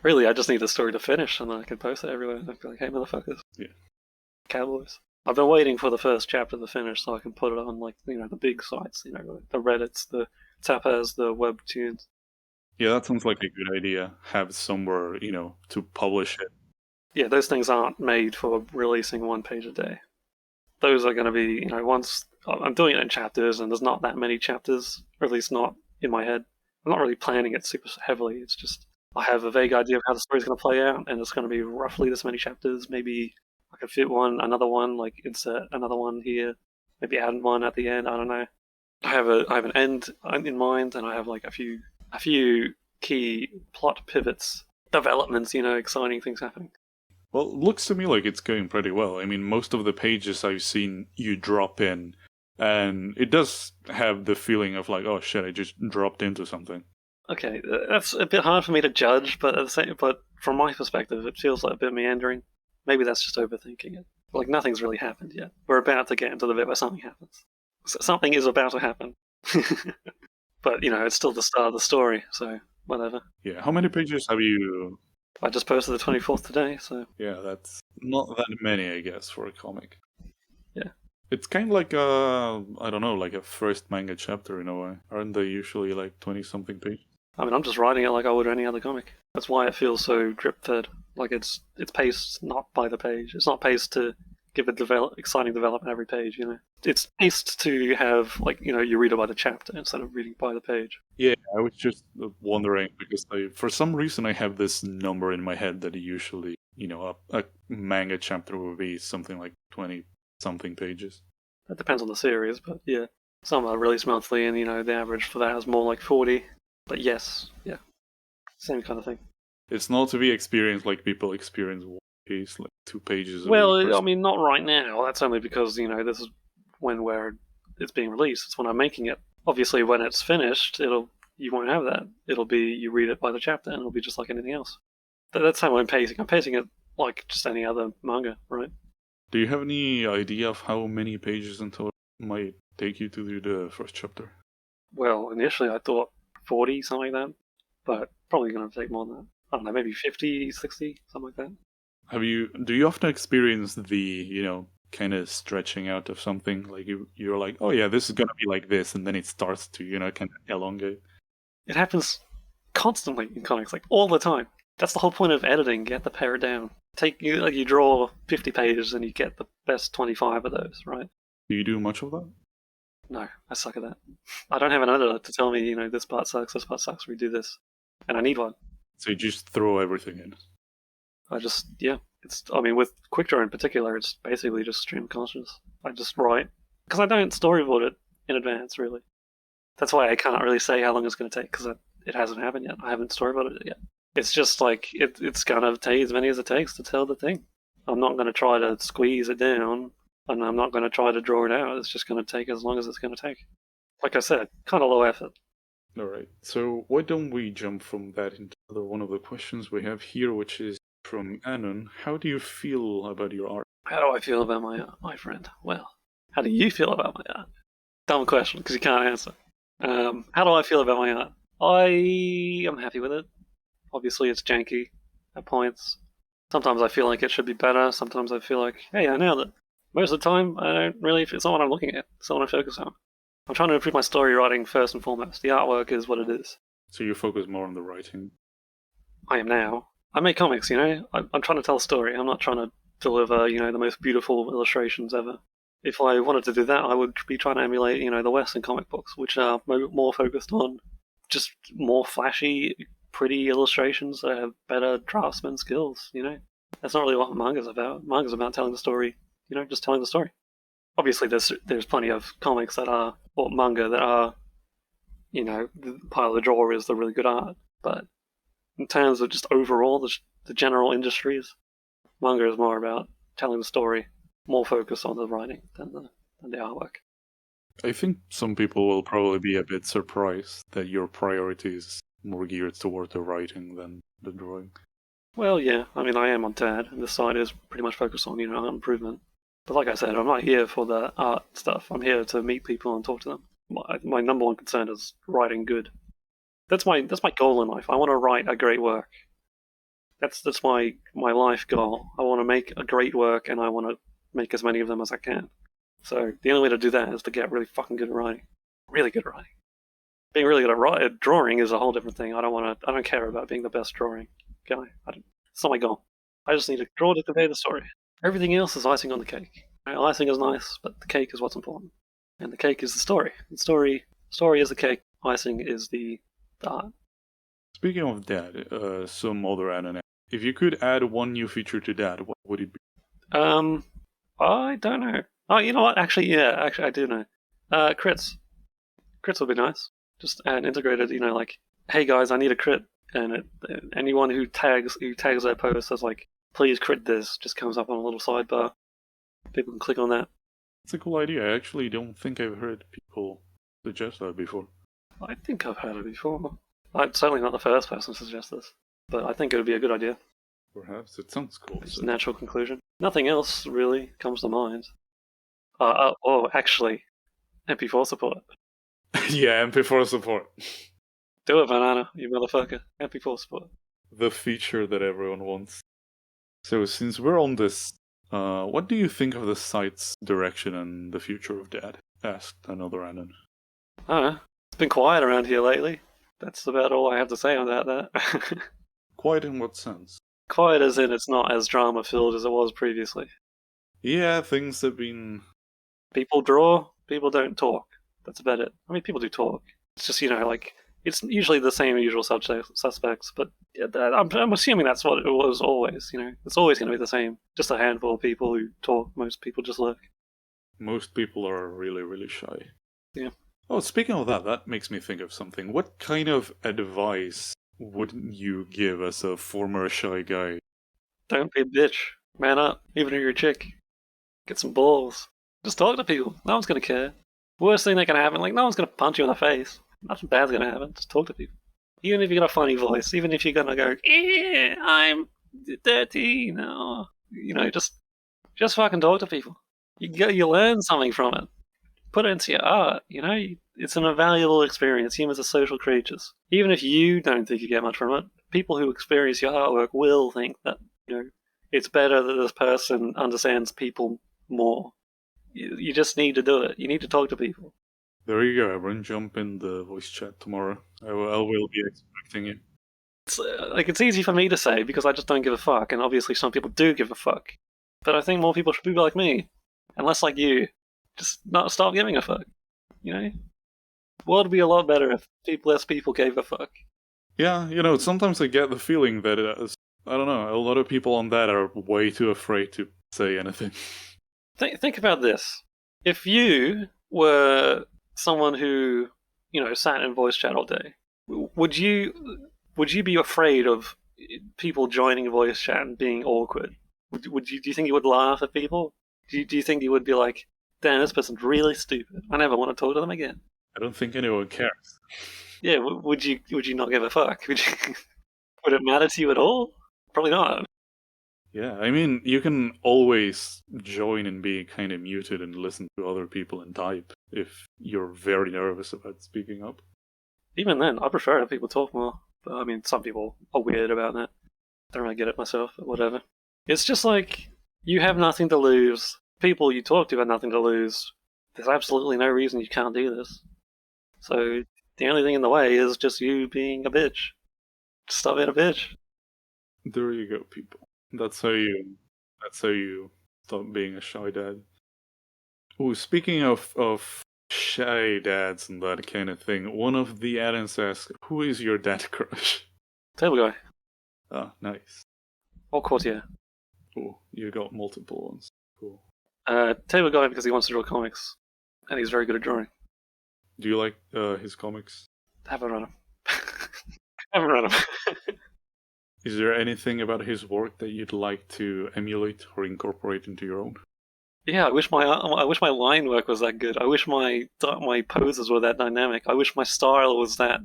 Really, I just need the story to finish, and then I can post it everywhere. And be like, "Hey, motherfuckers, Yeah. cowboys." I've been waiting for the first chapter to finish so I can put it on, like, you know, the big sites, you know, like the Reddits, the Tapas, the Webtoons. Yeah, that sounds like a good idea. Have somewhere, you know, to publish it. Yeah, those things aren't made for releasing one page a day. Those are going to be, you know, once I'm doing it in chapters, and there's not that many chapters, or at least not in my head. I'm not really planning it super heavily. It's just I have a vague idea of how the story's going to play out, and it's going to be roughly this many chapters. Maybe I could fit another one, like insert another one here, maybe add one at the end. I don't know. I have an end in mind, and I have like a few key plot pivots, developments, you know, exciting things happening. Well, it looks to me like it's going pretty well. I mean, most of the pages I've seen you drop in, and it does have the feeling of like, oh shit, I just dropped into something. Okay, that's a bit hard for me to judge, but from my perspective, it feels like a bit meandering. Maybe that's just overthinking it. Like, nothing's really happened yet. We're about to get into the bit where something happens. Something is about to happen. But, you know, it's still the start of the story, so whatever. Yeah, how many pages have you? I just posted the 24th today, so... Yeah, that's not that many, I guess, for a comic. Yeah. It's kind of like I don't know, like a first manga chapter in a way. Aren't they usually like 20-something pages? I mean, I'm just writing it like I would any other comic. That's why it feels so drip-fed. Like, it's paced not by the page. It's not paced to give a exciting development every page, you know. It's paced to have, like, you know, you read it by the chapter instead of reading by the page. Yeah, I was just wondering because for some reason I have this number in my head that usually, you know, a manga chapter would be something like 20-something pages. That depends on the series, but yeah. Some are released monthly, and, you know, the average for that is more like 40. But yes, yeah. Same kind of thing. It's not to be experienced like people experience One Piece, like 2 pages a Well, week. I mean, not right now. That's only because, you know, this is where it's being released. It's when I'm making it. Obviously, when it's finished, you won't have that. It'll be, you read it by the chapter, and it'll be just like anything else. That's how I'm pacing. I'm pacing it like just any other manga, right? Do you have any idea of how many pages until it might take you to do the first chapter? Well, initially I thought 40, something like that, but probably going to take more than that. I don't know, maybe 50, 60, something like that. Do you often experience the, you know, kind of stretching out of something? Like you're like, oh yeah, this is going to be like this, and then it starts to, you know, kind of elongate? It happens constantly in comics, like all the time. That's the whole point of editing, get the pare down. You draw 50 pages and you get the best 25 of those, right? Do you do much of that? No, I suck at that. I don't have an editor to tell me, you know, this part sucks, redo this. And I need one. So you just throw everything in? I mean, with Quickdraw in particular, it's basically just stream of consciousness. I just write. Because I don't storyboard it in advance, really. That's why I can't really say how long it's going to take, because it hasn't happened yet. I haven't storyboarded it yet. It's just like, it's going to take as many as it takes to tell the thing. I'm not going to try to squeeze it down, and I'm not going to try to draw it out. It's just going to take as long as it's going to take. Like I said, kind of low effort. Alright, so why don't we jump from that into one of the questions we have here, which is from Anon. How do you feel about your art? How do I feel about my art, my friend? Well, how do you feel about my art? Dumb question, because you can't answer. How do I feel about my art? I am happy with it. Obviously, it's janky at points. Sometimes I feel like it should be better. Sometimes I feel like, hey, I nailed it. Most of the time, I don't really. It's not what I'm looking at. It's not what I focus on. I'm trying to improve my story writing first and foremost. The artwork is what it is. So you focus more on the writing? I am now. I make comics, you know? I'm trying to tell a story. I'm not trying to deliver, you know, the most beautiful illustrations ever. If I wanted to do that, I would be trying to emulate, you know, the Western comic books, which are more focused on just more flashy, pretty illustrations that have better draftsman skills, you know? That's not really what manga's about. Manga's about telling the story, you know, just telling the story. Obviously, there's plenty of comics that are, or manga that are, you know, part of the draw is the really good art. But in terms of just overall the general industries, manga is more about telling the story, more focused on the writing than the artwork. I think some people will probably be a bit surprised that your priority is more geared toward the writing than the drawing. Well, yeah, I mean, I am on DAD, and this side is pretty much focused on, art improvement. But like I said, I'm not here for the art stuff. I'm here to meet people and talk to them. My number one concern is writing good. That's my goal in life. I want to write a great work. That's my life goal. I want to make a great work, and I want to make as many of them as I can. So the only way to do that is to get really fucking good at writing. Really good at writing. Being really good at drawing is a whole different thing. I don't care about being the best drawing guy. It's not my goal. I just need to draw to convey the story. Everything else is icing on the cake. Icing is nice, but the cake is what's important. And the cake is the story. The story is the cake. Icing is the art. Speaking of that, some other anime. If you could add one new feature to that, what would it be? I don't know. Oh, you know what? Actually, I do know. Crits. Crits would be nice. Just an integrated, like, hey guys, I need a crit, and anyone who tags their post as like, please crit this, just comes up on a little sidebar. People can click on that. It's a cool idea. I actually don't think I've heard people suggest that before. I think I've heard it before. I'm certainly not the first person to suggest this, but I think it would be a good idea. Perhaps. It sounds cool. It's a natural conclusion. Nothing else really comes to mind. Actually, MP4 support. Yeah, MP4 support. Do it, Banana, you motherfucker. MP4 support. The feature that everyone wants. So since we're on this, what do you think of the site's direction and the future of that? Asked another Anon. I don't know. It's been quiet around here lately. That's about all I have to say on that. Quiet in what sense? Quiet as in it's not as drama-filled as it was previously. Yeah, things have been... People draw, people don't talk. That's about it. I mean, people do talk. It's just, it's usually the same usual suspects, but I'm assuming that's what it was always, It's always going to be the same. Just a handful of people who talk. Most people just lurk. Most people are really, really shy. Yeah. Oh, speaking of that, that makes me think of something. What kind of advice wouldn't you give as a former shy guy? Don't be a bitch. Man up, even if you're a chick. Get some balls. Just talk to people. No one's going to care. Worst thing that can happen, no one's going to punch you in the face. Nothing bad's going to happen. Just talk to people. Even if you got a funny voice, even if you're going to go, I'm 13, no. Just fucking talk to people. You learn something from it. Put it into your art, It's an invaluable experience. Humans are social creatures. Even if you don't think you get much from it, people who experience your artwork will think that, it's better that this person understands people more. You just need to do it. You need to talk to people. There you go, everyone. Jump in the voice chat tomorrow. I will be expecting you. It's easy for me to say because I just don't give a fuck, and obviously some people do give a fuck. But I think more people should be like me, and less like you. Just not stop giving a fuck. The world would be a lot better if less people gave a fuck. Yeah, sometimes I get the feeling that I don't know, a lot of people on that are way too afraid to say anything. Think about this. If you were someone who, sat in voice chat all day, would you be afraid of people joining voice chat and being awkward? Do you think you would laugh at people? Do you think you would be like, damn, this person's really stupid. I never want to talk to them again. I don't think anyone cares. Yeah, would you not give a fuck? Would it matter to you at all? Probably not. Yeah, I mean, you can always join and be kind of muted and listen to other people and type if you're very nervous about speaking up. Even then, I prefer if people talk more. But I mean, some people are weird about that. Don't really get it myself, but whatever. It's just like, you have nothing to lose. People you talk to have nothing to lose. There's absolutely no reason you can't do this. So, the only thing in the way is just you being a bitch. Just stop being a bitch. There you go, people. That's how you stop being a shy dad. Oh, speaking of shy dads and that kind of thing, one of the add-ins asks, who is your dad crush? Table guy. Ah, nice. Or courtier. Oh, you got multiple ones. Cool. Table guy because he wants to draw comics. And he's very good at drawing. Do you like his comics? Have a run him. I haven't read him. Is there anything about his work that you'd like to emulate or incorporate into your own? Yeah, I wish my line work was that good. I wish my poses were that dynamic. I wish my style was that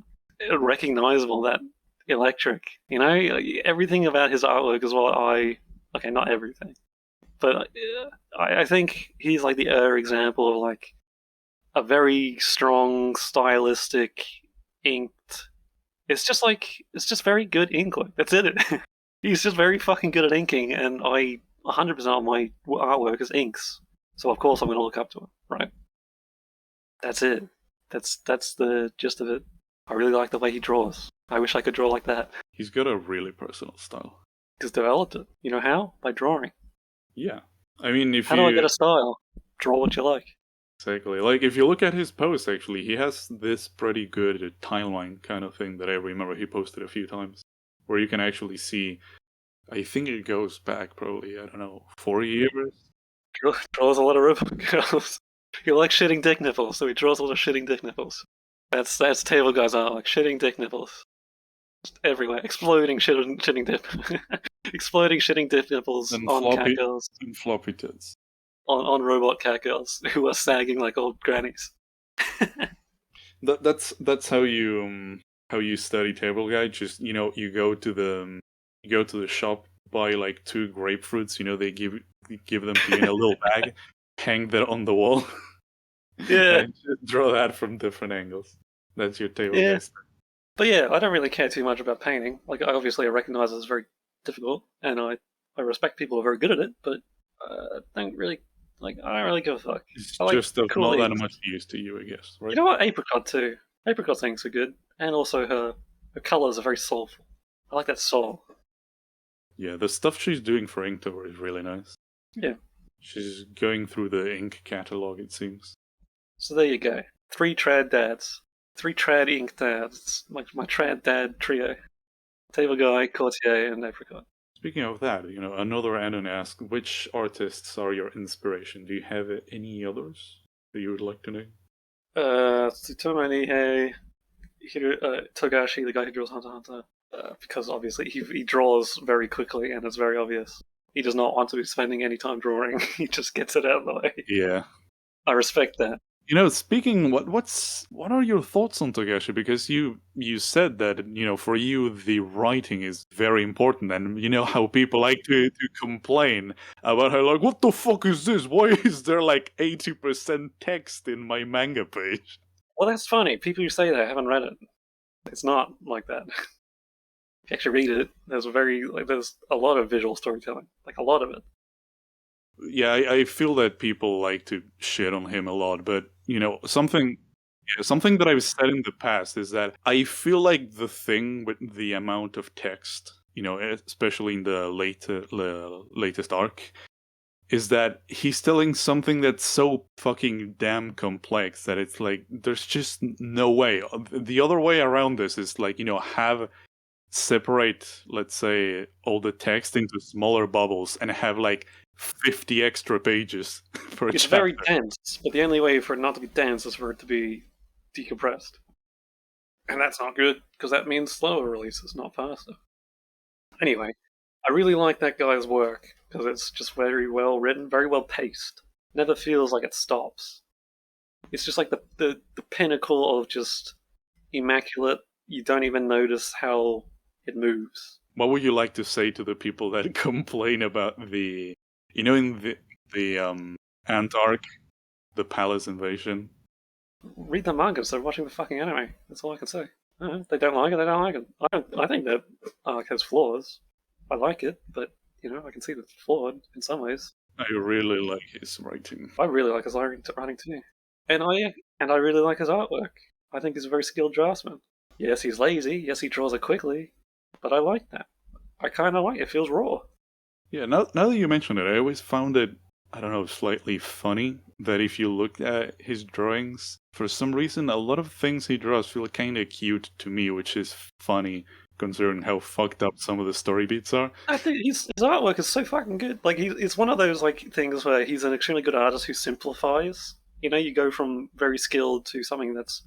recognizable, that electric. You know, everything about his artwork is what okay, not everything, but I think he's like the example of like a very strong, stylistic, inked. It's just very good ink work. That's it. He's just very fucking good at inking, and 100% of my artwork is inks. So of course I'm going to look up to him, right? That's it. That's the gist of it. I really like the way he draws. I wish I could draw like that. He's got a really personal style. He's developed it. You know how? By drawing. Yeah. I mean, How do I get a style? Draw what you like. Exactly. Like, if you look at his posts, actually, he has this pretty good timeline kind of thing that I remember he posted a few times, where you can actually see, I think it goes back probably, I don't know, 4 years? Draws a lot of ribbon girls. He likes shitting dick nipples, so he draws a lot of shitting dick nipples. That's Table Guy's art, like shitting dick nipples. Just everywhere. Exploding shitting dip. Exploding shitting dick nipples And on cat girls. And floppy tits. On robot cat girls who are sagging like old grannies. That's how you study Table Guy. Just, you go to the shop, buy like 2 grapefruits. They give them to you in a little bag, hang that on the wall. Yeah. And just draw that from different angles. That's your Table Guy. But yeah, I don't really care too much about painting. Like, I recognize it's very difficult, and I respect people who are very good at it, but I don't really give a fuck. It's like just of cool not that much use to you, I guess, right? You know what? Apricot too. Apricot things are good, and also her colors are very soulful. I like that soul. Yeah, the stuff she's doing for Inktober is really nice. Yeah. She's going through the ink catalog, it seems. So there you go. 3 trad dads. 3 trad ink dads. My trad dad trio. Table Guy, Courtier, and Apricot. Speaking of that, another Anon asked, which artists are your inspiration? Do you have any others that you would like to name? Tsutomu Nihei, Togashi, the guy who draws Hunter x Hunter, because obviously he draws very quickly and it's very obvious. He does not want to be spending any time drawing. He just gets it out of the way. Yeah. I respect that. Speaking, what are your thoughts on Togashi? Because you said that, for you the writing is very important, and how people like to complain about how, like, what the fuck is this? Why is there like 80% text in my manga page? Well, that's funny. People who say that haven't read it. It's not like that. If you actually read it, there's a lot of visual storytelling, like a lot of it. Yeah, I feel that people like to shit on him a lot, but something that I've said in the past is that I feel like the thing with the amount of text, especially in the latest arc, is that he's telling something that's so fucking damn complex that it's like there's just no way. The other way around this is like, separate, let's say, all the text into smaller bubbles and have like 50 extra pages for a It's chapter. very dense, but the only way for it not to be dense is for it to be decompressed. And that's not good, because that means slower releases, not faster. Anyway, I really like that guy's work, because it's just very well written, very well paced. Never feels like it stops. It's just like the pinnacle of just immaculate, you don't even notice how it moves. What would you like to say to the people that complain about the, in the Ant arc, the palace invasion? Read the manga instead of watching the fucking anime. That's all I can say. They don't like it, they don't like it. I think that arc has flaws. I like it, but, I can see that it's flawed in some ways. I really like his writing. I really like his writing too. And I really like his artwork. I think he's a very skilled draftsman. Yes, he's lazy. Yes, he draws it quickly. But I like that. I kind of like it. It feels raw. Yeah, now that you mention it, I always found it, I don't know, slightly funny that if you look at his drawings, for some reason, a lot of things he draws feel kind of cute to me, which is funny considering how fucked up some of the story beats are. I think his artwork is so fucking good. Like, it's one of those like things where he's an extremely good artist who simplifies. You go from very skilled to something that's.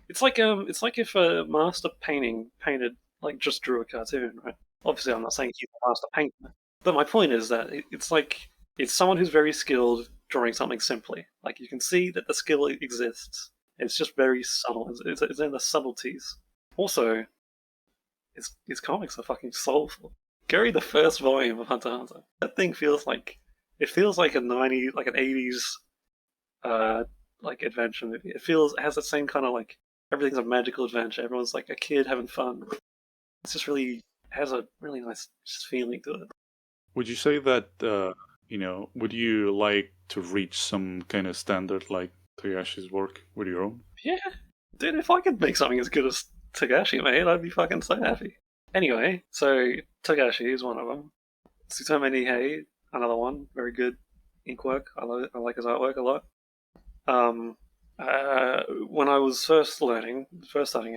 It's like if a master painting painted like just drew a cartoon, right? Obviously, I'm not saying he's a master painter, but my point is that it's like it's someone who's very skilled drawing something simply. Like you can see that the skill exists. It's just very subtle. It's in the subtleties. Also, his comics are fucking soulful. Gary, the first volume of Hunter x Hunter, that thing feels like it feels like a like an 80s like adventure movie. It has the same kind of like everything's a magical adventure. Everyone's like a kid having fun. It's just really has a really nice feeling to it. Would you say that would you like to reach some kind of standard like Toyashi's work with your own? Yeah, dude, if I could make something as good as Togashi made, I'd be fucking so happy. Anyway, so Togashi is one of them. Tsutome Nihei, another one, very good ink work. I like his artwork a lot. When I was first starting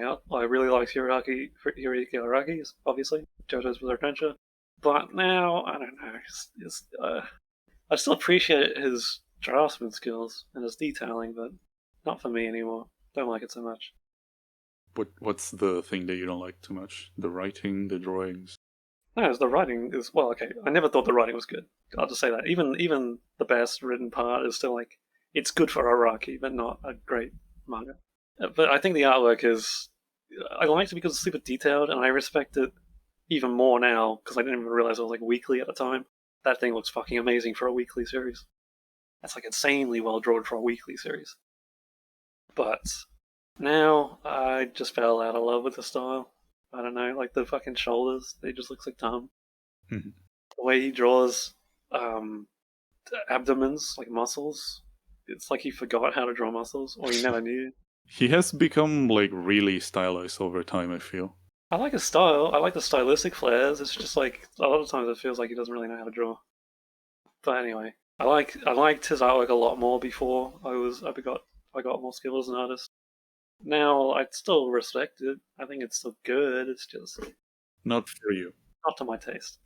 out, I really liked Hiroyuki Araki, obviously, JoJo's Bizarre Adventure. But now, I don't know, I still appreciate his draftsman skills and his detailing, but not for me anymore. Don't like it so much. What's the thing that you don't like too much? The writing, the drawings? No, the writing is well, okay. I never thought the writing was good. I'll just say that. Even the best written part is still like it's good for Araki, but not a great manga. But I think the artwork is I liked it because it's super detailed, and I respect it even more now because I didn't even realize it was like weekly at the time. That thing looks fucking amazing for a weekly series. That's like insanely well drawn for a weekly series. But now I just fell out of love with the style. I don't know, like the fucking shoulders, they just look like dumb. Mm-hmm. The way he draws abdomens, like muscles, it's like he forgot how to draw muscles, or he never knew. He has become like really stylized over time, I feel. I like his style. I like the stylistic flares. It's just like a lot of times it feels like he doesn't really know how to draw. But anyway, I liked his artwork a lot more before I got more skills as an artist. Now I still respect it. I think it's still good. It's just Not for you. not to my taste.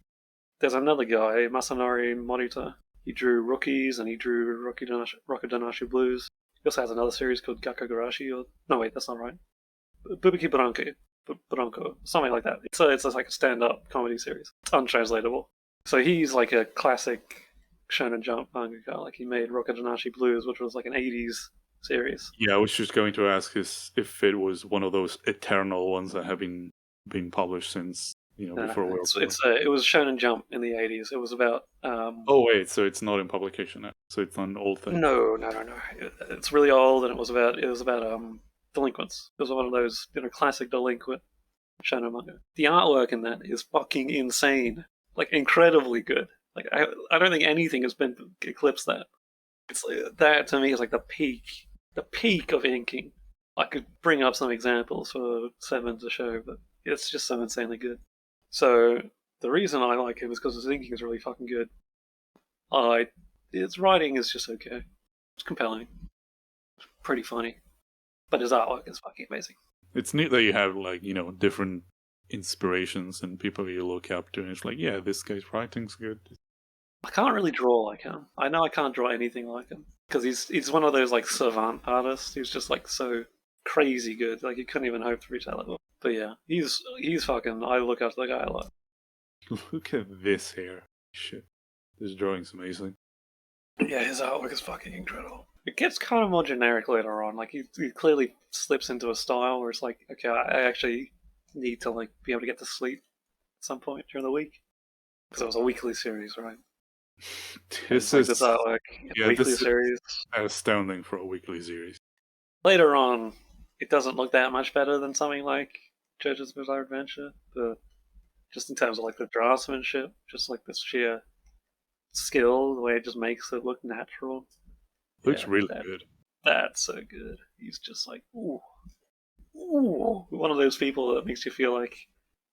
There's another guy, Masanori Morita. He drew Rookies and he drew Rokudonashi Blues. He also has another series called Gakagarashi. No, wait, that's not right. Bubuki Bronco, something like that. It's like a stand-up comedy series. It's untranslatable. So he's like a classic Shonen Jump mangaka. Like he made Rokudonashi Blues, which was like an 80s series. Yeah, I was just going to ask if it was one of those eternal ones that have been being published since before World War. It was Shonen Jump in the 80s. It was about. Oh wait, so it's not in publication now. So it's an old thing. No. It's really old, and it was about delinquents. It was one of those classic delinquent shonen manga. The artwork in that is fucking insane, like incredibly good. Like I don't think anything has been eclipsed that. It's that to me is like the peak of inking. I could bring up some examples for Seven to show, but it's just so insanely good. So the reason I like him is because his inking is really fucking good. His writing is just okay. It's compelling. It's pretty funny. But his artwork is fucking amazing. It's neat that you have different inspirations and people you look up to, and it's like, yeah, this guy's writing's good. I can't really draw like him. I know I can't draw anything like him because he's one of those like savant artists who's just like so crazy good. Like you couldn't even hope to reach that level. But yeah, he's fucking. I look up to the guy a lot. Look at this hair. Shit, this drawing's amazing. Yeah, his artwork is fucking incredible. It gets kind of more generic later on. Like he clearly slips into a style where it's like, okay, I actually need to like be able to get to sleep at some point during the week because it was a weekly series, right? This artwork, weekly series, astounding for a weekly series. Later on, it doesn't look that much better than something like JoJo's Bizarre Adventure, but just in terms of like the draftsmanship, just like the sheer skill, the way it just makes it look natural. Looks really good. That's so good. He's just like, ooh, one of those people that makes you feel like,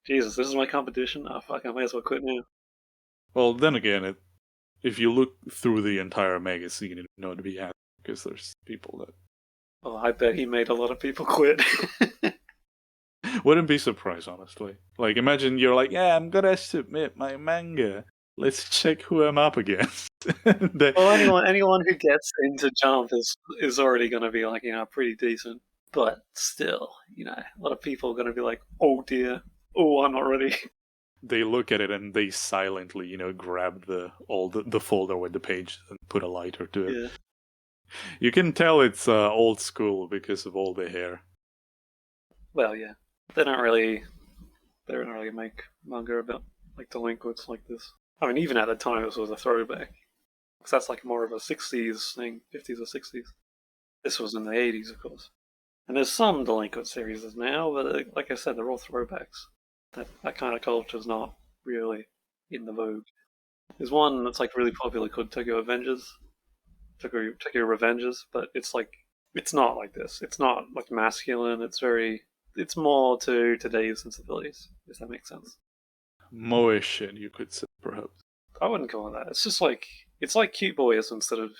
Jesus, this is my competition. Oh fuck, I might as well quit now. Well, then again, if you look through the entire magazine, you know to be happy because there's people that. Well, I bet he made a lot of people quit. Wouldn't be surprised, honestly. Like, imagine you're like, yeah, I'm gonna submit my manga. Let's check who I'm up against. Well, anyone who gets into Jump is already going to be like, pretty decent. But still, a lot of people are going to be like, oh dear, Oh, I'm not ready. They look at it and they silently, grab the folder with the page and put a lighter to it. Yeah. You can tell it's old school because of all the hair. Well, yeah. They don't really make manga about like delinquents like this. I mean, even at the time, this was a throwback. Because that's like more of a 60s thing, 50s or 60s. This was in the 80s, of course. And there's some delinquent series now, but like I said, they're all throwbacks. That kind of culture's not really in the vogue. There's one that's like really popular called Tokyo Avengers, Tokyo Revengers, but it's not like this. It's not like masculine. It's more to today's sensibilities. If that makes sense. Moe shit, you could say, perhaps. I wouldn't call it that. It's like cute boys instead of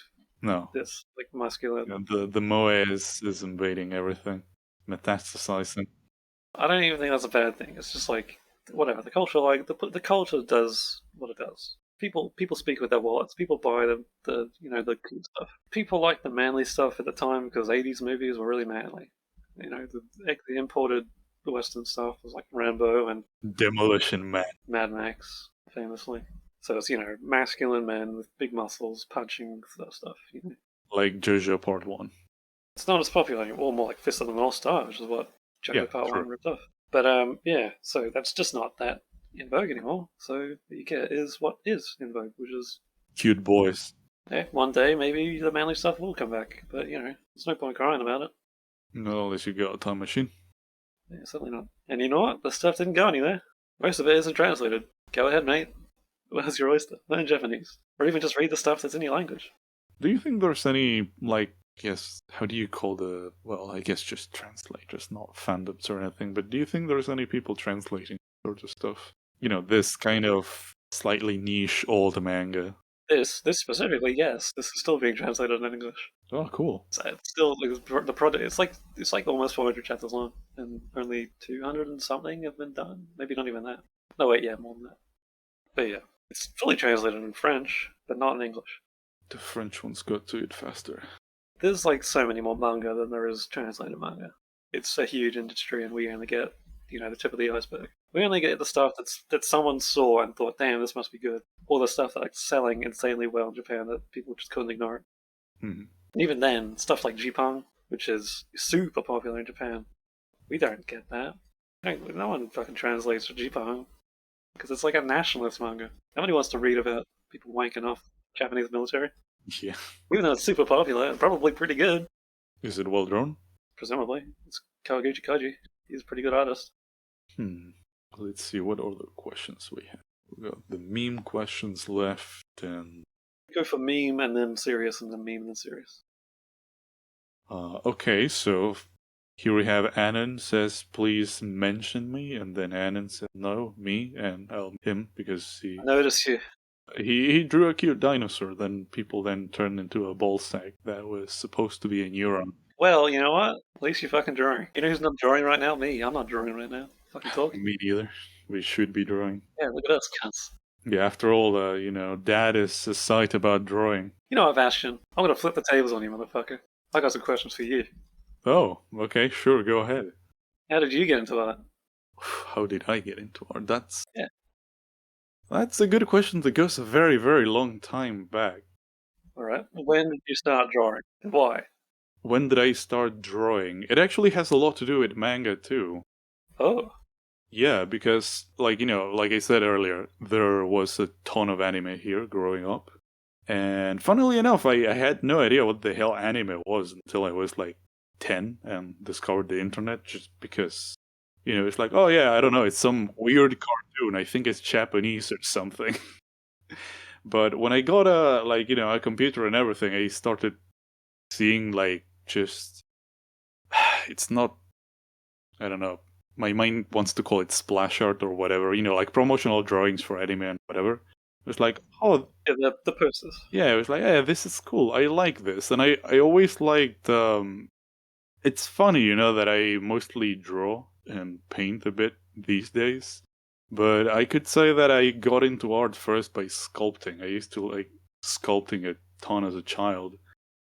No. this like masculine. The Moe is invading everything, metastasizing. I don't even think that's a bad thing. It's just like whatever the culture the culture does what it does. People speak with their wallets. People buy the cute stuff. People like the manly stuff at the time because 80s movies were really manly. The imported Western stuff was like Rambo and Demolition Man. Mad Max, famously. So it's masculine men with big muscles punching stuff. Like JoJo Part 1. It's not as popular anymore. More like Fist of the North Star, which is what JoJo Part true. 1 ripped off. But yeah, so that's just not that in vogue anymore. So what you get is what is in vogue, which is Cute boys. yeah, one day maybe the manly stuff will come back. But there's no point crying about it. Not unless you got a time machine. Yeah, certainly not. And you know what? The stuff didn't go anywhere. Most of it isn't translated. Go ahead, mate. Where's your oyster? Learn Japanese. Or even just read the stuff that's in your language. Do you think there's any, how do you call I guess just translators, not fandoms or anything, but do you think there's any people translating sort of stuff? This kind of slightly niche old manga. This specifically, yes. This is still being translated in English. Oh, cool. So it's still the project. It's like almost 400 chapters long, and only 200 and something have been done. Maybe not even that. No, wait, yeah, more than that. But yeah, it's fully translated in French, but not in English. The French ones got to it faster. There's like so many more manga than there is translated manga. It's a huge industry, and we only get the tip of the iceberg. We only get the stuff that someone saw and thought, damn, this must be good. Or the stuff that's selling insanely well in Japan that people just couldn't ignore it. Hmm. Even then, stuff like Jipang, which is super popular in Japan, we don't get that. No one fucking translates for Jipang because it's like a nationalist manga. Nobody wants to read about people wanking off Japanese military. Yeah. Even though it's super popular and probably pretty good. Is it well drawn? Presumably. It's Kawaguchi Koji. He's a pretty good artist. Let's see what other questions we have. We got the meme questions left, and Go for meme and then serious and then meme and then serious. okay, so here we have Annan says, please mention me, and then Annan said, no, me, and him, because I noticed you. he drew a cute dinosaur, then people then turned into a ball sack that was supposed to be a neuron. Well, you know what? At least you're fucking drawing. You know who's not drawing right now? Me. I'm not drawing right now. Fucking talk. Me neither. We should be drawing. Yeah, look at us, cunts. Yeah, after all, Dad is a site about drawing. You know what, Bastion? I'm gonna flip the tables on you, motherfucker. I got some questions for you. Oh, okay, sure, go ahead. How did you get into art? How did I get into art? Yeah. That's a good question that goes a very, very long time back. Alright. When did you start drawing? And why? When did I start drawing? It actually has a lot to do with manga, too. Oh. Yeah, because, like I said earlier, there was a ton of anime here growing up. And funnily enough, I had no idea what the hell anime was until I was like 10 and discovered the internet, just because, it's like, oh yeah, I don't know, it's some weird cartoon, I think it's Japanese or something. But when I got a computer and everything, I started seeing it's not, I don't know, my mind wants to call it splash art or whatever, like promotional drawings for anime and whatever. It was like, oh... Yeah, the posters. Yeah, it was like, yeah, this is cool. I like this. And I always liked... it's funny, that I mostly draw and paint a bit these days. But I could say that I got into art first by sculpting. I used to like sculpting a ton as a child.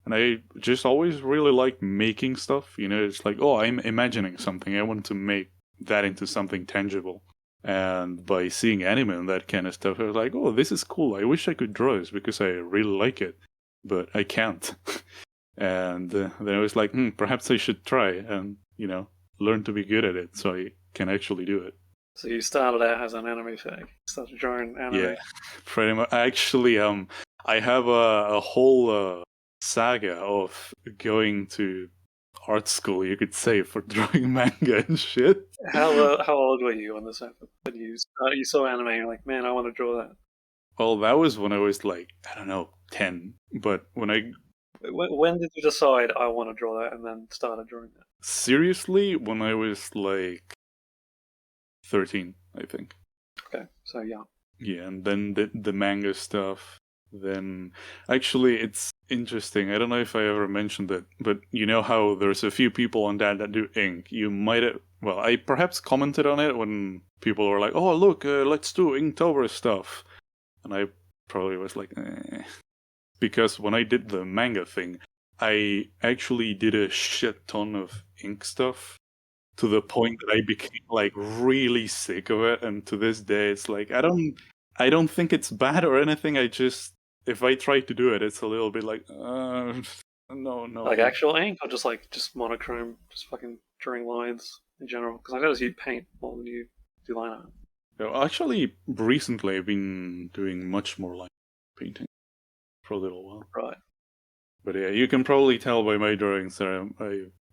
And I just always really liked making stuff. It's like, oh, I'm imagining something. I want to make that into something tangible. And by seeing anime and that kind of stuff, I was like, oh, this is cool. I wish I could draw this because I really like it, but I can't. And then I was like, perhaps I should try and, learn to be good at it so I can actually do it. So you started out as an anime fag. Started drawing anime. Yeah, pretty much. Actually, I have a whole saga of going to art school, you could say, for drawing manga and shit. How old were you on this happened? When you saw anime, and you're like, man, I want to draw that. Well, that was when I was like, I don't know, 10. But when did you decide I want to draw that, and then started drawing that? Seriously, when I was like 13, I think. Okay, so yeah. Yeah, and then the manga stuff. Then, actually, it's interesting. I don't know if I ever mentioned it, but you know how there's a few people on that do ink. You might have, well, I perhaps commented on it when people were like, "Oh, look, let's do inked over stuff," and I probably was like, eh. Because when I did the manga thing, I actually did a shit ton of ink stuff to the point that I became like really sick of it, and to this day, it's like I don't think it's bad or anything. I just, if I try to do it, it's a little bit like no. Like actual ink, or just monochrome, just fucking drawing lines in general? Because I notice you paint more than you do line art. No, actually, recently I've been doing much more line painting for a little while. Right. But yeah, you can probably tell by my drawings that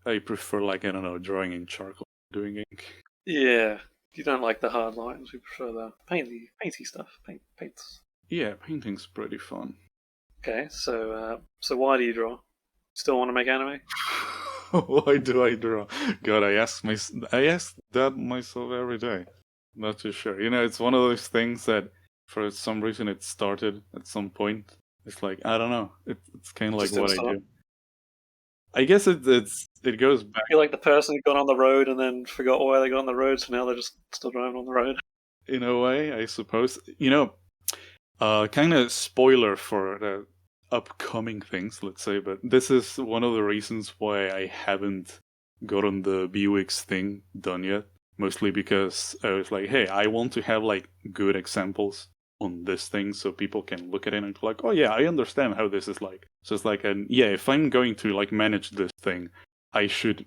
I prefer, like, I don't know, drawing in charcoal, doing ink. Yeah, you don't like the hard lines. We prefer the painty stuff. Paints. Yeah, painting's pretty fun. Okay, so why do you draw? Still want to make anime? Why do I draw? God, I ask that myself every day. Not too sure. It's one of those things that for some reason it started at some point. It's like, I don't know. It's kind of like what I do. I guess it goes back. You're like the person who got on the road and then forgot why they got on the road, so now they're just still driving on the road. In a way, I suppose. Kind of spoiler for the upcoming things, let's say, but this is one of the reasons why I haven't gotten the Beweeks thing done yet. Mostly because I was like, hey, I want to have like good examples on this thing so people can look at it and go like, oh yeah, I understand how this is like. So it's like, if I'm going to like manage this thing, I should,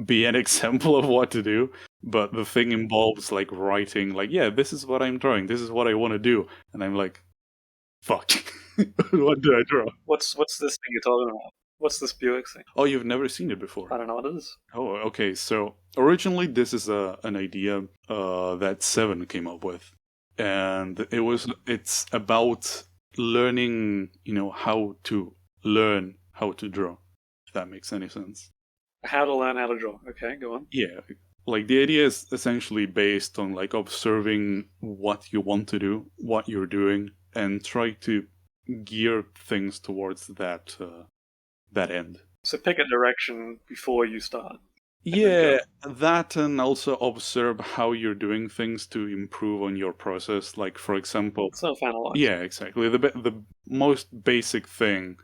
be an example of what to do. But the thing involves like writing, like, yeah, this is what I'm drawing, this is what I want to do, and I'm like, fuck, what do I draw? What's this thing you're talking about? What's this Beweeks thing? Oh, you've never seen it before? I don't know what it is. Oh, okay. So originally, this is an idea that Seven came up with, and it's about learning, how to learn how to draw. If that makes any sense. How to learn how to draw. Okay, go on. Yeah, like the idea is essentially based on like observing what you want to do, what you're doing, and try to gear things towards that end. So pick a direction before you start. Yeah, that, and also observe how you're doing things to improve on your process. Like, for example, self-analyze. Yeah, exactly. The most basic thing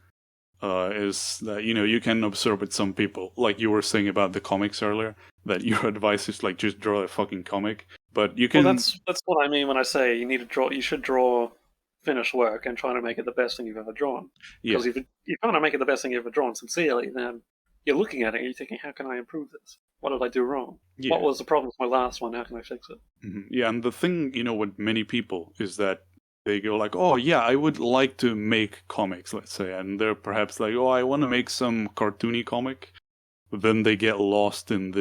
is that you can observe with some people, like you were saying about the comics earlier, that your advice is like just draw a fucking comic. But you can. Well, that's what I mean when I say you need to draw. You should draw finished work and try to make it the best thing you've ever drawn. Because if you're trying to make it the best thing you've ever drawn sincerely, then you're looking at it and you're thinking, how can I improve this? What did I do wrong? Yeah. What was the problem with my last one? How can I fix it? Mm-hmm. Yeah, and the thing, with many people is that they go like, oh yeah, I would like to make comics, let's say, and they're perhaps like, oh, I want to make some cartoony comic. But then they get lost in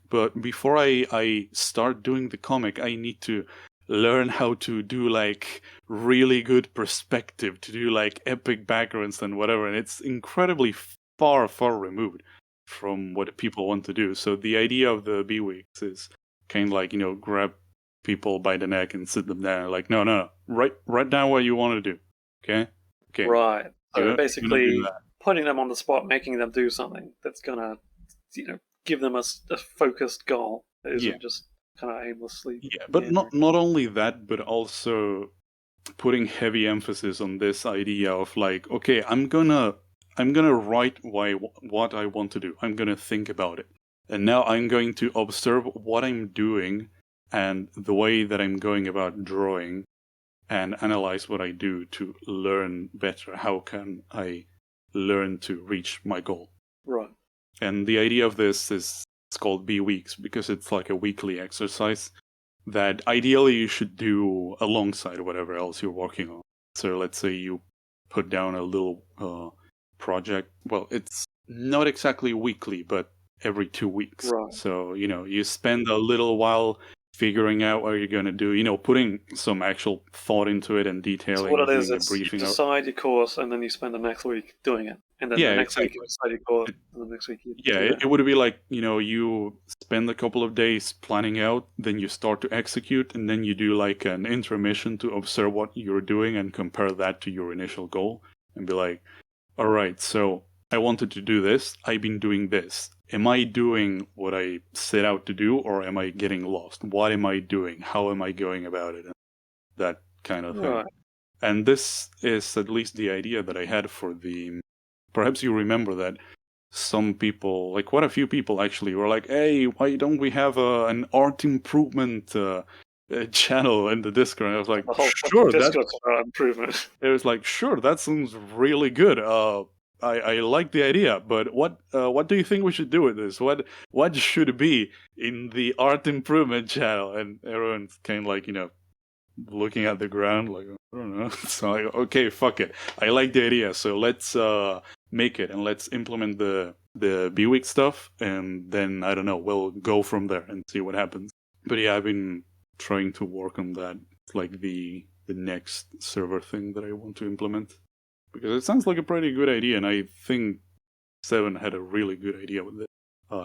but before I start doing the comic, I need to learn how to do like really good perspective, to do like epic backgrounds and whatever, and it's incredibly far removed from what people want to do. So the idea of the Beweeks is kind of like, grab people by the neck and sit them down, like, no, write down what you want to do. Okay. Right. So basically putting them on the spot, making them do something that's gonna give them a focused goal. It isn't just kind of aimlessly. Yeah, but not only that, but also putting heavy emphasis on this idea of like, okay, I'm gonna write what I want to do. I'm gonna think about it, and now I'm going to observe what I'm doing and the way that I'm going about drawing and analyze what I do to learn better. How can I learn to reach my goal? Right. And the idea of this is it's called Beweeks because it's like a weekly exercise that ideally you should do alongside whatever else you're working on. So let's say you put down a little project. Well, it's not exactly weekly, but every 2 weeks. Right. So, you spend a little while figuring out what you're going to do, putting some actual thought into it and detailing. So what it is, doing a it's you briefing out. decide your course and then you spend the next week doing it. And then Yeah, the next week exactly. you decide your course and the next week you Yeah, do that. it would be like, you spend a couple of days planning out, then you start to execute, and then you do like an intermission to observe what you're doing and compare that to your initial goal and be like, all right, so I wanted to do this. I've been doing this. Am I doing what I set out to do, or am I getting lost? What am I doing? How am I going about it? That kind of thing. Right. And this is at least the idea that I had for the... Perhaps you remember that some people, like quite a few people actually, were like, hey, why don't we have an art improvement channel in the Discord? And I was like, The whole sure, Discord's about improvement. it was like, sure, that sounds really good. I like the idea, but what do you think we should do with this? What should be in the art improvement channel? And everyone's kind of like, looking at the ground, like, I don't know. So like, okay, fuck it. I like the idea, so let's make it and let's implement the Beweek stuff, and then I don't know, we'll go from there and see what happens. But yeah, I've been trying to work on that, like the next server thing that I want to implement, because it sounds like a pretty good idea, and I think Seven had a really good idea with the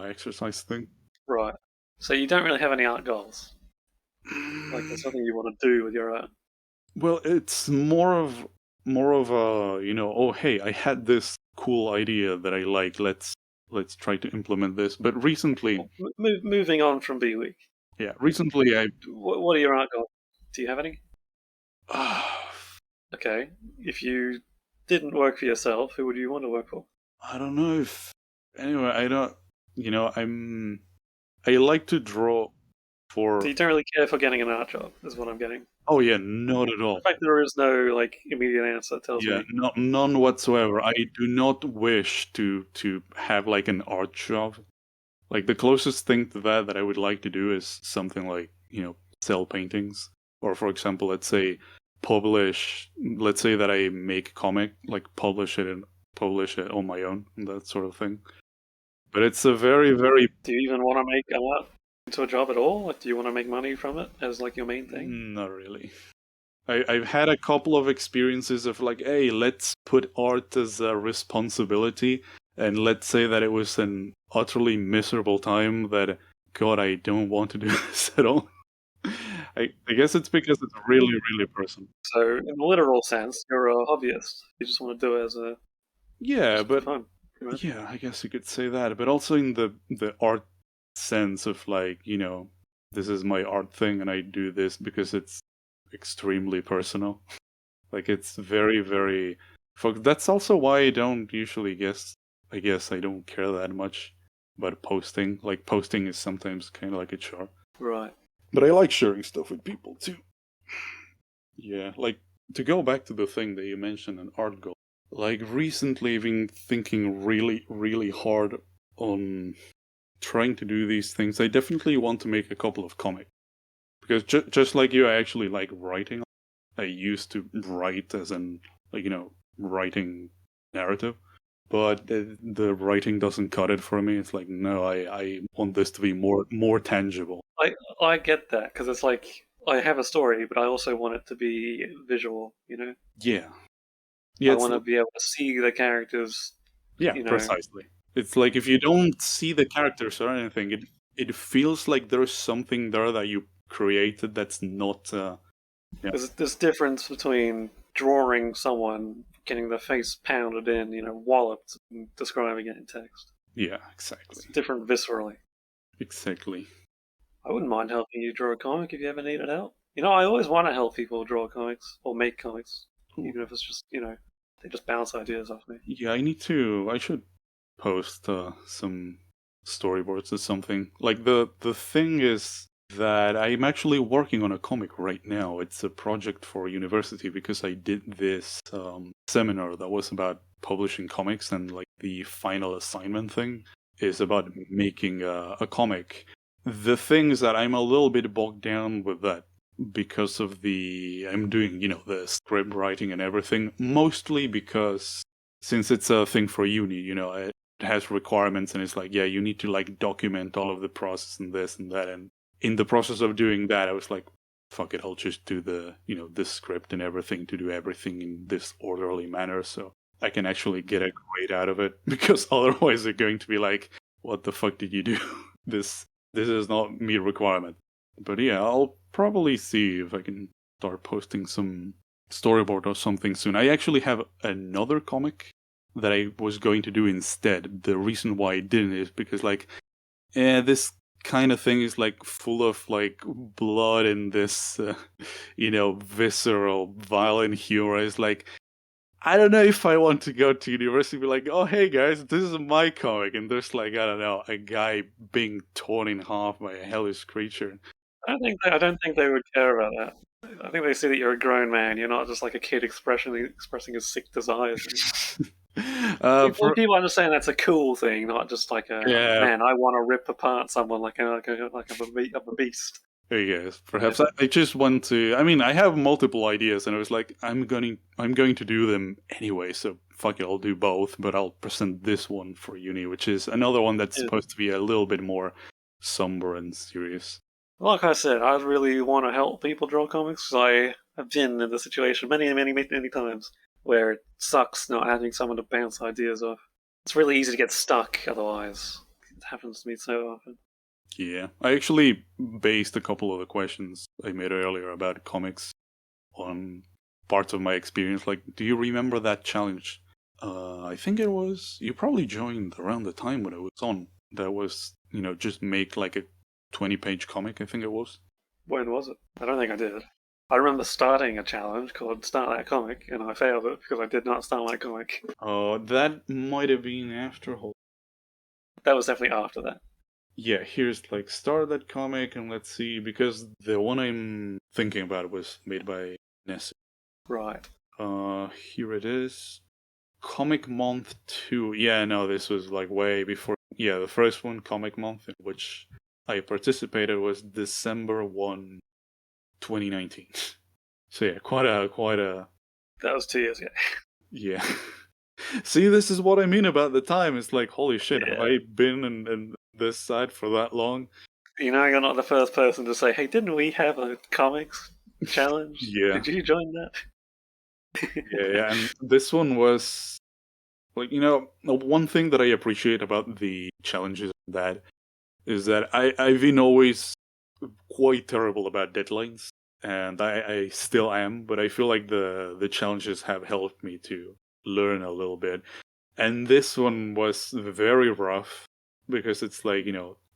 exercise thing. Right. So you don't really have any art goals? Like there's nothing you want to do with your art? Well, it's more of a, oh hey, I had this cool idea that I like. Let's try to implement this. But recently, Moving on from Beweek. yeah, recently I What are your art goals? Do you have any? Okay. If you didn't work for yourself, who would you want to work for? I don't know if anyway, I don't, I like to draw for... So you don't really care for getting an art job, is what I'm getting. Oh yeah, not at all. In fact, there is no like immediate answer that tells me. None whatsoever. I do not wish to have like an art job. Like the closest thing to that I would like to do is something like, sell paintings, or for example, let's say let's say that I make a comic, like publish it on my own, and that sort of thing. But it's a very, very... Do you even want to make art into a job at all? Like, do you want to make money from it as like your main thing? Not really. I've had a couple of experiences of like, hey, let's put art as a responsibility, and let's say that it was an utterly miserable time that, God, I don't want to do this at all. I guess it's because it's really, really personal. So, in the literal sense, you're a hobbyist. You just want to do it as a... Yeah, just but... for fun. Right? Yeah, I guess you could say that. But also in the art sense of like, this is my art thing and I do this because it's extremely personal. Like it's very, very... That's also why I don't usually I guess I don't care that much about posting. Like posting is sometimes kind of like a chore. Right. But I like sharing stuff with people too. Yeah, like to go back to the thing that you mentioned, an art goal. Like recently I've been thinking really, really hard on trying to do these things. I definitely want to make a couple of comics. Because just like you, I actually like writing. I used to write as in, like, writing narrative. But the writing doesn't cut it for me. It's like, no, I want this to be more tangible. I get that, because it's like, I have a story, but I also want it to be visual, Yeah. I want to be able to see the characters. Yeah, precisely. It's like if you don't see the characters or anything, it feels like there's something there that you created that's not... There's this difference between drawing someone, getting their face pounded in, walloped, and describing it in text. Yeah, exactly. It's different viscerally. Exactly. I wouldn't mind helping you draw a comic if you ever needed help. I always want to help people draw comics or make comics, even if it's just, they just bounce ideas off me. Yeah, I should post some storyboards or something. Like the thing is, that I'm actually working on a comic right now. It's a project for university because I did this seminar that was about publishing comics, and like the final assignment thing is about making a comic. The thing is that I'm a little bit bogged down with that because of I'm doing, the script writing and everything, mostly because since it's a thing for uni, it has requirements and it's like, yeah, you need to like document all of the process and this and that. And in the process of doing that, I was like, fuck it, I'll just do the script and everything to do everything in this orderly manner so I can actually get a grade out of it, because otherwise they're going to be like, what the fuck did you do? This is not me requirement. But yeah, I'll probably see if I can start posting some storyboard or something soon. I actually have another comic that I was going to do instead. The reason why I didn't is because this kind of thing is like full of like blood and this visceral violent humor. It's like, I don't know if I want to go to university and be like, oh, hey guys, this is my comic. And there's like, I don't know, a guy being torn in half by a hellish creature. I don't think they would care about that. I think they see that you're a grown man. You're not just like a kid expressing his sick desires. People understand that's a cool thing, not just like man, I want to rip apart someone like I'm a beast. Yes, perhaps I just want to. I mean, I have multiple ideas, and I was like, I'm going to do them anyway. So fuck it, I'll do both. But I'll present this one for uni, which is another one that's supposed to be a little bit more somber and serious. Like I said, I really want to help people draw comics. I have been in the situation many times where it sucks not having someone to bounce ideas off. It's really easy to get stuck otherwise. It happens to me so often. Yeah, I actually based a couple of the questions I made earlier about comics on parts of my experience. Like, do you remember that challenge? I think it was, you probably joined around the time when it was on. That was, just make like a 20-page comic, I think it was. When was it? I don't think I did. I remember starting a challenge called Start That Comic, and I failed it because I did not start my comic. Oh, that might have been after. That was definitely after that. Yeah, here's like start that comic, and let's see, because the one I'm thinking about was made by nsfw. Right. Here it is. Comic Month 2. Yeah, no, this was like way before. Yeah, the first one, Comic Month, in which I participated, was December 1, 2019. So yeah, quite a. That was 2 years ago. Yeah. See, this is what I mean about the time. It's like, holy shit, have I been in this side for that long? You're not the first person to say, hey, didn't we have a comics challenge? Yeah. Did you join that? Yeah, and this one was like, one thing that I appreciate about the challenges that is that I've been always quite terrible about deadlines, and I still am, but I feel like the challenges have helped me to learn a little bit. And this one was very rough because it's like,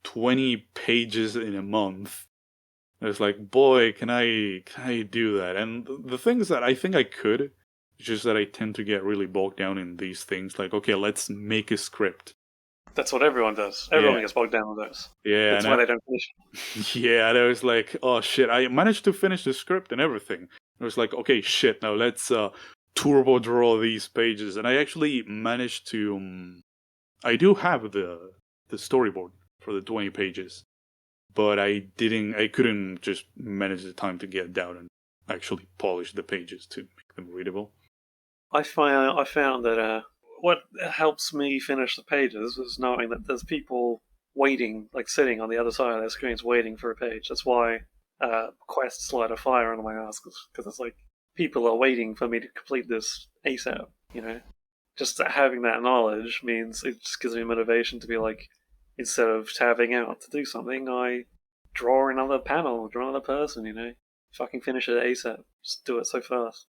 20 pages in a month. It's like, boy, can I do that? And the thing is that I think I could, just that I tend to get really bogged down in these things. Like, okay, let's make a script. That's what everyone does. Everyone gets bogged down with those. Yeah, that's why they don't finish. Yeah, and I was like, oh shit, I managed to finish the script and everything. I was like, okay, shit, now let's turbo draw these pages. And I actually managed to. I do have the storyboard for the 20 pages, but I couldn't just manage the time to get down and actually polish the pages to make them readable. I found that what helps me finish the pages is knowing that there's people waiting, like sitting on the other side of their screens waiting for a page. That's why quests light a fire under my ass, because it's like people are waiting for me to complete this ASAP, Just having that knowledge means it just gives me motivation to be like, instead of tabbing out to do something, I draw another panel, draw another person, Fucking finish it ASAP. Just do it so fast.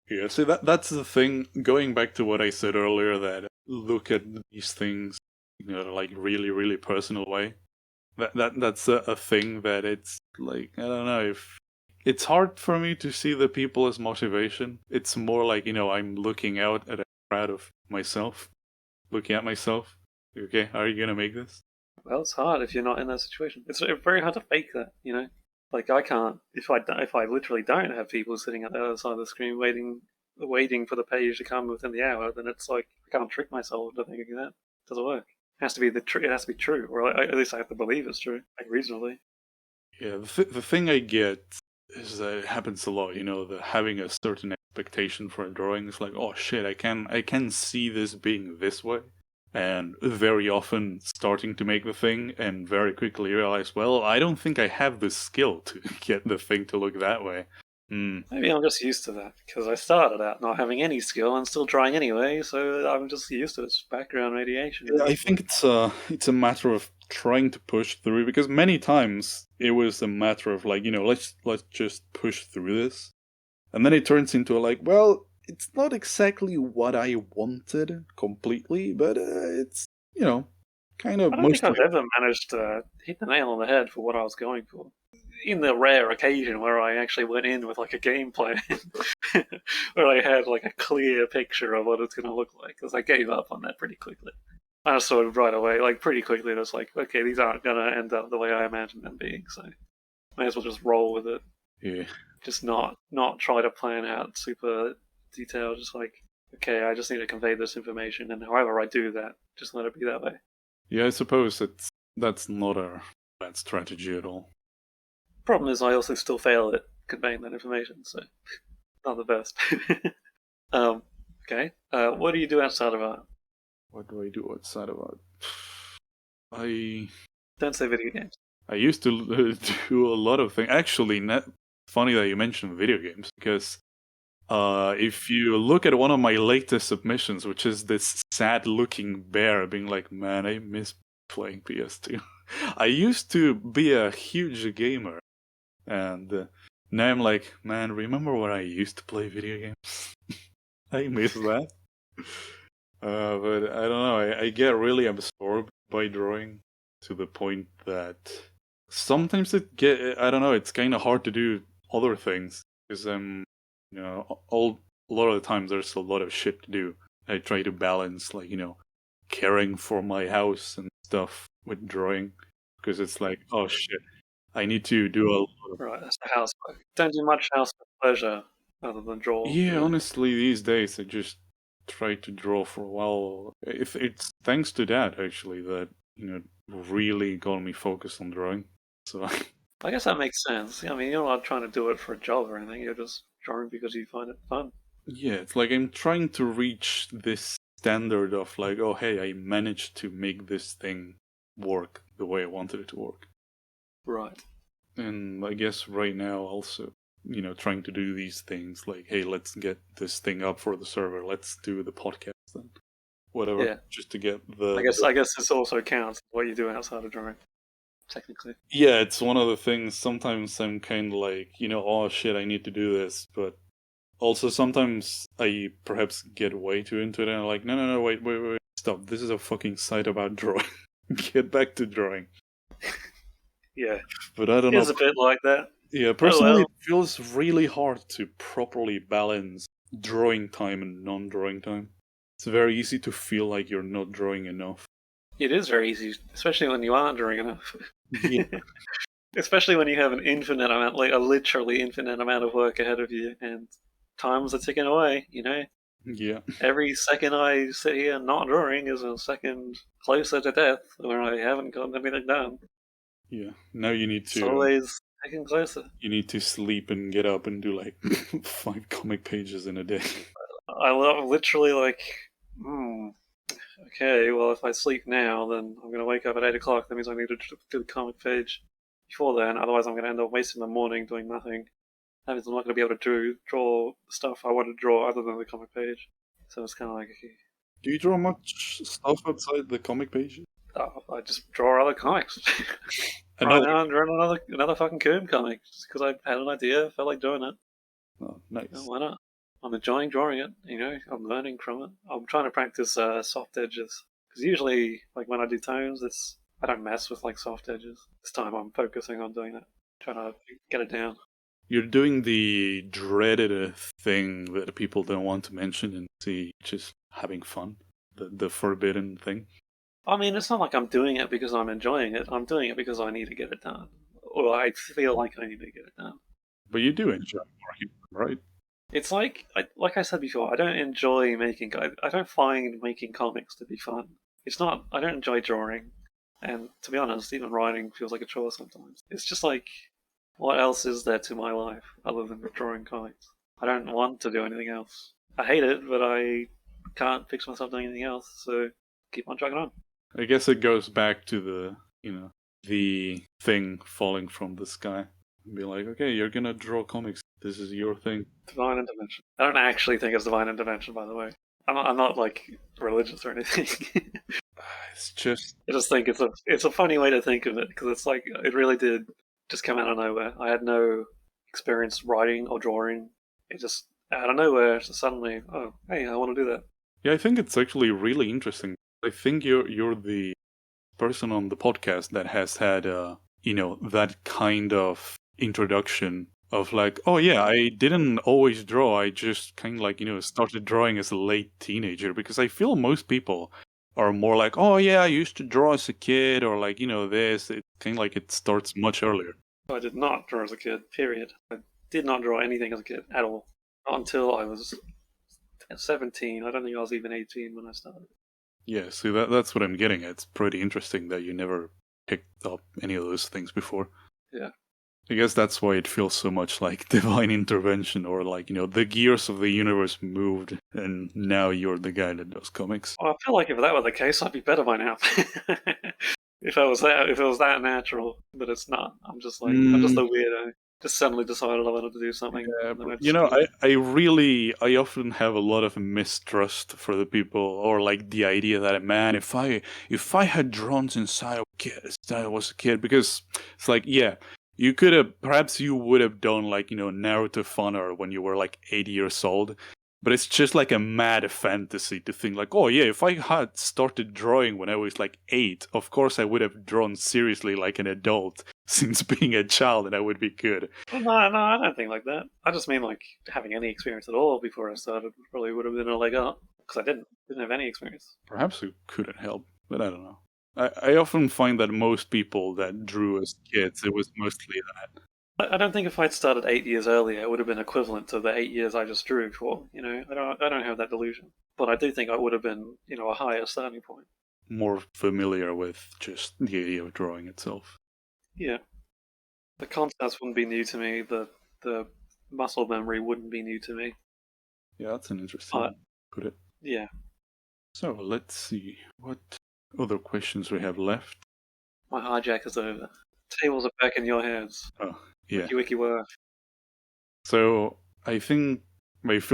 Yeah, see, that's the thing. Going back to what I said earlier, that look at these things, like really, really personal way. That's a thing that it's like, I don't know, if it's hard for me to see the people as motivation. It's more like, I'm looking out at a crowd of myself, looking at myself. Okay, are you gonna make this? Well, it's hard if you're not in that situation. It's very hard to fake that, you know. Like I can't if I literally don't have people sitting at the other side of the screen waiting for the page to come within the hour, then it's like I can't trick myself into thinking that. It doesn't work. It has to be it has to be true, or at least I have to believe it's true, like reasonably. Yeah, the thing I get is that it happens a lot. You know, having a certain expectation for a drawing is like, oh shit, I can see this being this way, and very often starting to make the thing and very quickly realize, well, I don't think I have the skill to get the thing to look that way. Maybe I'm just used to that because I started out not having any skill and still trying anyway, so I'm just used to it. It's background radiation. Yeah, I think it's a matter of trying to push through, because many times it was a matter of like, you know, let's just push through this. And then it turns into like, well, it's not exactly what I wanted completely, but it's, you know, kind of I don't think most of I've it. ever managed to hit the nail on the head for what I was going for. In the rare occasion where I actually went in with like a game plan, where I had like a clear picture of what it's going to look like, because I gave up on that pretty quickly. I sort of right away, like pretty quickly, it was like, okay, these aren't going to end up the way I imagined them being, so may as well just roll with it. Yeah. Just not try to plan out super detailed. Just like, okay, I just need to convey this information, and however I do that, just let it be that way. Yeah, I suppose that's not a bad strategy at all. Problem is, I also still fail at conveying that information, so not the best. Okay. What do you do outside of art? What do I do outside of art? I Don't say video games. I used to do a lot of things. Actually, funny that you mentioned video games, because if you look at one of my latest submissions, which is this sad-looking bear being like, man, I miss playing PS2. I used to be a huge gamer, and now I'm like, man, remember when I used to play video games? I miss that. But I don't know, I get really absorbed by drawing to the point that sometimes I don't know, it's kind of hard to do other things, because you know, a lot of the times there's a lot of shit to do. I try to balance, like, you know, caring for my house and stuff with drawing, because it's like, oh shit, I need to do a lot of... Right, that's the housework. Don't do much house for pleasure other than draw. Yeah, Really. honestly, these days I just try to draw for a while. If it's thanks to that, actually, that, you know, really got me focused on drawing. So I guess that makes sense. I mean, you're not trying to do it for a job or anything. You're just drawing because you find it fun. yeah, it's like I'm trying to reach this standard of like, oh hey, I managed to make this thing work the way I wanted it to work. Right. And I guess right now also, you know, trying to do these things like, hey, let's get this thing up for the server, let's do the podcast and whatever, Yeah. just to get I guess this also counts what you do outside of drawing, technically. Yeah, it's one of the things. Sometimes I'm kind of like, you know, oh shit, I need to do this, but also sometimes I perhaps get way too into it and I'm like, no, wait, stop. This is a fucking site about drawing. Get back to drawing. Yeah. But I don't It's know. a bit like that. Yeah, Oh personally, well. it feels really hard to properly balance drawing time and non-drawing time. It's very easy to feel like you're not drawing enough. It is very easy, especially when you aren't drawing enough. Yeah. Especially when you have an infinite amount, like a literally infinite amount of work ahead of you, and times are ticking away, you know? Yeah. Every second I sit here not drawing is a second closer to death where I haven't gotten anything done. Yeah. Now you need It's to always getting closer. sleep and get up and do like 5 comic pages in a day. I love literally like, okay, well, if I sleep now, then I'm going to wake up at 8 o'clock. That means I need to do the comic page before then. Otherwise, I'm going to end up wasting the morning doing nothing. That means I'm not going to be able to draw stuff I want to draw other than the comic page. So it's kind of like, Do you draw much stuff outside the comic pages? I just draw other comics. Right Another. now, I'm drawing another fucking Coon comic just because I had an idea, felt like doing it. Oh, nice. Why not? I'm enjoying drawing it. You know, I'm learning from it. I'm trying to practice soft edges because usually, like when I do tones, I don't mess with like soft edges. This time, I'm focusing on doing that, trying to get it down. You're doing the dreaded thing that people don't want to mention and see, just having fun. The forbidden thing. I mean, it's not like I'm doing it because I'm enjoying it. I'm doing it because I need to get it done, or I feel like I need to get it done. But you do enjoy working, right? It's like I said before, I don't enjoy making. I don't find making comics to be fun. It's not. I don't enjoy drawing, and to be honest, even writing feels like a chore sometimes. It's just like, what else is there to my life other than drawing comics? I don't want to do anything else. I hate it, but I can't fix myself doing anything else, so keep on trucking on. I guess it goes back to the thing falling from the sky. Be like, okay, you're gonna draw comics. This is your thing. Divine intervention. I don't actually think it's divine intervention, by the way. I'm not like religious or anything. It's just I just think it's a funny way to think of it because it's like it really did just come out of nowhere. I had no experience writing or drawing. It just out of nowhere, just suddenly, oh, hey, I want to do that. yeah, I think it's actually really interesting. I think you're the person on the podcast that has had that kind of introduction of like, oh yeah, I didn't always draw. I just kind of like started drawing as a late teenager, because I feel most people are more like, oh yeah, I used to draw as a kid, or like this. It kind of like it starts much earlier. I did not draw as a kid. Period. I did not draw anything as a kid at all. Not until I was 17. I don't think I was even 18 when I started. Yeah, see that's what I'm getting at. It's pretty interesting that you never picked up any of those things before. Yeah. I guess that's why it feels so much like divine intervention, or like, the gears of the universe moved and now you're the guy that does comics. Well, I feel like if that were the case, I'd be better by now. If it was that natural, but it's not. I'm just like I'm just a weirdo. Just suddenly decided I wanted to do something. Yeah, but, I often have a lot of mistrust for the people, or like the idea that, man, if I had drawn since I was a kid, because it's like, yeah, you could have, perhaps you would have done like, narrative funner when you were like 8 years old. But it's just like a mad fantasy to think like, oh yeah, if I had started drawing when I was like 8, of course I would have drawn seriously like an adult since being a child, and I would be good. Well, no, I don't think like that. I just mean like having any experience at all before I started probably would have been a leg up because I didn't have any experience. Perhaps it couldn't help, but I don't know. I often find that most people that drew as kids, it was mostly that. I don't think if I'd started 8 years earlier, it would have been equivalent to the 8 years I just drew for. I don't have that delusion, but I do think I would have been, a higher starting point. More familiar with just the idea of drawing itself. Yeah, the concepts wouldn't be new to me. The muscle memory wouldn't be new to me. Yeah, that's an interesting way to put it. Yeah. So let's see what other questions we have left. My hijack is over. Tables are back in your hands. Oh, yeah. Wiki were. So I feel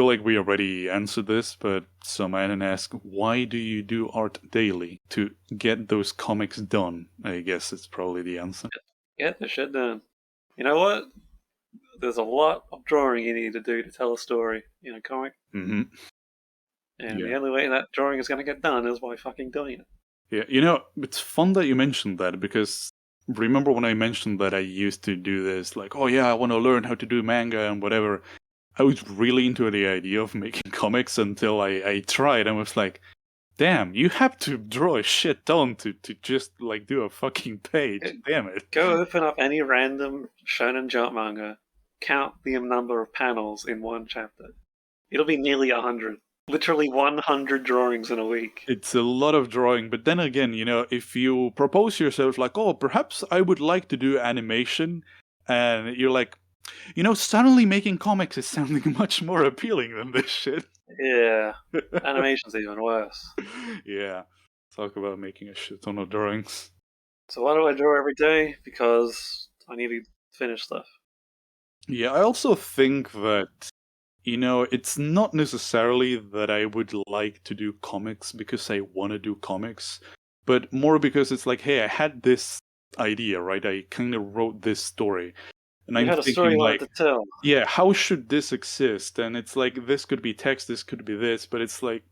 like we already answered this, but some man asked, why do you do art daily? To get those comics done, I guess it's probably the answer. Get the shit done. You know what? There's a lot of drawing you need to do to tell a story in a comic. Mm-hmm. And the only way that drawing is going to get done is by fucking doing it. Yeah, it's fun that you mentioned that, because remember when I mentioned that I used to do this, like, oh yeah, I want to learn how to do manga and whatever. I was really into the idea of making comics until I tried and was like, damn, you have to draw a shit ton to just like do a fucking page. Damn it. Go open up any random Shonen Jump manga, count the number of panels in one chapter. It'll be nearly 100. Literally 100 drawings in a week. It's a lot of drawing, but then again, if you propose yourself like, oh, perhaps I would like to do animation, and you're like, suddenly making comics is sounding much more appealing than this shit. Yeah, animation's even worse. Yeah, talk about making a shit ton of drawings. So why do I draw every day? Because I need to finish stuff. Yeah, I also think that it's not necessarily that I would like to do comics because I want to do comics, but more because it's like, hey, I had this idea, right? I kind of wrote this story. And you had a story you wanted to tell. Yeah, how should this exist? And it's like, this could be text, this could be this, but it's like,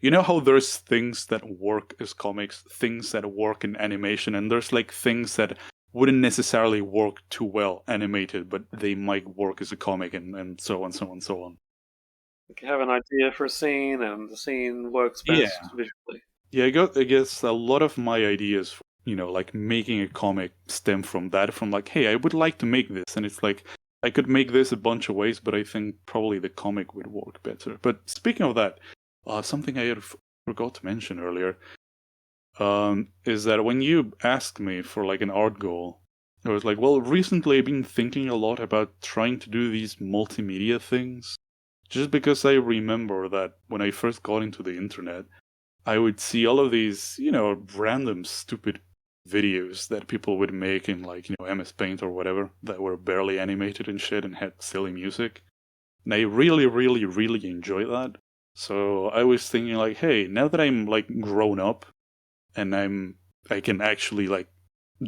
how there's things that work as comics, things that work in animation, and there's like things that wouldn't necessarily work too well animated, but they might work as a comic, and so on, so on, so on. You have an idea for a scene, and the scene works best visually. Yeah, I guess a lot of my ideas, like making a comic stem from that, from like, hey, I would like to make this. And it's like, I could make this a bunch of ways, but I think probably the comic would work better. But speaking of that, something I had forgot to mention earlier, is that when you asked me for like an art goal, I was like, well, recently I've been thinking a lot about trying to do these multimedia things, just because I remember that when I first got into the internet, I would see all of these, random stupid videos that people would make in like, MS Paint or whatever that were barely animated and shit and had silly music. And I really, really, really enjoy that. So I was thinking like, hey, now that I'm like grown up and I can actually like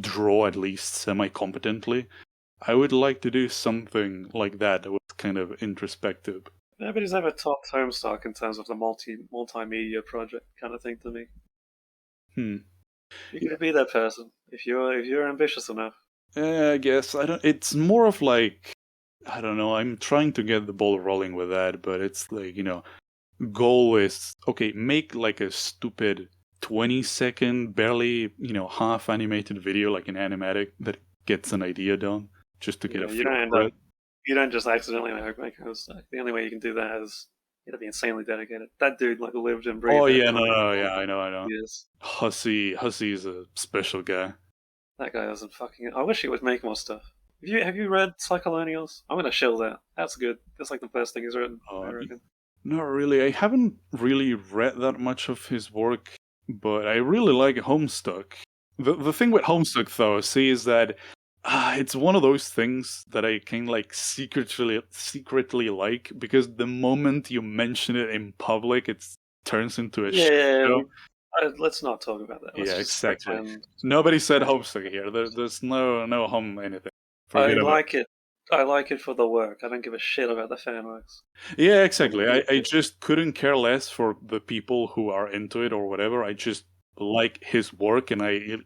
draw at least semi-competently, I would like to do something like that was kind of introspective. Nobody's ever topped Homestuck in terms of the multimedia project kind of thing to me. Hmm. You could be that person if you're ambitious enough. Yeah, I guess I don't. It's more of like, I don't know. I'm trying to get the ball rolling with that, but it's like, goal is okay. Make like a stupid 20-second, barely half animated video, like an animatic that gets an idea done, just to get a You feel don't end for up. it. You don't just accidentally make Homestuck. The only way you can do that is you have to be insanely dedicated. That dude like lived and Oh breathed that yeah, no, comic no, for yeah, I know. years. Hussey is a special guy. That guy doesn't fucking. I wish he would make more stuff. Have you read Psychocolonials? I'm gonna shill that. That's good. That's like the best thing he's written, I Uh, reckon. Not really. I haven't really read that much of his work, but I really like Homestuck. The thing with Homestuck, though, see, is that it's one of those things that I can like secretly like, because the moment you mention it in public, it turns into a shit Yeah, show. let's not talk about that. Let's Yeah, just exactly. pretend. Nobody said Yeah. Homestuck here. There's no home anything. I Forget about it. like it. I like it for the work. I don't give a shit about the fan works. Yeah, exactly. I just couldn't care less for the people who are into it or whatever. I just like his work, and I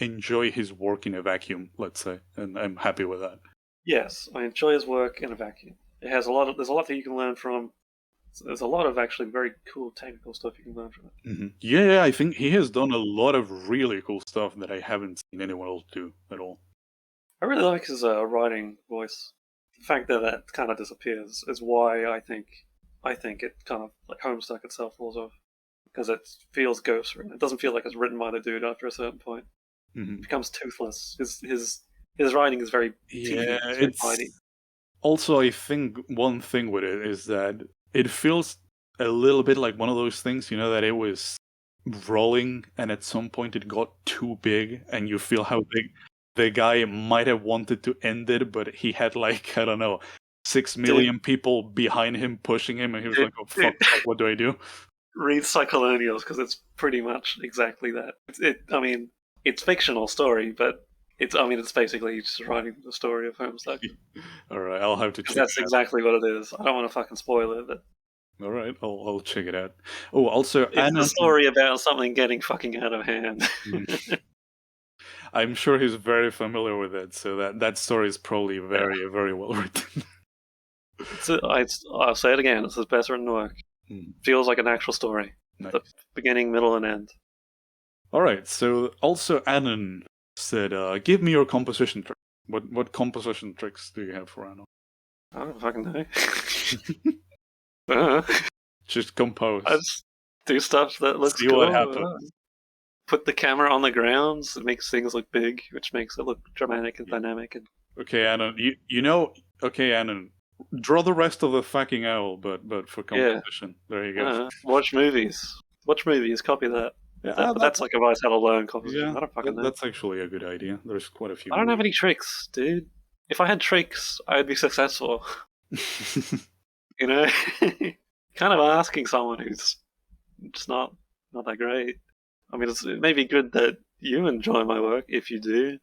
enjoy his work in a vacuum, let's say, and I'm happy with that. Yes, I enjoy his work in a vacuum. It has a lot of. There's a lot that you can learn from. There's a lot of actually very cool technical stuff you can learn from it. Yeah, I think he has done a lot of really cool stuff that I haven't seen anyone else do at all. I really like his writing voice. The fact that that kind of disappears is why I think it kind of like Homestuck itself falls off because it feels ghost written. It doesn't feel like it's written by the dude after a certain point. Mhm. It becomes toothless. His writing is very Yeah, teethy. It's very it's bitey. also, I think one thing with it is that it feels a little bit like one of those things, that it was rolling and at some point it got too big, and you feel how big the guy might have wanted to end it, but he had like, I don't know, 6 Dude, million people behind him pushing him, and he was dude, like, oh dude. fuck, what do I do? Read Psychocolonials because it's pretty much exactly that. I mean, it's fictional story, but it's basically just writing the story of Homestuck Alright, I'll have to because check that's it out. exactly what it is. I don't want to fucking spoil it, but Alright, I'll check it out. Oh, also, it's a story about something getting fucking out of hand. I'm sure he's very familiar with it, so that story is probably Yeah. very, very well written. I'll say it again. It's his best written work. Feels like an actual story. Nice. The beginning, middle, and end. All right. So also, Anon said, "Give me your composition trick. What composition tricks do you have for Anon?" I don't fucking know. Just compose. I just do stuff that looks See cool. what happens. Put the camera on the ground. So it makes things look big, which makes it look dramatic and dynamic. And Okay, Anon. Okay, Anon. Draw the rest of the fucking owl, but for composition. There you go. watch movies. Watch movies. Copy that. Yeah, That's like advice how to learn composition. yeah, I don't fucking know. that's actually a good idea. There's quite a few. I don't have any tricks, dude. If I had tricks, I'd be successful. You know, kind of asking someone who's just not that great. I mean, it may be good that you enjoy my work if you do,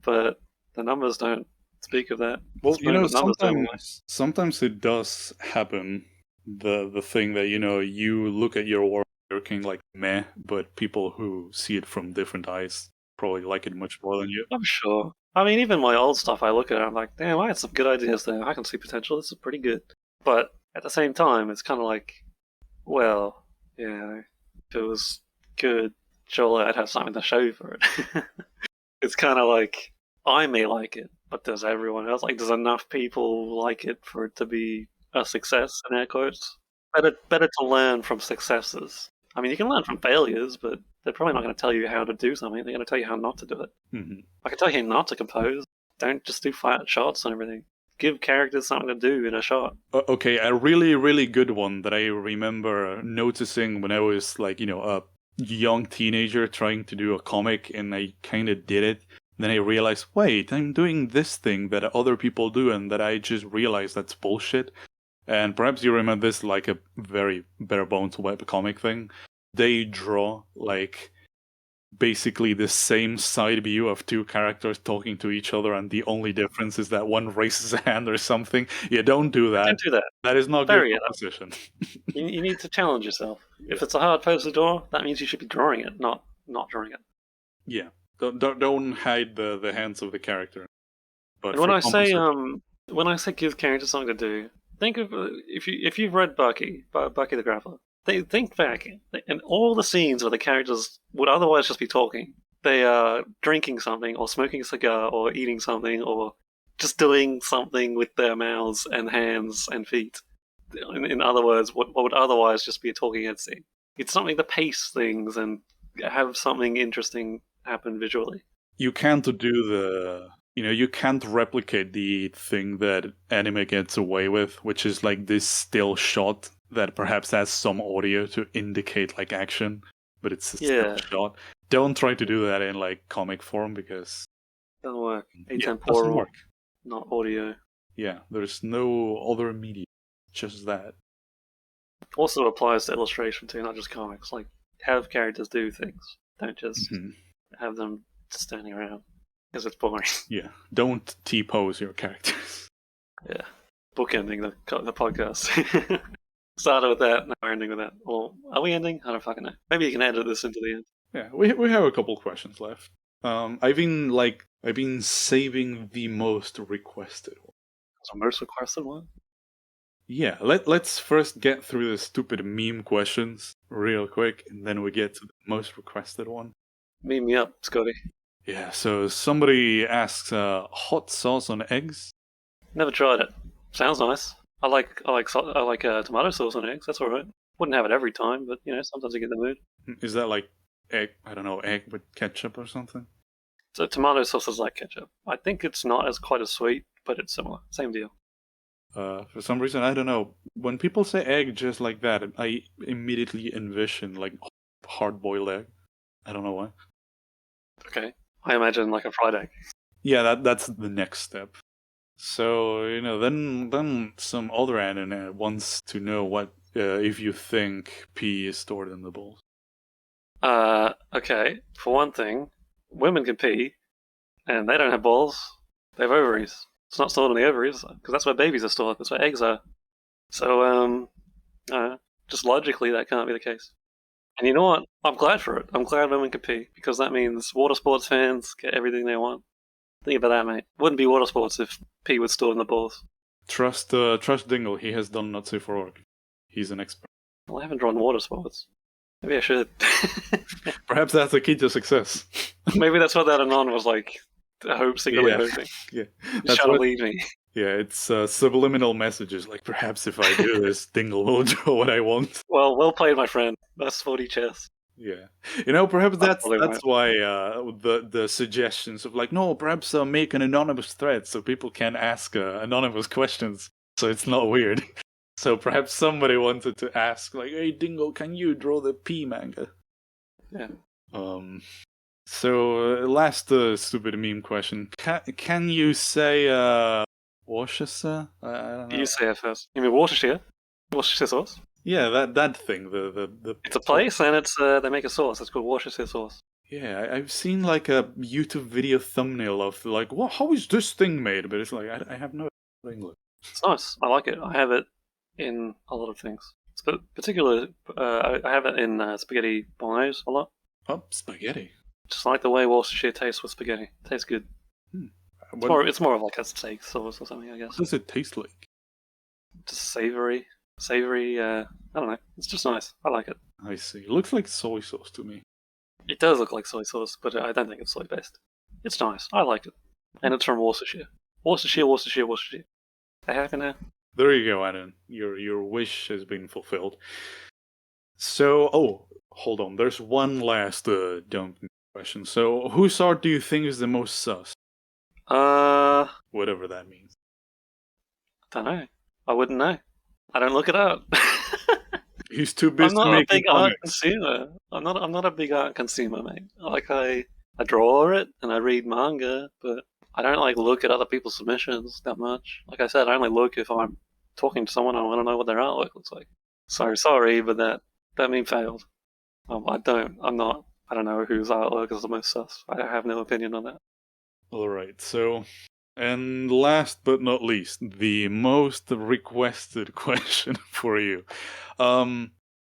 but the numbers don't speak of that. Well, The numbers don't lie. sometimes it does happen. The thing that you look at your work, you're kind of like meh, but people who see it from different eyes probably like it much more than you. I'm sure. I mean, even my old stuff, I look at it, I'm like, damn, I had some good ideas there. I can see potential. This is pretty good. But at the same time, it's kind of like, well, yeah, if it was good, surely I'd have something to show for it. It's kind of like, I may like it, but does everyone else? Like, does enough people like it for it to be a success, in air quotes? Better to learn from successes. I mean, you can learn from failures, but they're probably not going to tell you how to do something. They're going to tell you how not to do it. Mm-hmm. I can tell you not to compose. Don't just do flat shots and everything. Give characters something to do in a shot. Okay, a really, really good one that I remember noticing when I was like, a young teenager trying to do a comic, and I kind of did it. Then I realized, wait, I'm doing this thing that other people do, and that I just realized that's bullshit. And perhaps you remember this like a very bare bones webcomic thing. They draw like basically the same side view of two characters talking to each other, and the only difference is that one raises a hand or something. Yeah, don't do that. Don't do that. That is not Vary good it up. composition. You need to challenge yourself. If it's a hard pose to draw, that means you should be drawing it, not drawing it. Yeah, don't hide the hands of the character. But And when I say give characters something to do, think of if you've read Bucky the Grappler. Think back, in all the scenes where the characters would otherwise just be talking, they are drinking something, or smoking a cigar, or eating something, or just doing something with their mouths and hands and feet. In other words, what would otherwise just be a talking head scene. It's something to pace things and have something interesting happen visually. You can't do you can't replicate the thing that anime gets away with, which is like this still shot that perhaps has some audio to indicate like action, but it's a still shot. Don't try to do that in like comic form, because doesn't work. it doesn't work. Not audio. Yeah, there's no other media, just that. Also applies to illustration too, not just comics. Like, have characters do things. Don't just have them standing around, because it's boring. Yeah, don't T-pose your characters. Yeah, bookending the podcast. Started with that, now we're ending with that. Or are we ending? I don't fucking know. Maybe you can edit this into the end. Yeah, we have a couple questions left. I've been saving the most requested one. The most requested one? Yeah, let's first get through the stupid meme questions real quick, and then we get to the most requested one. Meme me up, Scotty. Yeah, so somebody asks, hot sauce on eggs? Never tried it. Sounds nice. I like tomato sauce on eggs. That's all right. Wouldn't have it every time, but sometimes you get the mood. Is that like egg with ketchup or something? So tomato sauce is like ketchup. I think it's not quite as sweet, but it's similar. Same deal. For some reason, I don't know. When people say egg just like that, I immediately envision like hard-boiled egg. I don't know why. Okay. I imagine like a fried egg. Yeah, that's the next step. So, then some other anime wants to know what if you think pee is stored in the balls. Okay. For one thing, women can pee, and they don't have balls. They have ovaries. It's not stored in the ovaries, because that's where babies are stored. That's where eggs are. So, just logically, that can't be the case. And you know what? I'm glad for it. I'm glad women can pee, because that means water sports fans get everything they want. Think about that, mate. Wouldn't be water sports if pee was stored in the balls. Trust Dingle. He has done Not Safe for Work. He's an expert. Well, I haven't drawn water sports. Maybe I should. Perhaps that's the key to success. Maybe that's what that Anon was like. Secretly hoping. Yeah. He's trying to lead me. Yeah, it's subliminal messages, like perhaps if I do this, Dingle will draw what I want. Well played, my friend. That's 40 chess. Yeah, perhaps that's why the suggestions of like, no, perhaps make an anonymous thread so people can ask anonymous questions, so it's not weird. So perhaps somebody wanted to ask like, hey Dingle, can you draw the P manga? Yeah. So last stupid meme question: can you say Worcestershire? I don't know. You say it first. You mean Worcestershire? Worcestershire sauce? Yeah, that thing. The It's a place, and it's they make a sauce. It's called Worcestershire sauce. Yeah, I've seen like a YouTube video thumbnail of like, what? How is this thing made? But it's like I have no English. It's nice. I like it. I have it in a lot of things. Particularly, I have it in spaghetti bolognese a lot. Oh, spaghetti. Just like the way Worcestershire tastes with spaghetti. It tastes good. It's more of like a steak sauce or something, I guess. What does it taste like? Just savoury. I don't know. It's just nice. I like it. I see. It looks like soy sauce to me. It does look like soy sauce, but I don't think it's soy based. It's nice. I like it. And it's from Worcestershire. Worcestershire. Are you happy now? There you go, Adam. Your wish has been fulfilled. So, hold on. There's one last dumb question. So, whose art do you think is the most sus? Whatever that means. Don't know. I wouldn't know. I don't look it up. He's too busy I'm not a making big art comics. consumer. I'm not a big art consumer, mate. Like I draw it and I read manga, but I don't like look at other people's submissions that much. Like I said, I only look if I'm talking to someone and I want to know what their artwork looks like. So sorry, but that meme failed. I don't know whose artwork is the most sus. I have no opinion on that. Alright, so, and last but not least, the most requested question for you.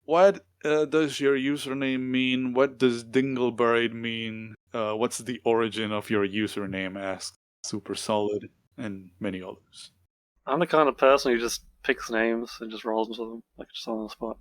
What does your username mean? What does Dingleburied mean? What's the origin of your username? Asks Super Solid and many others. I'm the kind of person who just picks names and just rolls with them, like just on the spot.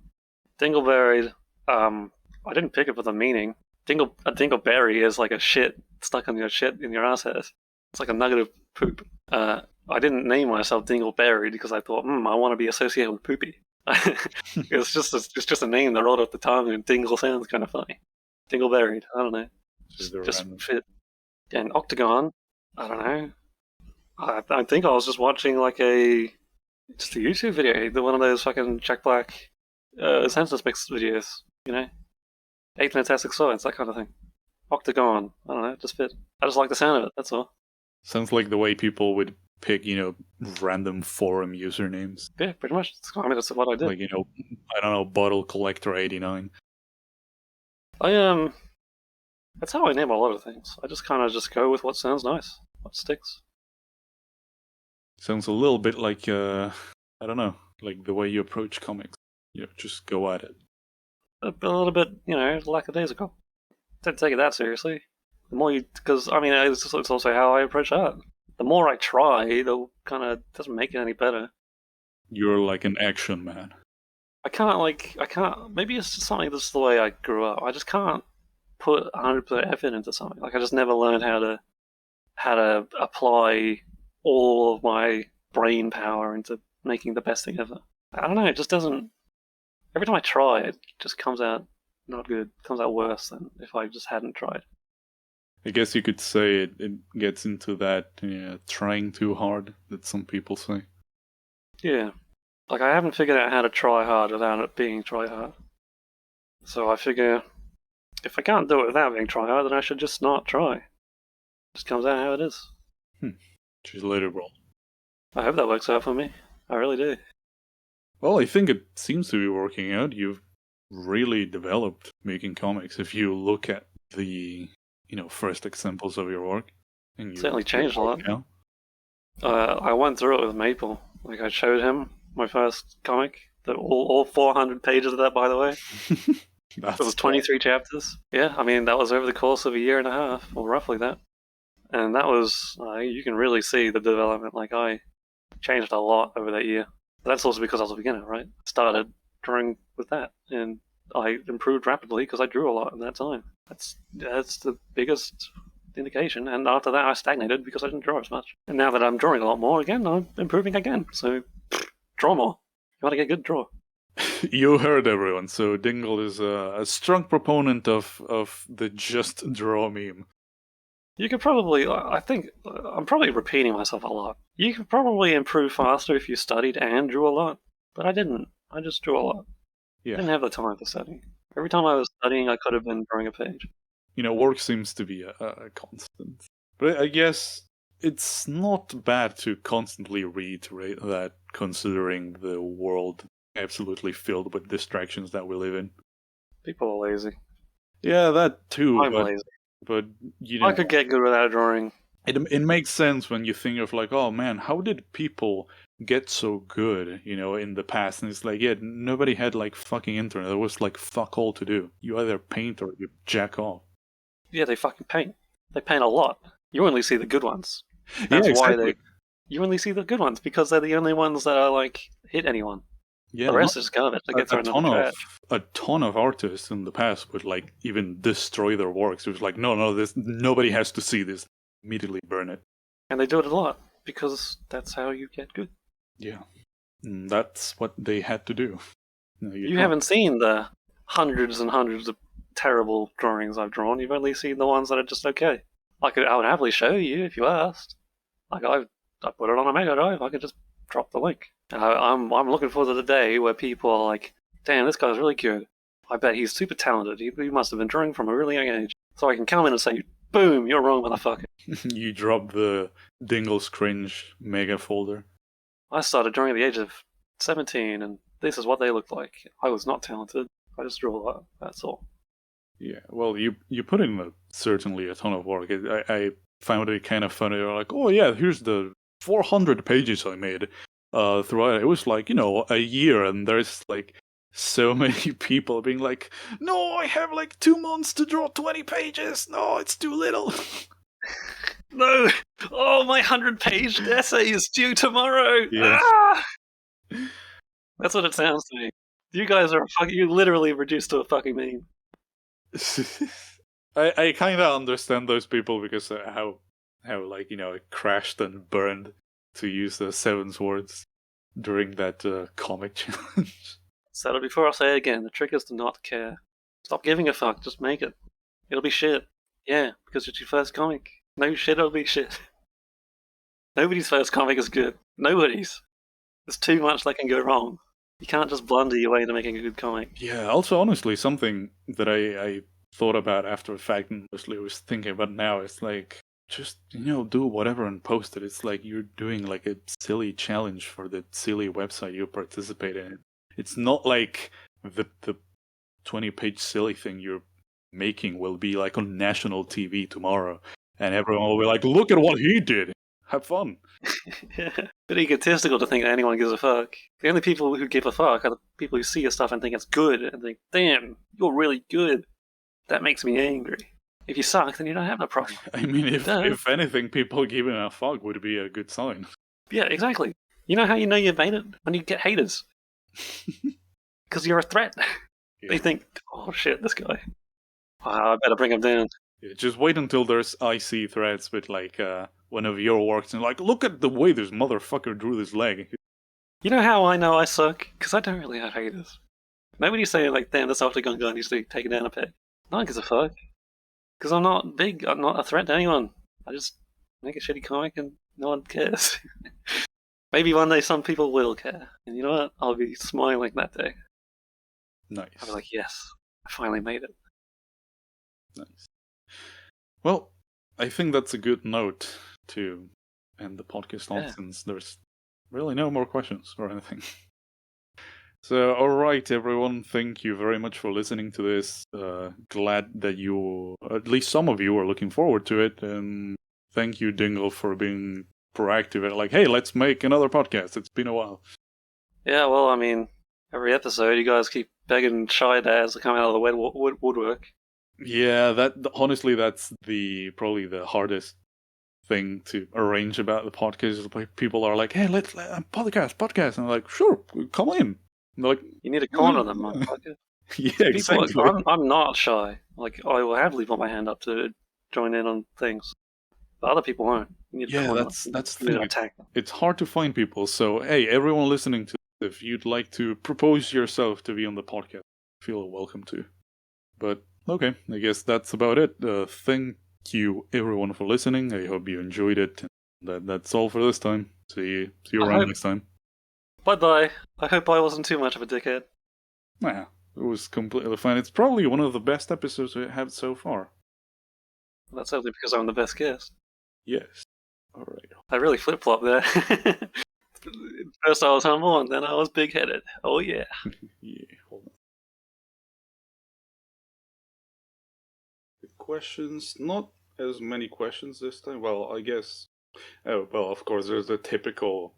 Dingleburied, I didn't pick it with a meaning. A dingleberry is like a shit stuck on your shit in your ass hairs. It's like a nugget of poop. I didn't name myself Dingleburied because I thought, I want to be associated with poopy. it's just a name that rolled off the tongue, and Dingle sounds kind of funny. Dingleburied, I don't know. Just fit. And Octagon, I don't know. I think I was just watching like a YouTube video, one of those fucking Jack Black census mix videos, you know? 8 Fantastic Science, that kind of thing. Octagon, I don't know, just fit. I just like the sound of it, that's all. Sounds like the way people would pick, random forum usernames. Yeah, pretty much. That's what I did. Like, I don't know, Bottle Collector 89. That's how I name a lot of things. I just kind of just go with what sounds nice, what sticks. Sounds a little bit like, I don't know, like the way you approach comics. Just go at it. A little bit, lackadaisical. Don't take it that seriously. The more because it's also how I approach art. The more I try, the kind of doesn't make it any better. You're like an action man. I can't. Maybe it's just something that's the way I grew up. I just can't put 100% effort into something. Like I just never learned how to apply all of my brain power into making the best thing ever. I don't know. It just doesn't. Every time I try, it just comes out not good. It comes out worse than if I just hadn't tried. I guess you could say it gets into that trying too hard that some people say. Yeah. Like, I haven't figured out how to try hard without it being try hard. So I figure, if I can't do it without being try hard, then I should just not try. It just comes out how it is. Just let it roll. I hope that works out for me. I really do. Well, I think it seems to be working out. You've really developed making comics. If you look at the first examples of your work, and certainly changed a lot. I went through it with Maple. Like I showed him my first comic. All 400 pages of that, by the way. It was 23 chapters. Yeah, that was over the course of a year and a half, or roughly that. And that was you can really see the development. Like I changed a lot over that year. But that's also because I was a beginner, right? I started drawing with that, and I improved rapidly because I drew a lot in that time. That's the biggest indication. And after that, I stagnated because I didn't draw as much. And now that I'm drawing a lot more again, I'm improving again. So draw more. You want to get good, draw. You heard everyone. So Dingle is a strong proponent of the just draw meme. You could probably, I think, I'm probably repeating myself a lot. You could probably improve faster if you studied and drew a lot. But I didn't. I just drew a lot. Yeah. I didn't have the time for studying. Every time I was studying, I could have been drawing a page. Work seems to be a constant. But I guess it's not bad to constantly reiterate that, considering the world absolutely filled with distractions that we live in. People are lazy. Yeah, that too. I'm lazy. But I could get good without drawing. It makes sense when you think of like, oh man, how did people get so good, in the past? And it's like, yeah, nobody had like fucking internet. There was like fuck all to do. You either paint or you jack off. Yeah, they fucking paint. They paint a lot. You only see the good ones. That's why you only see the good ones because they're the only ones that are like hit anyone. Yeah, The rest is garbage. They get a thrown in the trash. a ton of artists in the past would like even destroy their works. It was like, no, this nobody has to see this. Immediately burn it. And they do it a lot because that's how you get good. Yeah, that's what they had to do. No, you haven't seen the hundreds and hundreds of terrible drawings I've drawn. You've only seen the ones that are just okay. I would happily show you if you asked. Like I put it on a Mega Drive. I could just drop the link. I'm looking forward to the day where people are like, "Damn, this guy's really good. I bet he's super talented. He must have been drawing from a really young age." So I can come in and say, "Boom, you're wrong, motherfucker." You drop the Dingle's cringe mega folder. I started drawing at the age of 17, and this is what they looked like. I was not talented. I just drew that. That's all. Yeah, well, you put in certainly a ton of work. I found it kind of funny. You're like, oh yeah, here's the 400 pages I made throughout. It was like, a year, and there's like so many people being like, no, I have like 2 months to draw 20 pages. No, it's too little. No! Oh, my 100-page essay is due tomorrow! Yes. Ah! That's what it sounds to me. You guys are you literally reduced to a fucking meme. I kind of understand those people because how like, it crashed and burned, to use the 7 swords, during that comic challenge. Said it before, I'll say it again. The trick is to not care. Stop giving a fuck, just make it. It'll be shit. Yeah, because it's your first comic. No shit, it'll be shit. Nobody's first comic is good. Nobody's. There's too much that can go wrong. You can't just blunder your way into making a good comic. Yeah, also, honestly, something that I thought about after the fact and mostly was thinking about now, it's like, just, do whatever and post it. It's like you're doing like a silly challenge for the silly website you participate in. It's not like the 20-page silly thing you're making will be like on national TV tomorrow, and everyone will be like, look at what he did. Have fun. Yeah. Bit egotistical to think that anyone gives a fuck. The only people who give a fuck are the people who see your stuff and think it's good and think, damn, you're really good. That makes me angry. If you suck, then you don't have no problem. I mean, if anything, people giving a fuck would be a good sign. Yeah, exactly. You know how you know you've made it? When you get haters. Because you're a threat. Yeah. They think, oh shit, this guy. Wow, I better bring him down. Yeah, just wait until there's IC threads with like one of your works and like, look at the way this motherfucker drew this leg. You know how I know I suck? Because I don't really have haters. Nobody's saying like, damn, this Octagon guy needs to be taken down a peg. No one gives a fuck. Because I'm not big, I'm not a threat to anyone. I just make a shitty comic and no one cares. Maybe one day some people will care. And you know what? I'll be smiling that day. Nice. I'll be like, yes, I finally made it. Nice. Well, I think that's a good note to end the podcast on, since there's really no more questions or anything. So, alright everyone, thank you very much for listening to this. Glad that you, at least some of you, are looking forward to it, and thank you, Dingle, for being proactive and like, hey, let's make another podcast. It's been a while. Yeah, well, I mean, every episode you guys keep begging Shy Dads to come out of the woodwork. Yeah, honestly, that's probably the hardest thing to arrange about the podcast. Like, people are like, hey, let's podcast. And I'm like, sure, come in. And like, you need to corner them, motherfucker. Yeah, exactly. I'm not shy. Like, I will happily put my hand up to join in on things. But other people won't. You need to corner them. That's the thing. Attack them. It's hard to find people. So, hey, everyone listening to this, if you'd like to propose yourself to be on the podcast, feel welcome to. But okay, I guess that's about it. Thank you everyone for listening. I hope you enjoyed it. That's all for this time. See you around next time. Bye-bye. I hope I wasn't too much of a dickhead. Nah, it was completely fine. It's probably one of the best episodes we have so far. That's only because I'm the best guest. Yes. Alright. I really flip-flopped there. First I was humble, and then I was big-headed. Oh yeah. Yeah, hold on. The questions, not as many questions this time. Well, I guess... Oh, well, of course, there's the typical...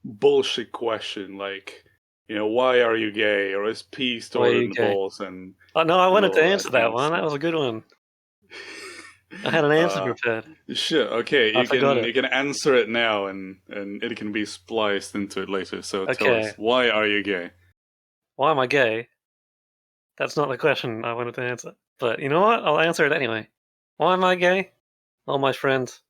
bullshit question, like, why are you gay? Or is pee stored in the balls? And oh no, I wanted to answer that one. That was a good one. I had an answer Uh, prepared. sure. Okay, I forgot you it. can answer it now, and it can be spliced into it later. So tell Okay. us, why are you gay? Why am I gay? That's not the question I wanted to answer. But you know what? I'll answer it anyway. Why am I gay? All my friends